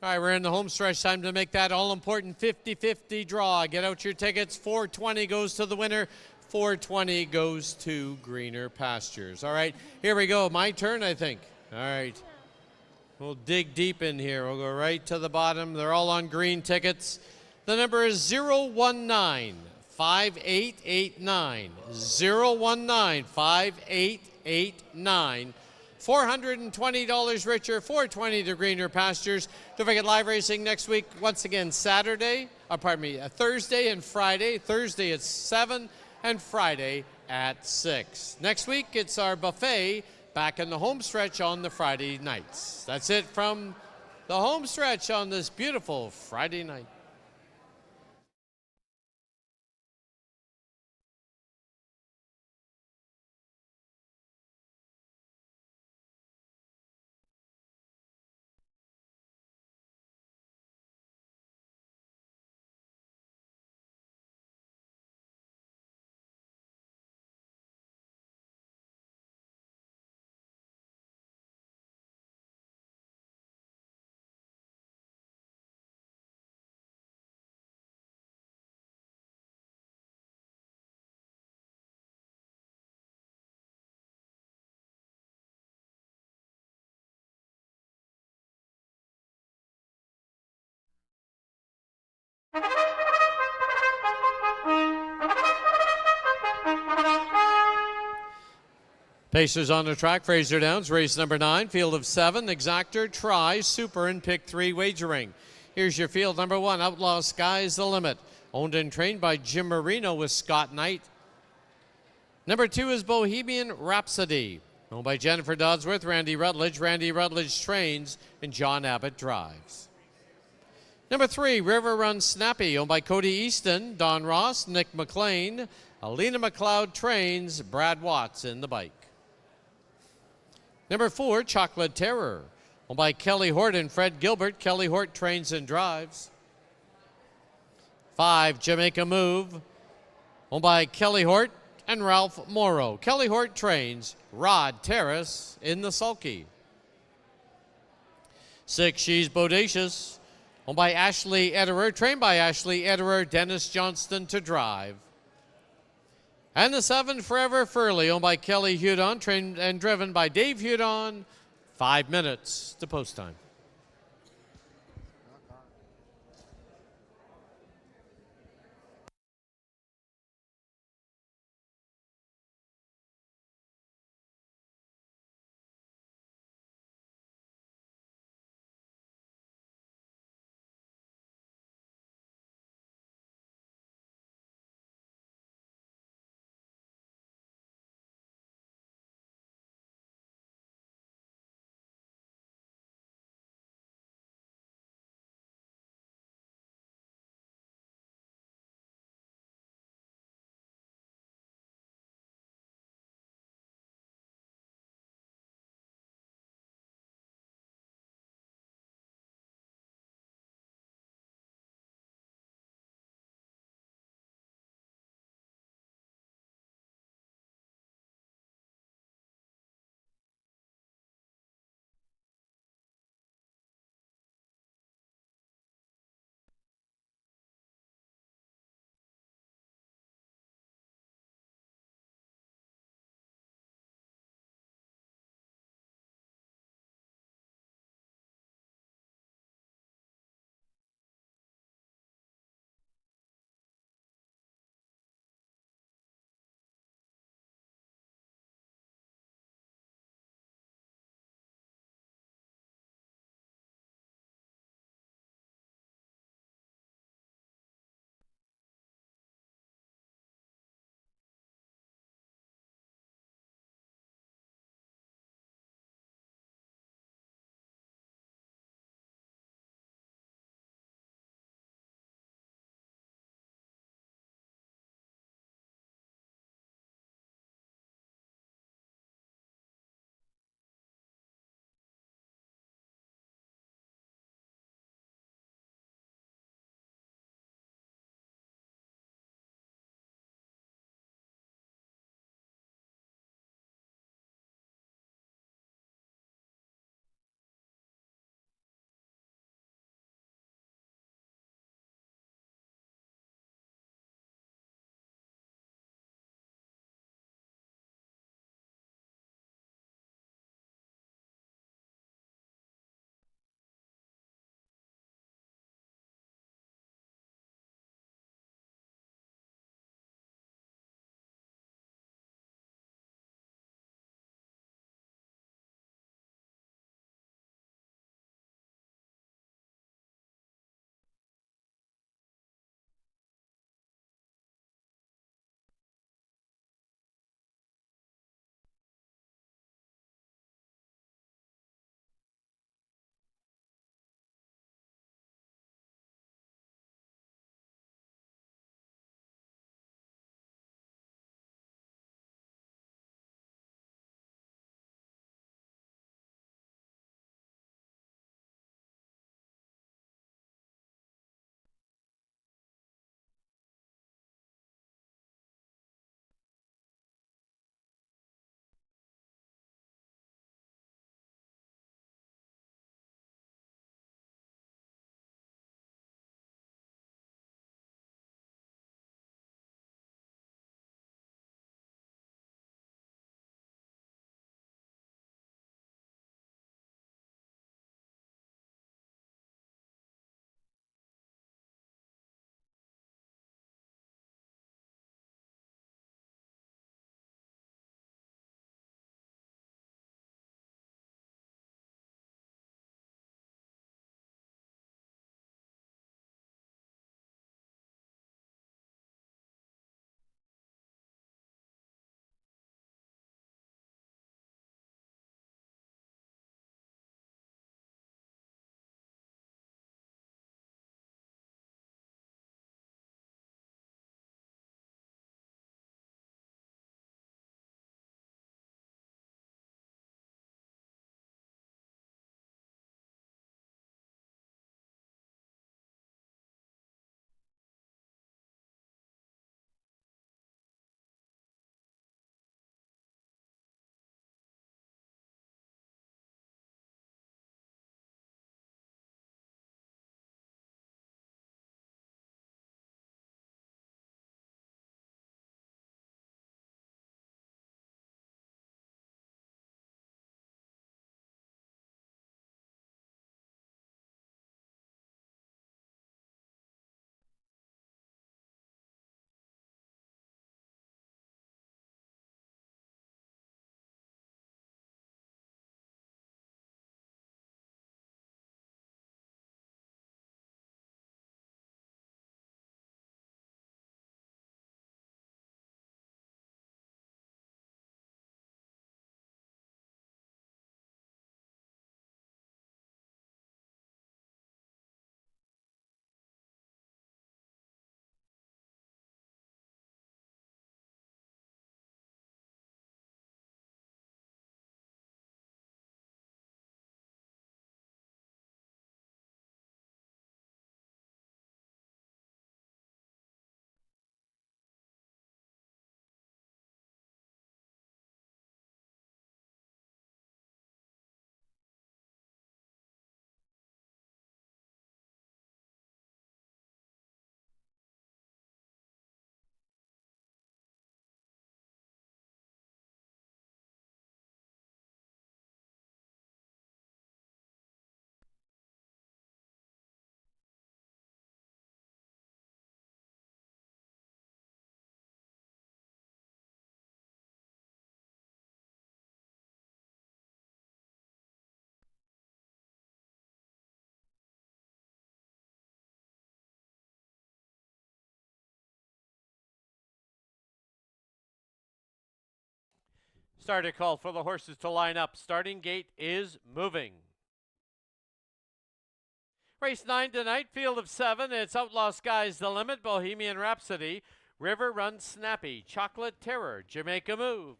All right, we're in the home stretch. Time to make that all-important 50-50 draw. Get out your tickets. 420 goes to the winner. 420 goes to greener pastures. All right, here we go. My turn, I think. All right. We'll dig deep in here. We'll go right to the bottom. They're all on green tickets. The number is 019-5889. 019-5889. $420 richer, 420 to greener pastures. Don't forget live racing next week. Once again, Thursday and Friday. Thursday at 7 and Friday at 6. Next week, it's our buffet back in the home stretch on the Friday nights. That's it from the home stretch on this beautiful Friday night. Pacers on the track, Fraser Downs, race number 9, field of 7, Exactor, Try, Super, and Pick 3 wagering. Here's your field. Number 1, Outlaw Sky's the Limit, owned and trained by Jim Marino with Scott Knight. Number 2 is Bohemian Rhapsody, owned by Jennifer Dodsworth, Randy Rutledge. Randy Rutledge trains, and John Abbott drives. Number 3, River Run Snappy, owned by Cody Easton, Don Ross, Nick McLean. Alina McLeod trains, Brad Watts in the bike. Number 4, Chocolate Terror, owned by Kelly Hort and Fred Gilbert. Kelly Hort trains and drives. 5, Jamaica Move, owned by Kelly Hort and Ralph Morrow. Kelly Hort trains, Rod Terrace in the sulky. 6, She's Bodacious, owned by Ashley Ederer, trained by Ashley Ederer, Dennis Johnston to drive. And the 7, Forever Furley, owned by Kelly Hudon, trained and driven by Dave Hudon. 5 minutes to post time. Starter call for the horses to line up. Starting gate is moving. Race 9 tonight, field of 7. It's Outlaw Sky's the Limit, Bohemian Rhapsody, River Run Snappy, Chocolate Terror, Jamaica Move,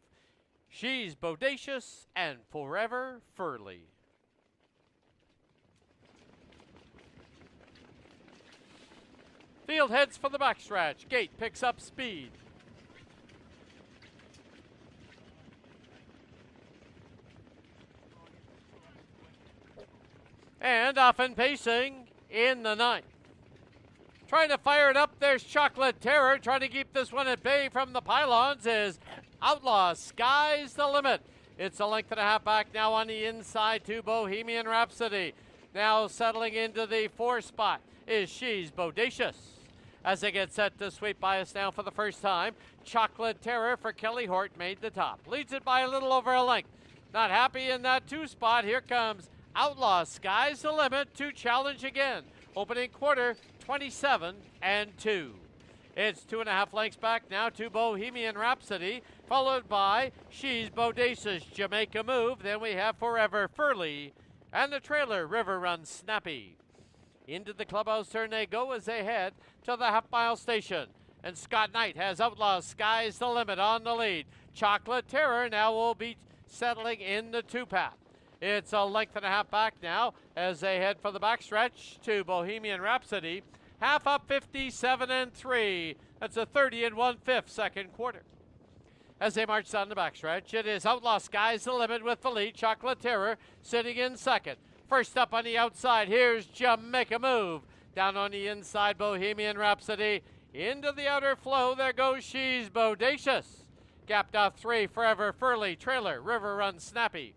She's Bodacious, and Forever Furley. Field heads for the backstretch. Gate picks up speed. And off and pacing in the 9th. Trying to fire it up, there's Chocolate Terror. Trying to keep this one at bay from the pylons is Outlaw Sky's the Limit. It's a length and a half back now on the inside to Bohemian Rhapsody. Now settling into the 4 spot is She's Bodacious. As they get set to sweep by us now for the first time, Chocolate Terror for Kelly Hort made the top. Leads it by a little over a length. Not happy in that 2 spot. Here comes Outlaw Sky's the Limit to challenge again. Opening quarter, 27 and 2. It's 2.5 lengths back now to Bohemian Rhapsody, followed by She's Bodacious, Jamaica Move. Then we have Forever Furley and the trailer River Run Snappy. Into the clubhouse turn they go as they head to the half-mile station. And Scott Knight has Outlaw Sky's the Limit on the lead. Chocolate Terror now will be settling in the 2-path. It's a length and a half back now as they head for the backstretch to Bohemian Rhapsody. Half up 57 and 3. That's a 30 and 1/5 second quarter. As they march down the backstretch, it is Outlaw Sky's the Limit with the lead. Chocolate Terror sitting in second. First up on the outside, here's Jamaica Move. Down on the inside, Bohemian Rhapsody. Into the outer flow, there goes She's Bodacious. Gapped off 3, Forever Furley, trailer, River Run Snappy.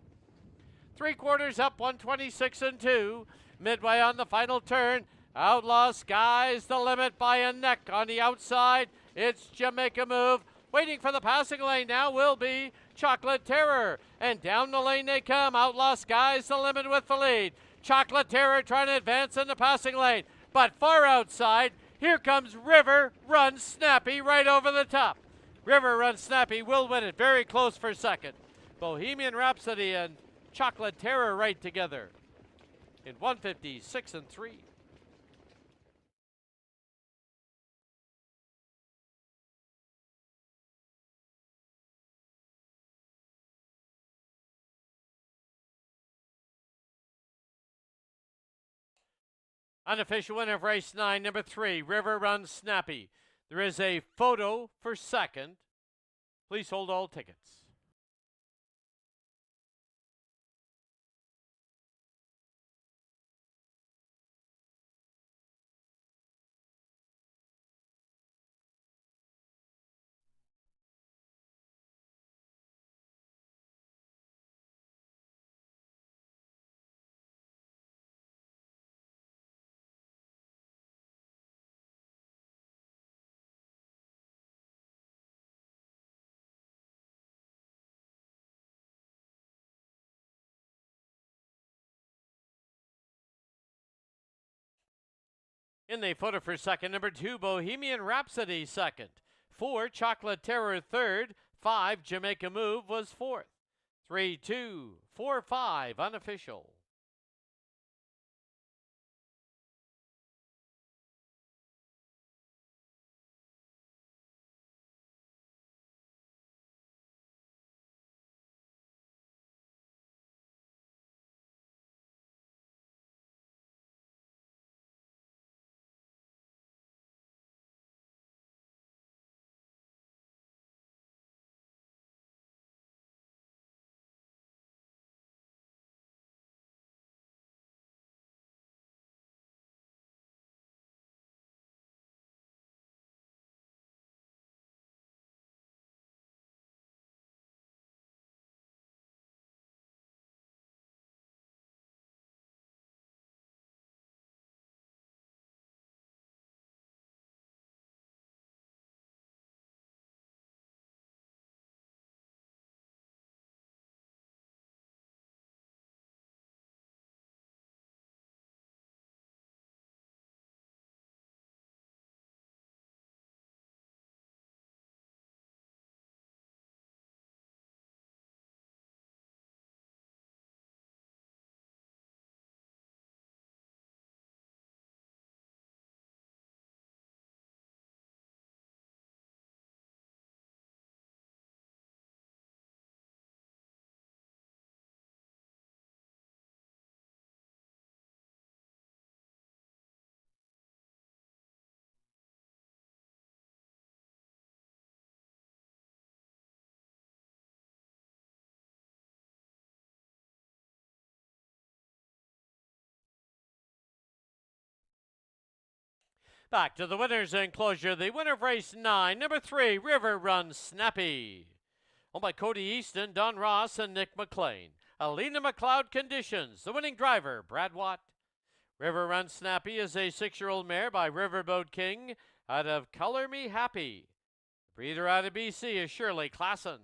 3/4 up, 126 and 2. Midway on the final turn, Outlaw Sky's the Limit by a neck on the outside. It's Jamaica Move. Waiting for the passing lane now will be Chocolate Terror. And down the lane they come. Outlaw Sky's the Limit with the lead. Chocolate Terror trying to advance in the passing lane. But far outside, here comes River Run Snappy right over the top. River Run Snappy will win it. Very close for second. Bohemian Rhapsody and Chocolate Terror right together in 156 and 3. Unofficial winner of race 9, number 3, River Run Snappy. There is a photo for second. Please hold all tickets. In the photo for second, number 2, Bohemian Rhapsody second. 4, Chocolate Terror third. 5, Jamaica Move was fourth. 3, 2, 4, 5, unofficial. Back to the winners' enclosure. The winner of race 9, number 3, River Run Snappy. Owned by Cody Easton, Don Ross, and Nick McLean. Alina McLeod conditions. The winning driver, Brad Watt. River Run Snappy is a 6-year-old mare by Riverboat King out of Color Me Happy. The breeder out of BC is Shirley Klassen.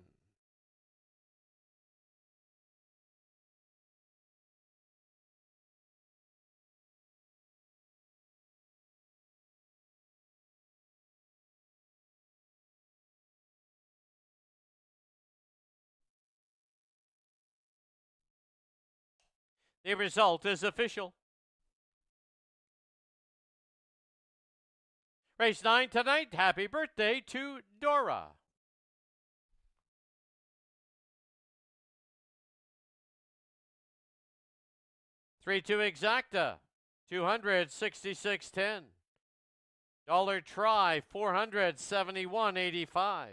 The result is official. Race 9 tonight. Happy birthday to Dora. $3-2 exacta, 266.10. Dollar try, 471.85.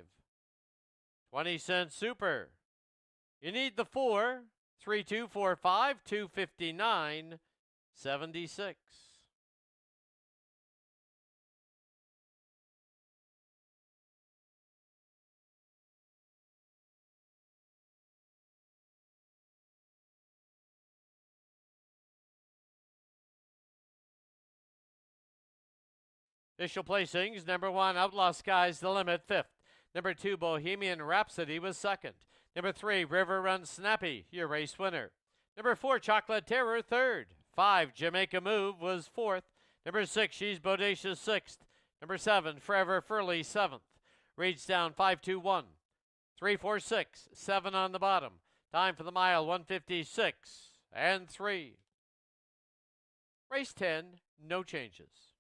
20-cent super. You need the 4, 3245, 259.76. Official placings, number 1, Outlaw Sky's the Limit, 5th. Number 2, Bohemian Rhapsody was 2nd. Number 3, River Run Snappy, your race winner. Number 4, Chocolate Terror, 3rd. 5, Jamaica Move was 4th. Number 6, She's Bodacious, 6th. Number 7, Forever Furley, 7th. Reads down 5-2-1. 3-4-6, 7 on the bottom. Time for the mile, 156 and 3. Race 10, no changes.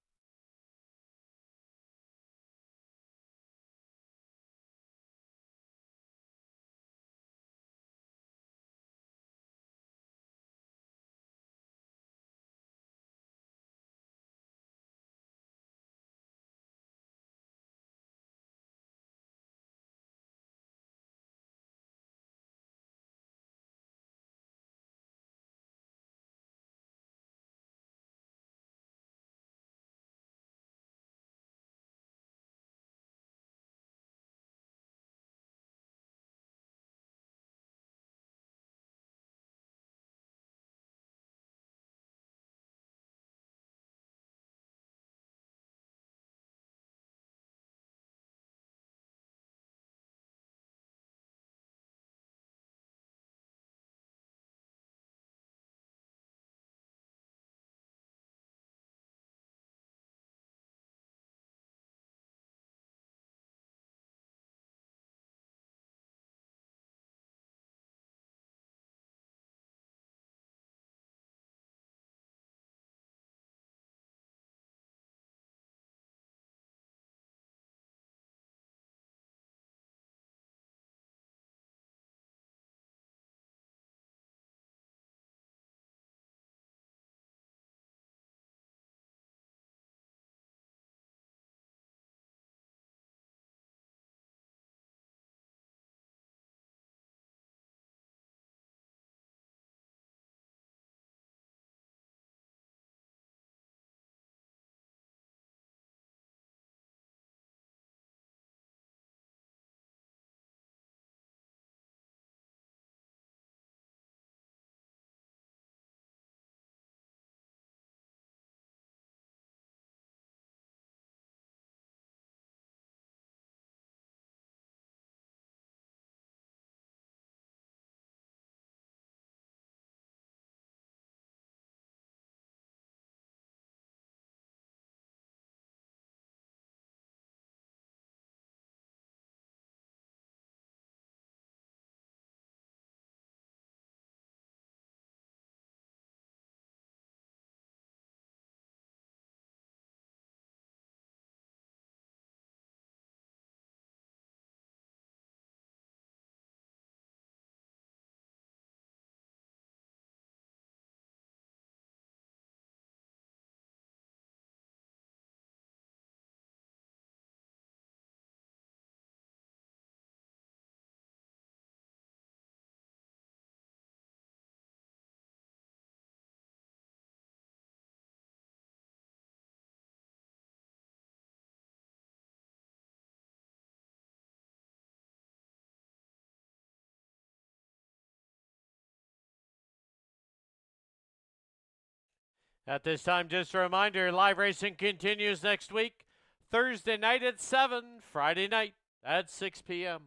At this time, just a reminder, live racing continues next week. Thursday night at 7, Friday night at 6 p.m.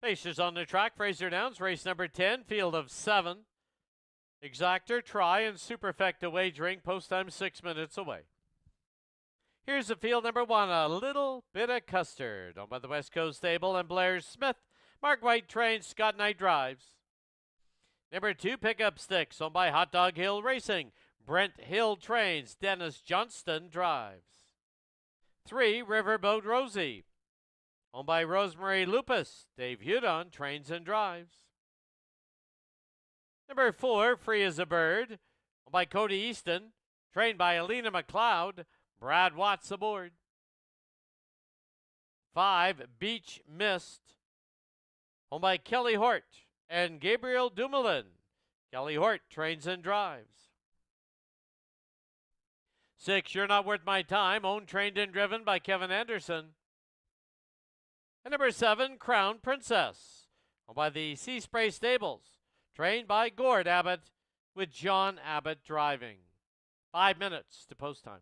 Racers on the track, Fraser Downs, race number 10, field of 7. Exactor, try, and Superfecta wagering, post time 6 minutes away. Here's the field number 1, a little bit of custard, owned by the West Coast Stable and Blair Smith. Mark White trains, Scott Knight drives. Number 2, Pickup Sticks, owned by Hot Dog Hill Racing. Brent Hill trains, Dennis Johnston drives. 3, Riverboat Rosie, owned by Rosemary Lupus. Dave Hudon trains and drives. Number 4, Free as a Bird, owned by Cody Easton. Trained by Alina McLeod. Brad Watts aboard. 5, Beach Mist, owned by Kelly Hort and Gabriel Dumoulin. Kelly Hort trains and drives. 6, You're Not Worth My Time, owned, trained, and driven by Kevin Anderson. And number 7, Crown Princess, owned by the Sea Spray Stables. Trained by Gord Abbott, with John Abbott driving. 5 minutes to post time.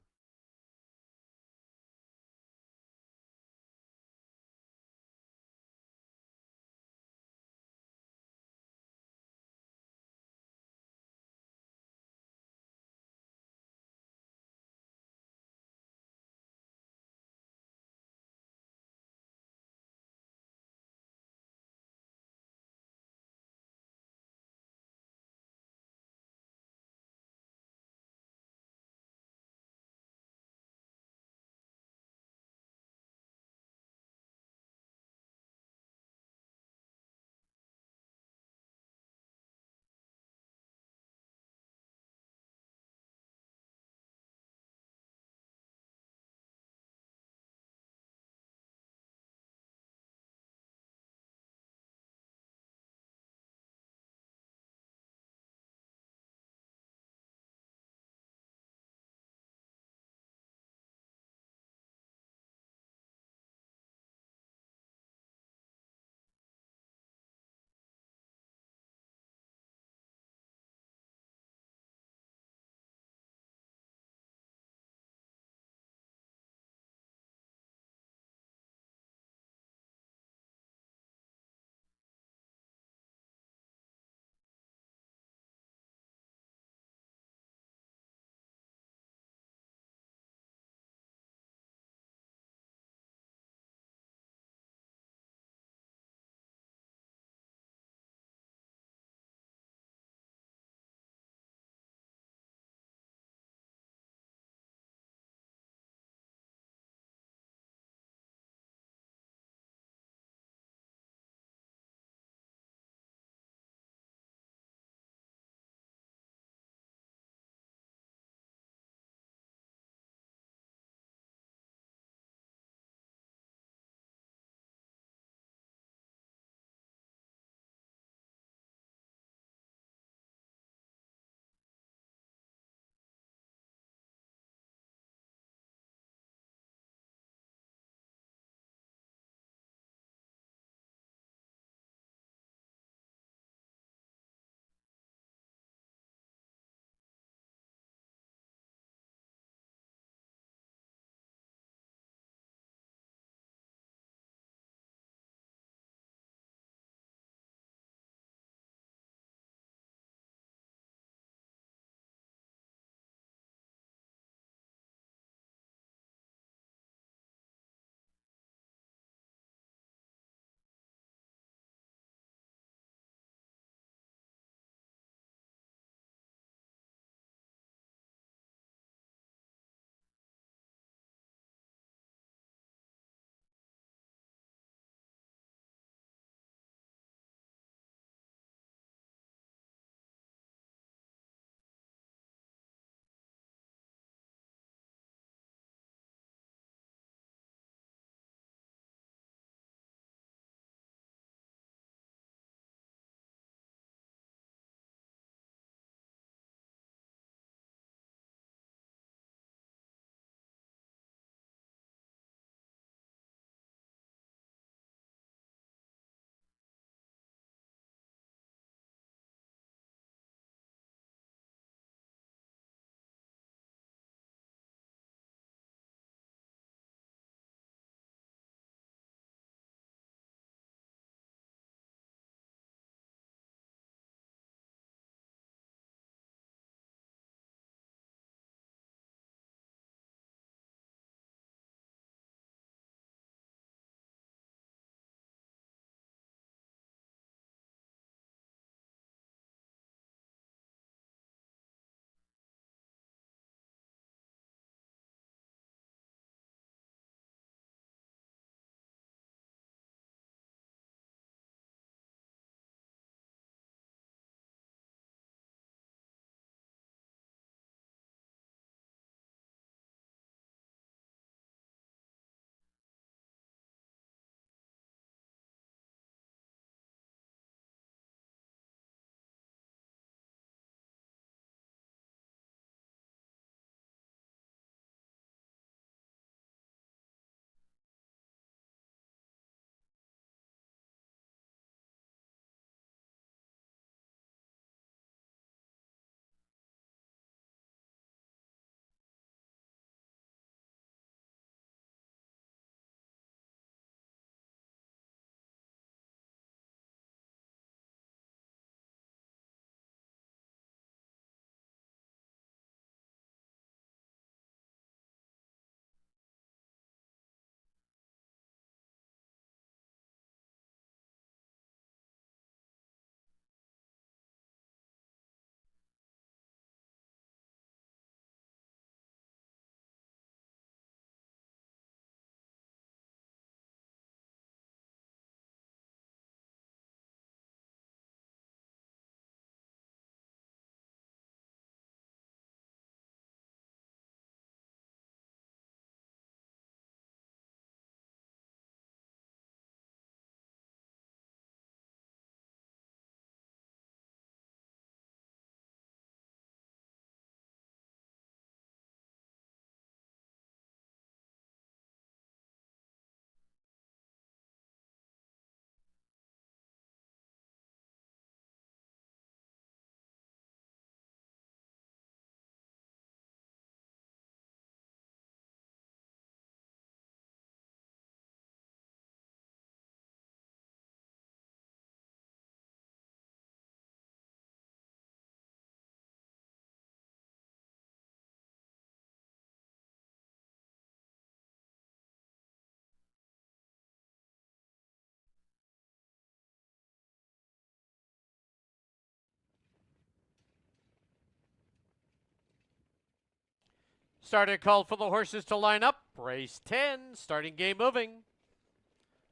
Starter called for the horses to line up. Race 10, starting game moving.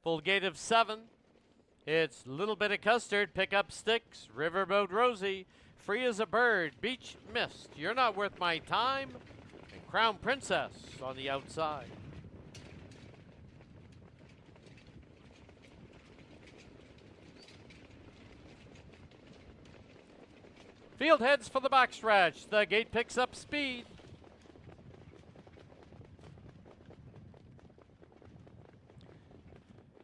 Full gate of 7. It's Little Bit of Custard, Pick Up Sticks, Riverboat Rosie, Free as a Bird, Beach Mist, You're Not Worth My Time, and Crown Princess on the outside. Field heads for the backstretch. The gate picks up speed.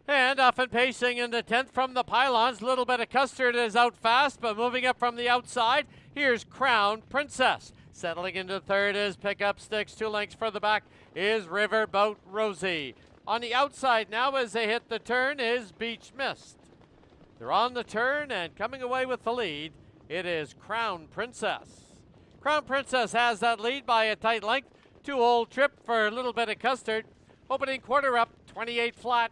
And off and pacing in the 10th from the pylons. Little Bit of Custard is out fast, but moving up from the outside. Here's Crown Princess. Settling into third is Pick Up Sticks. 2 lengths further back is Riverboat Rosie. On the outside now as they hit the turn is Beach Mist. They're on the turn and coming away with the lead. It is Crown Princess. Crown Princess has that lead by a tight length. 2-hole trip for a Little Bit of Custard. Opening quarter up, 28 flat.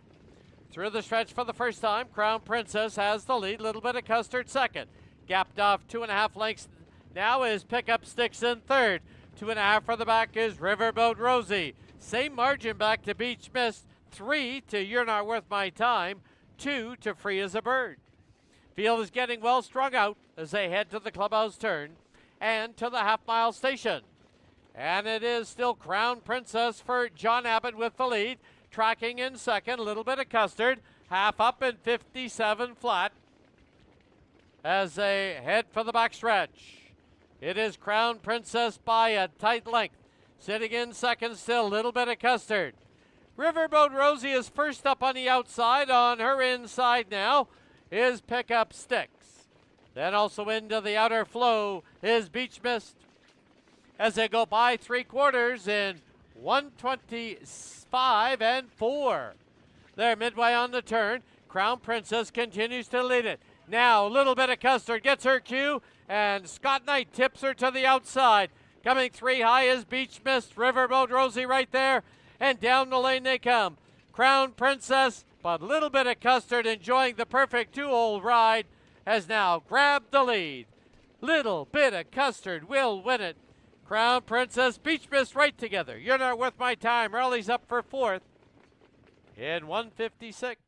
Through the stretch for the first time, Crown Princess has the lead. Little Bit of Custard second. Gapped off 2.5 lengths now is Pick Up Sticks in third. 2.5 for the back is Riverboat Rosie. Same margin back to Beach Mist. 3 to You're Not Worth My Time. 2 to Free as a Bird. Field is getting well strung out as they head to the clubhouse turn and to the half-mile station. And it is still Crown Princess for John Abbott with the lead. Tracking in second, Little Bit of Custard, half up and 57 flat as they head for the backstretch. It is Crown Princess by a tight length. Sitting in second still, Little Bit of Custard. Riverboat Rosie is first up on the outside. On her inside now is Pick Up Sticks. Then also into the outer flow is Beach Mist as they go by 3/4 in 125 and 4. They're midway on the turn. Crown Princess continues to lead it. Now, Little Bit of Custard gets her cue, and Scott Knight tips her to the outside. Coming 3 high is Beach Mist, Riverboat Rosie right there, and down the lane they come. Crown Princess, but Little Bit of Custard enjoying the perfect 2-hole ride, has now grabbed the lead. Little Bit of Custard will win it. Crown Princess, Beach Mist right together. You're Not Worth My Time rallies up for 4th in 156.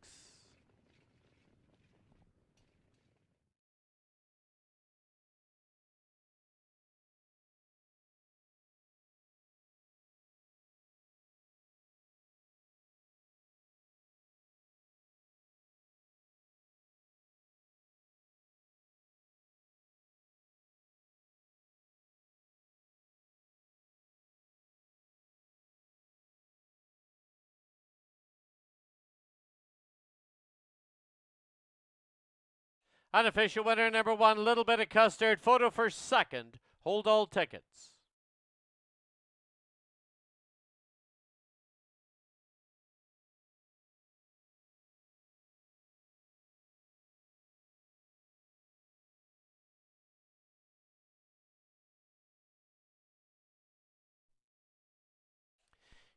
Unofficial winner number 1, Little Bit of Custard. Photo for second. Hold all tickets.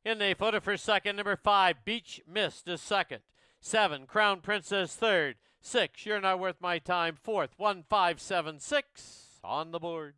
In the photo for second, number 5, Beach Mist is second. 7, Crown Princess third. 6, You're Not Worth My Time fourth. 1576 on the board.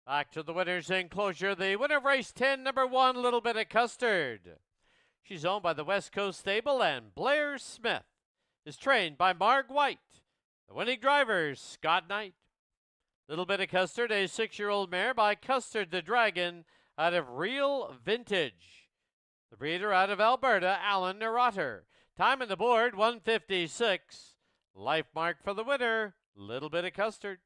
Back to the winner's enclosure. The winner of race 10, number 1, Little Bit of Custard. She's owned by the West Coast Stable, and Blair Smith is trained by Marg White. The winning driver, Scott Knight. Little Bit of Custard, a 6-year-old mare by Custard the Dragon out of Real Vintage. The breeder out of Alberta, Alan Neurotter. Time on the board, 1:56. Life mark for the winner, Little Bit of Custard.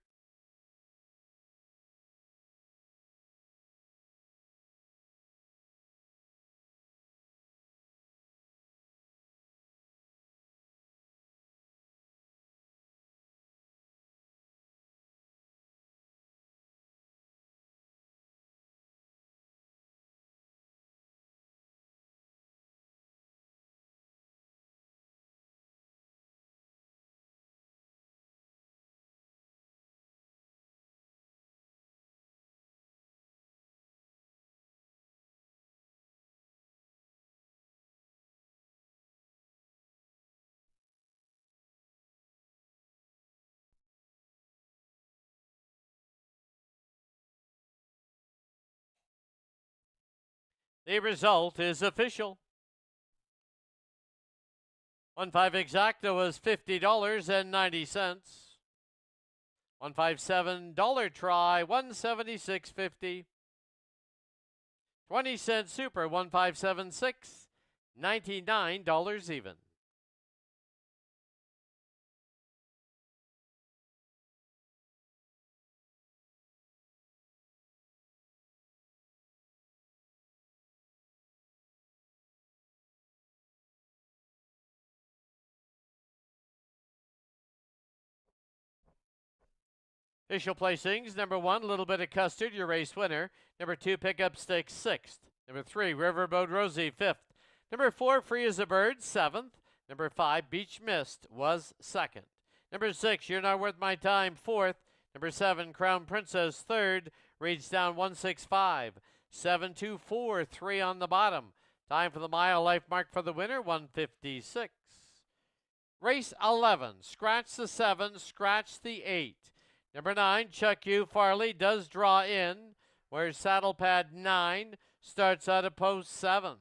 The result is official. 1.5 exacta was $50.90. 157 dollar try, $176.50. 20-cent super, 1,576, $99 even. Official placings, number 1, Little Bit of Custard, your race winner. Number 2, Pickup Stick, 6th. Number 3, Riverboat Rosie, 5th. Number 4, Free as a Bird, 7th. Number 5, Beach Mist was 2nd. Number 6, You're Not Worth My Time, 4th. Number 7, Crown Princess, 3rd. Reads down 165. 724, 3 on the bottom. Time for the mile, life mark for the winner, 1:56. Race 11, scratch the 7, scratch the 8. Number 9, Chuck U. Farley does draw in, where saddle pad 9 starts out of post 7.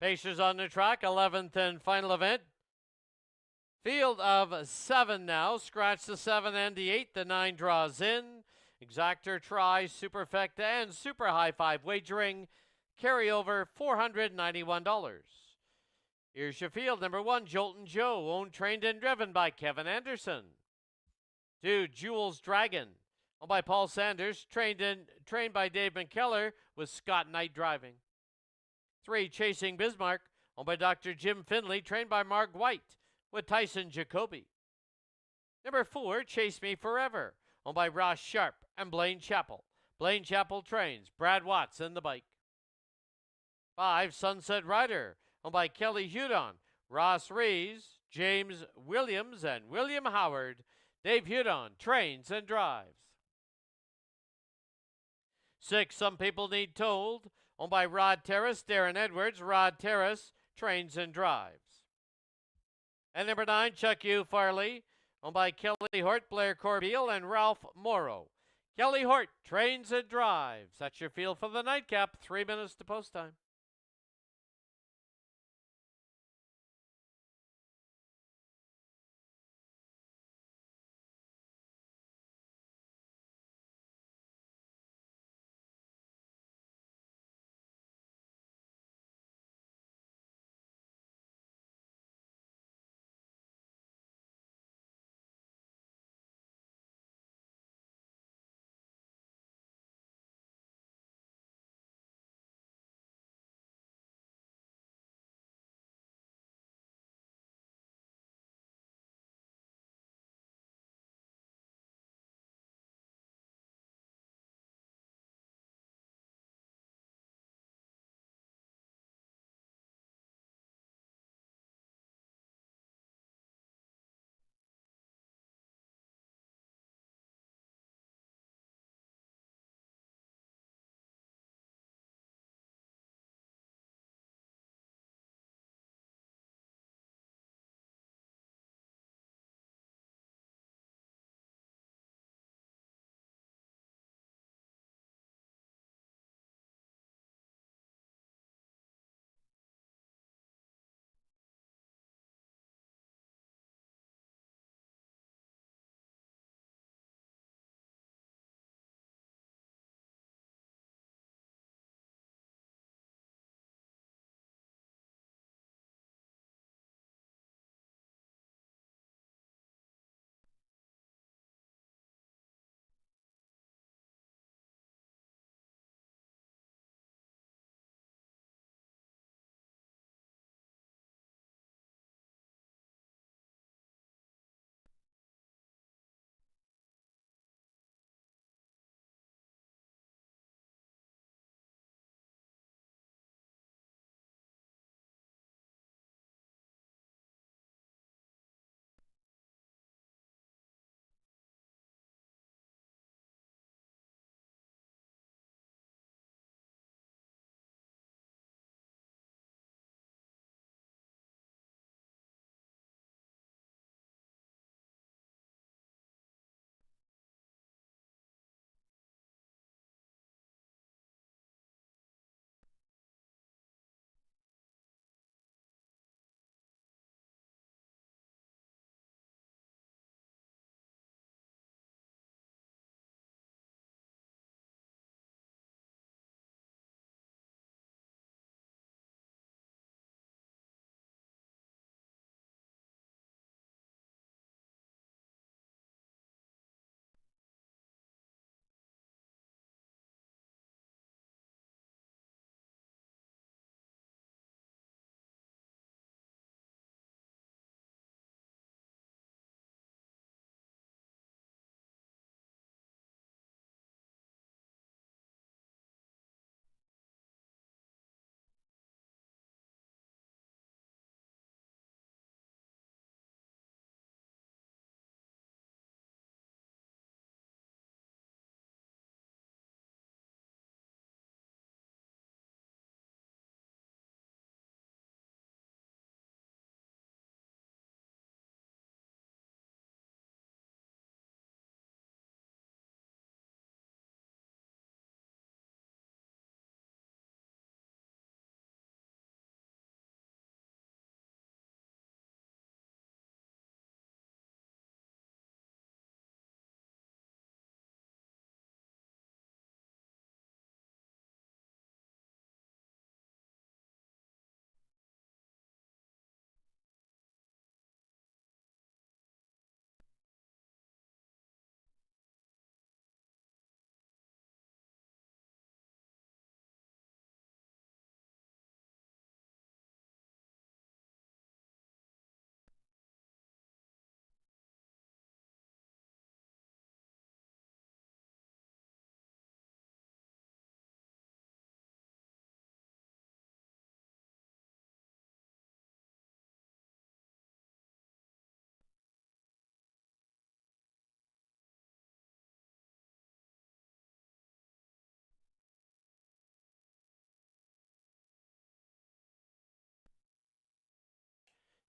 Pacers on the track, 11th and final event. Field of 7 now. Scratch the 7 and the 8. The 9 draws in. Exactor, try, superfecta, and super high five wagering. Carry over $491. Here's your field. Number 1, Jolton Joe, owned, trained, and driven by Kevin Anderson. 2, Jules Dragon, owned by Paul Sanders, trained by Dave McKellar with Scott Knight driving. 3, Chasing Bismarck, owned by Dr. Jim Finley, trained by Mark White with Tyson Jacoby. Number 4, Chase Me Forever, owned by Ross Sharp and Blaine Chappell. Blaine Chappell trains Brad Watts in the bike. 5, Sunset Rider, owned by Kelly Hudon, Ross Rees, James Williams, and William Howard. Dave Hudon trains and drives. 6, Some People Need Told, owned by Rod Terrace, Darren Edwards. Rod Terrace trains and drives. And number 9, Chuck U. Farley, owned by Kelly Hort, Blair Corbeil, and Ralph Morrow. Kelly Hort trains and drives. That's your field for the nightcap. 3 minutes to post time.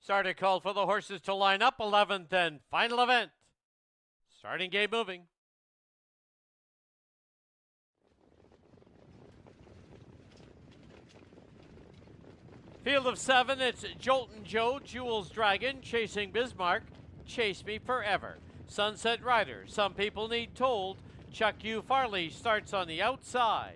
Starter called for the horses to line up. 11th and final event. Starting game moving. Field of 7, it's Joltin' Joe, Jules Dragon, Chasing Bismarck, Chase Me Forever. Sunset Rider, Some People Need Told, Chuck U. Farley starts on the outside.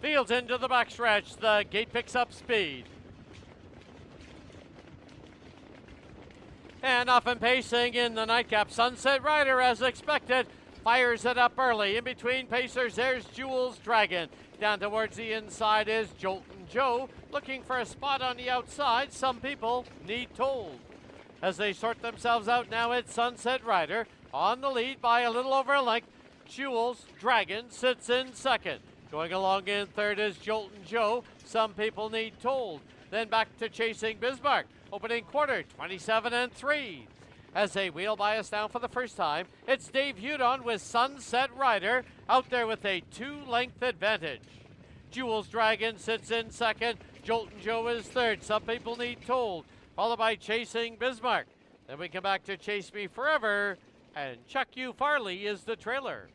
Fields into the backstretch, the gate picks up speed. And off and pacing in the nightcap, Sunset Rider, as expected, fires it up early. In between pacers, there's Jules Dragon. Down towards the inside is Joltin' Joe, looking for a spot on the outside. Some People Need Told. As they sort themselves out now, it's Sunset Rider on the lead by a little over a length. Jules Dragon sits in second. Going along in third is Joltin' Joe, Some People Need Told. Then back to Chasing Bismarck. Opening quarter, 27 and 3. As they wheel by us now for the first time, it's Dave Hudon with Sunset Rider out there with a 2-length advantage. Jules Dragon sits in second. Joltin' Joe is third. Some People Need Told, followed by Chasing Bismarck. Then we come back to Chase Me Forever, and Chuck U. Farley is the trailer.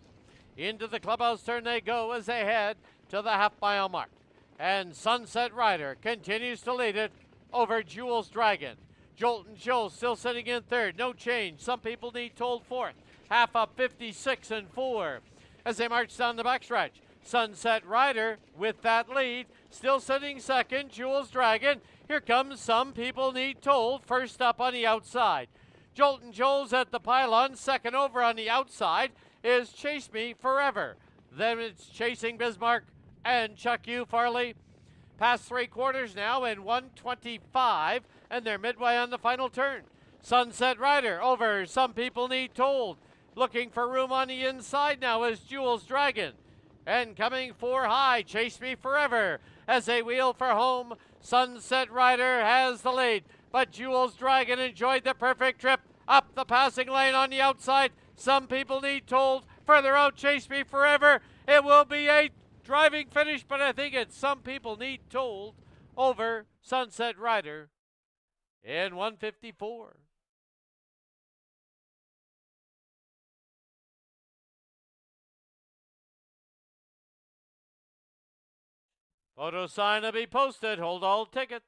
Into the clubhouse turn they go as they head to the half-mile mark. And Sunset Rider continues to lead it over Jules Dragon. Joltin' Joe still sitting in third. No change. Some People Need Told fourth. Half up 56 and 4. As they march down the backstretch, Sunset Rider with that lead. Still sitting second, Jules Dragon. Here comes Some People Need Told, first up on the outside. Joltin' Joe's at the pylon. Second over on the outside is Chase Me Forever. Then it's Chasing Bismarck and Chuck U. Farley. Past 3/4 now in 1:25, and they're midway on the final turn. Sunset Rider over Some People Need Told. Looking for room on the inside now is Jules Dragon. And coming 4 high, Chase Me Forever. As they wheel for home, Sunset Rider has the lead, but Jules Dragon enjoyed the perfect trip up the passing lane on the outside. Some People Need Told. Further out, Chase Me Forever. It will be a driving finish, but I think it's Some People Need Told over Sunset Rider in 1:54. Photo sign will be posted. Hold all tickets.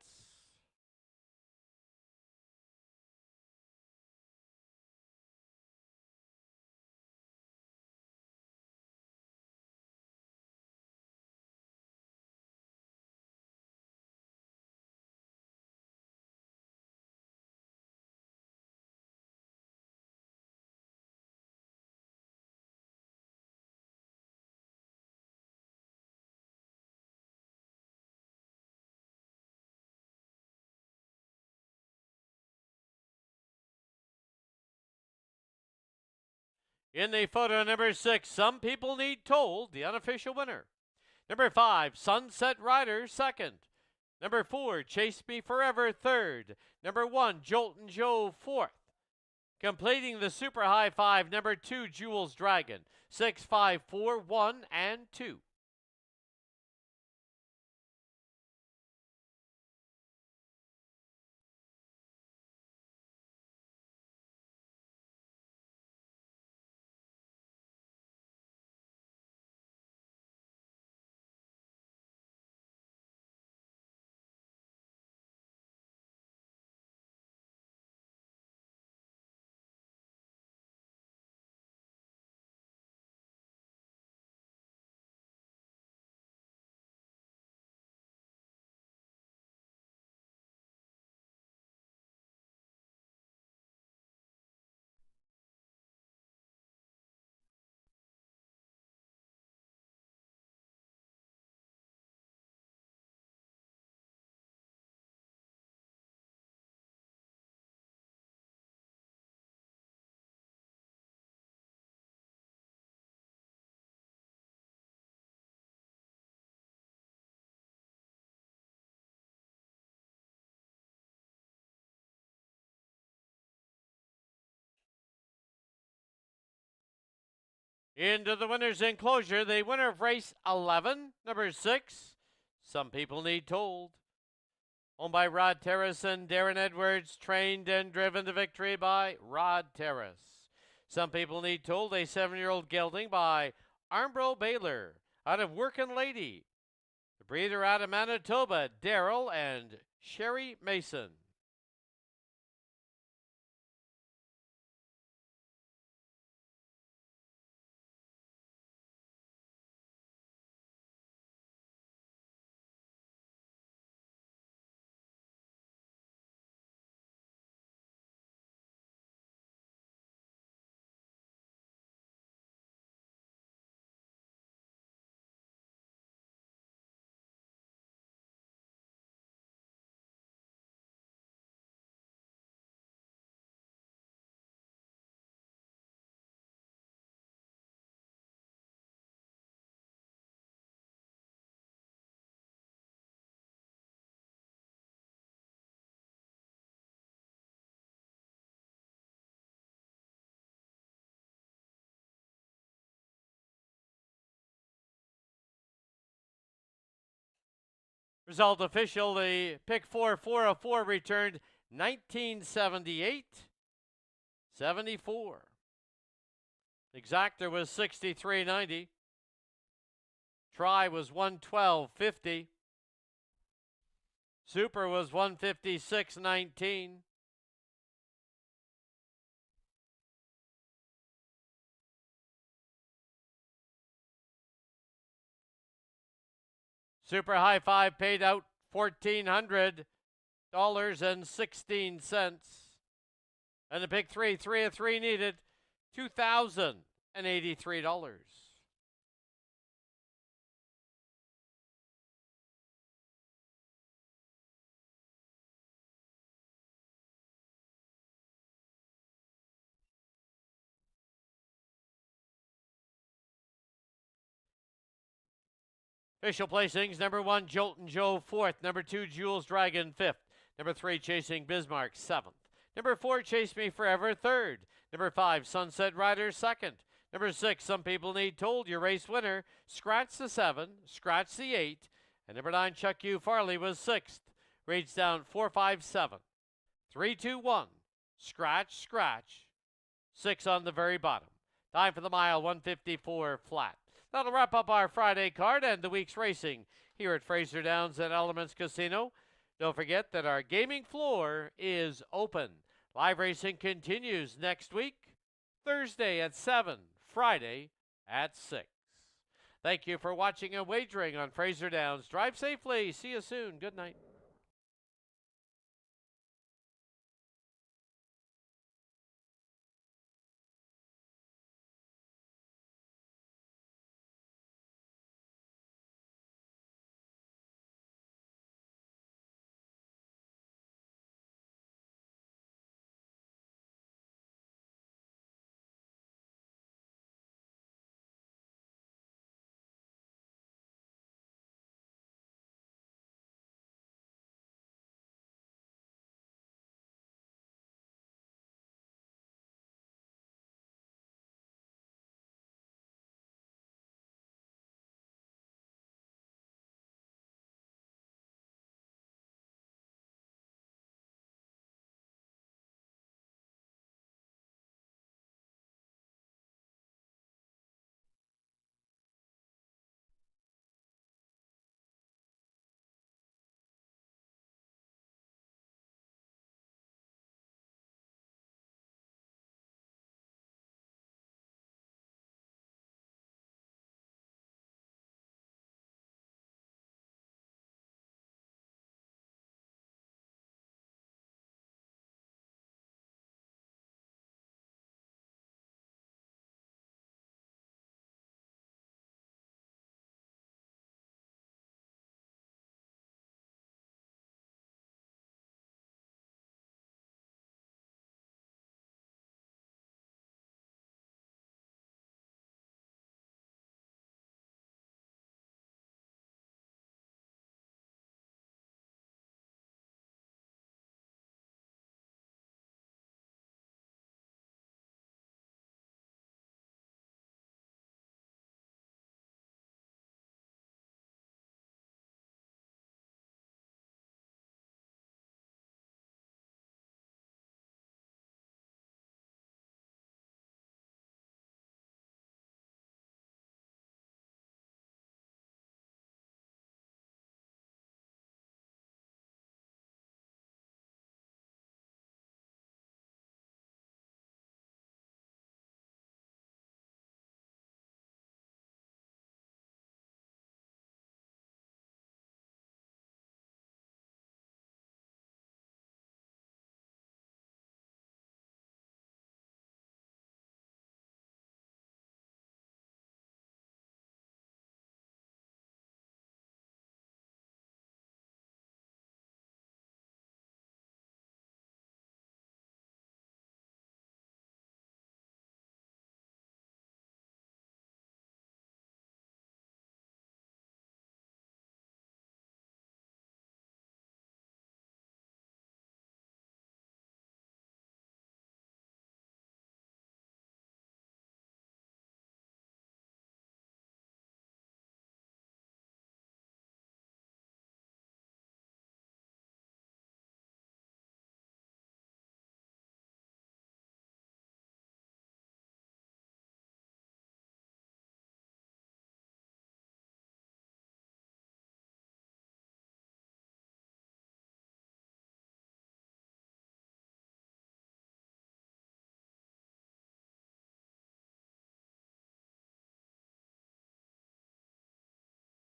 In the photo, number 6, Some People Need Told, the unofficial winner. Number 5, Sunset Rider, second. Number 4, Chase Me Forever, third. Number 1, Joltin' Joe, fourth. Completing the super high 5, number 2, Jules Dragon. 6, 5, 4, 1, and 2. Into the winner's enclosure, the winner of race 11, number 6, Some People Need Told. Owned by Rod Terrace and Darren Edwards, trained and driven to victory by Rod Terrace. Some People Need Told, a 7-year-old gelding by Armbro Baylor, out of Workin' Lady. The breeder out of Manitoba, Daryl and Sherry Mason. Result official, the pick 404 returned 1978-74. Exactor was 63.90. Try was 112.50. Super was 156.19. Super High Five paid out $1,400.16. And the pick 3 of 3 needed $2,083. Official placings, number 1, Jolton Joe, 4th. Number 2, Jules Dragon, 5th. Number 3, Chasing Bismarck, 7th. Number 4, Chase Me Forever, 3rd. Number 5, Sunset Rider, 2nd. Number 6, Some People Need Told, your race winner. Scratch the 7, scratch the 8. And number 9, Chuck U. Farley was 6th. Reads down 457. 3-2-1. Scratch, scratch. 6 on the very bottom. Time for the mile, 154 flat. That'll wrap up our Friday card and the week's racing here at Fraser Downs at Elements Casino. Don't forget that our gaming floor is open. Live racing continues next week, Thursday at 7, Friday at 6. Thank you for watching and wagering on Fraser Downs. Drive safely. See you soon. Good night.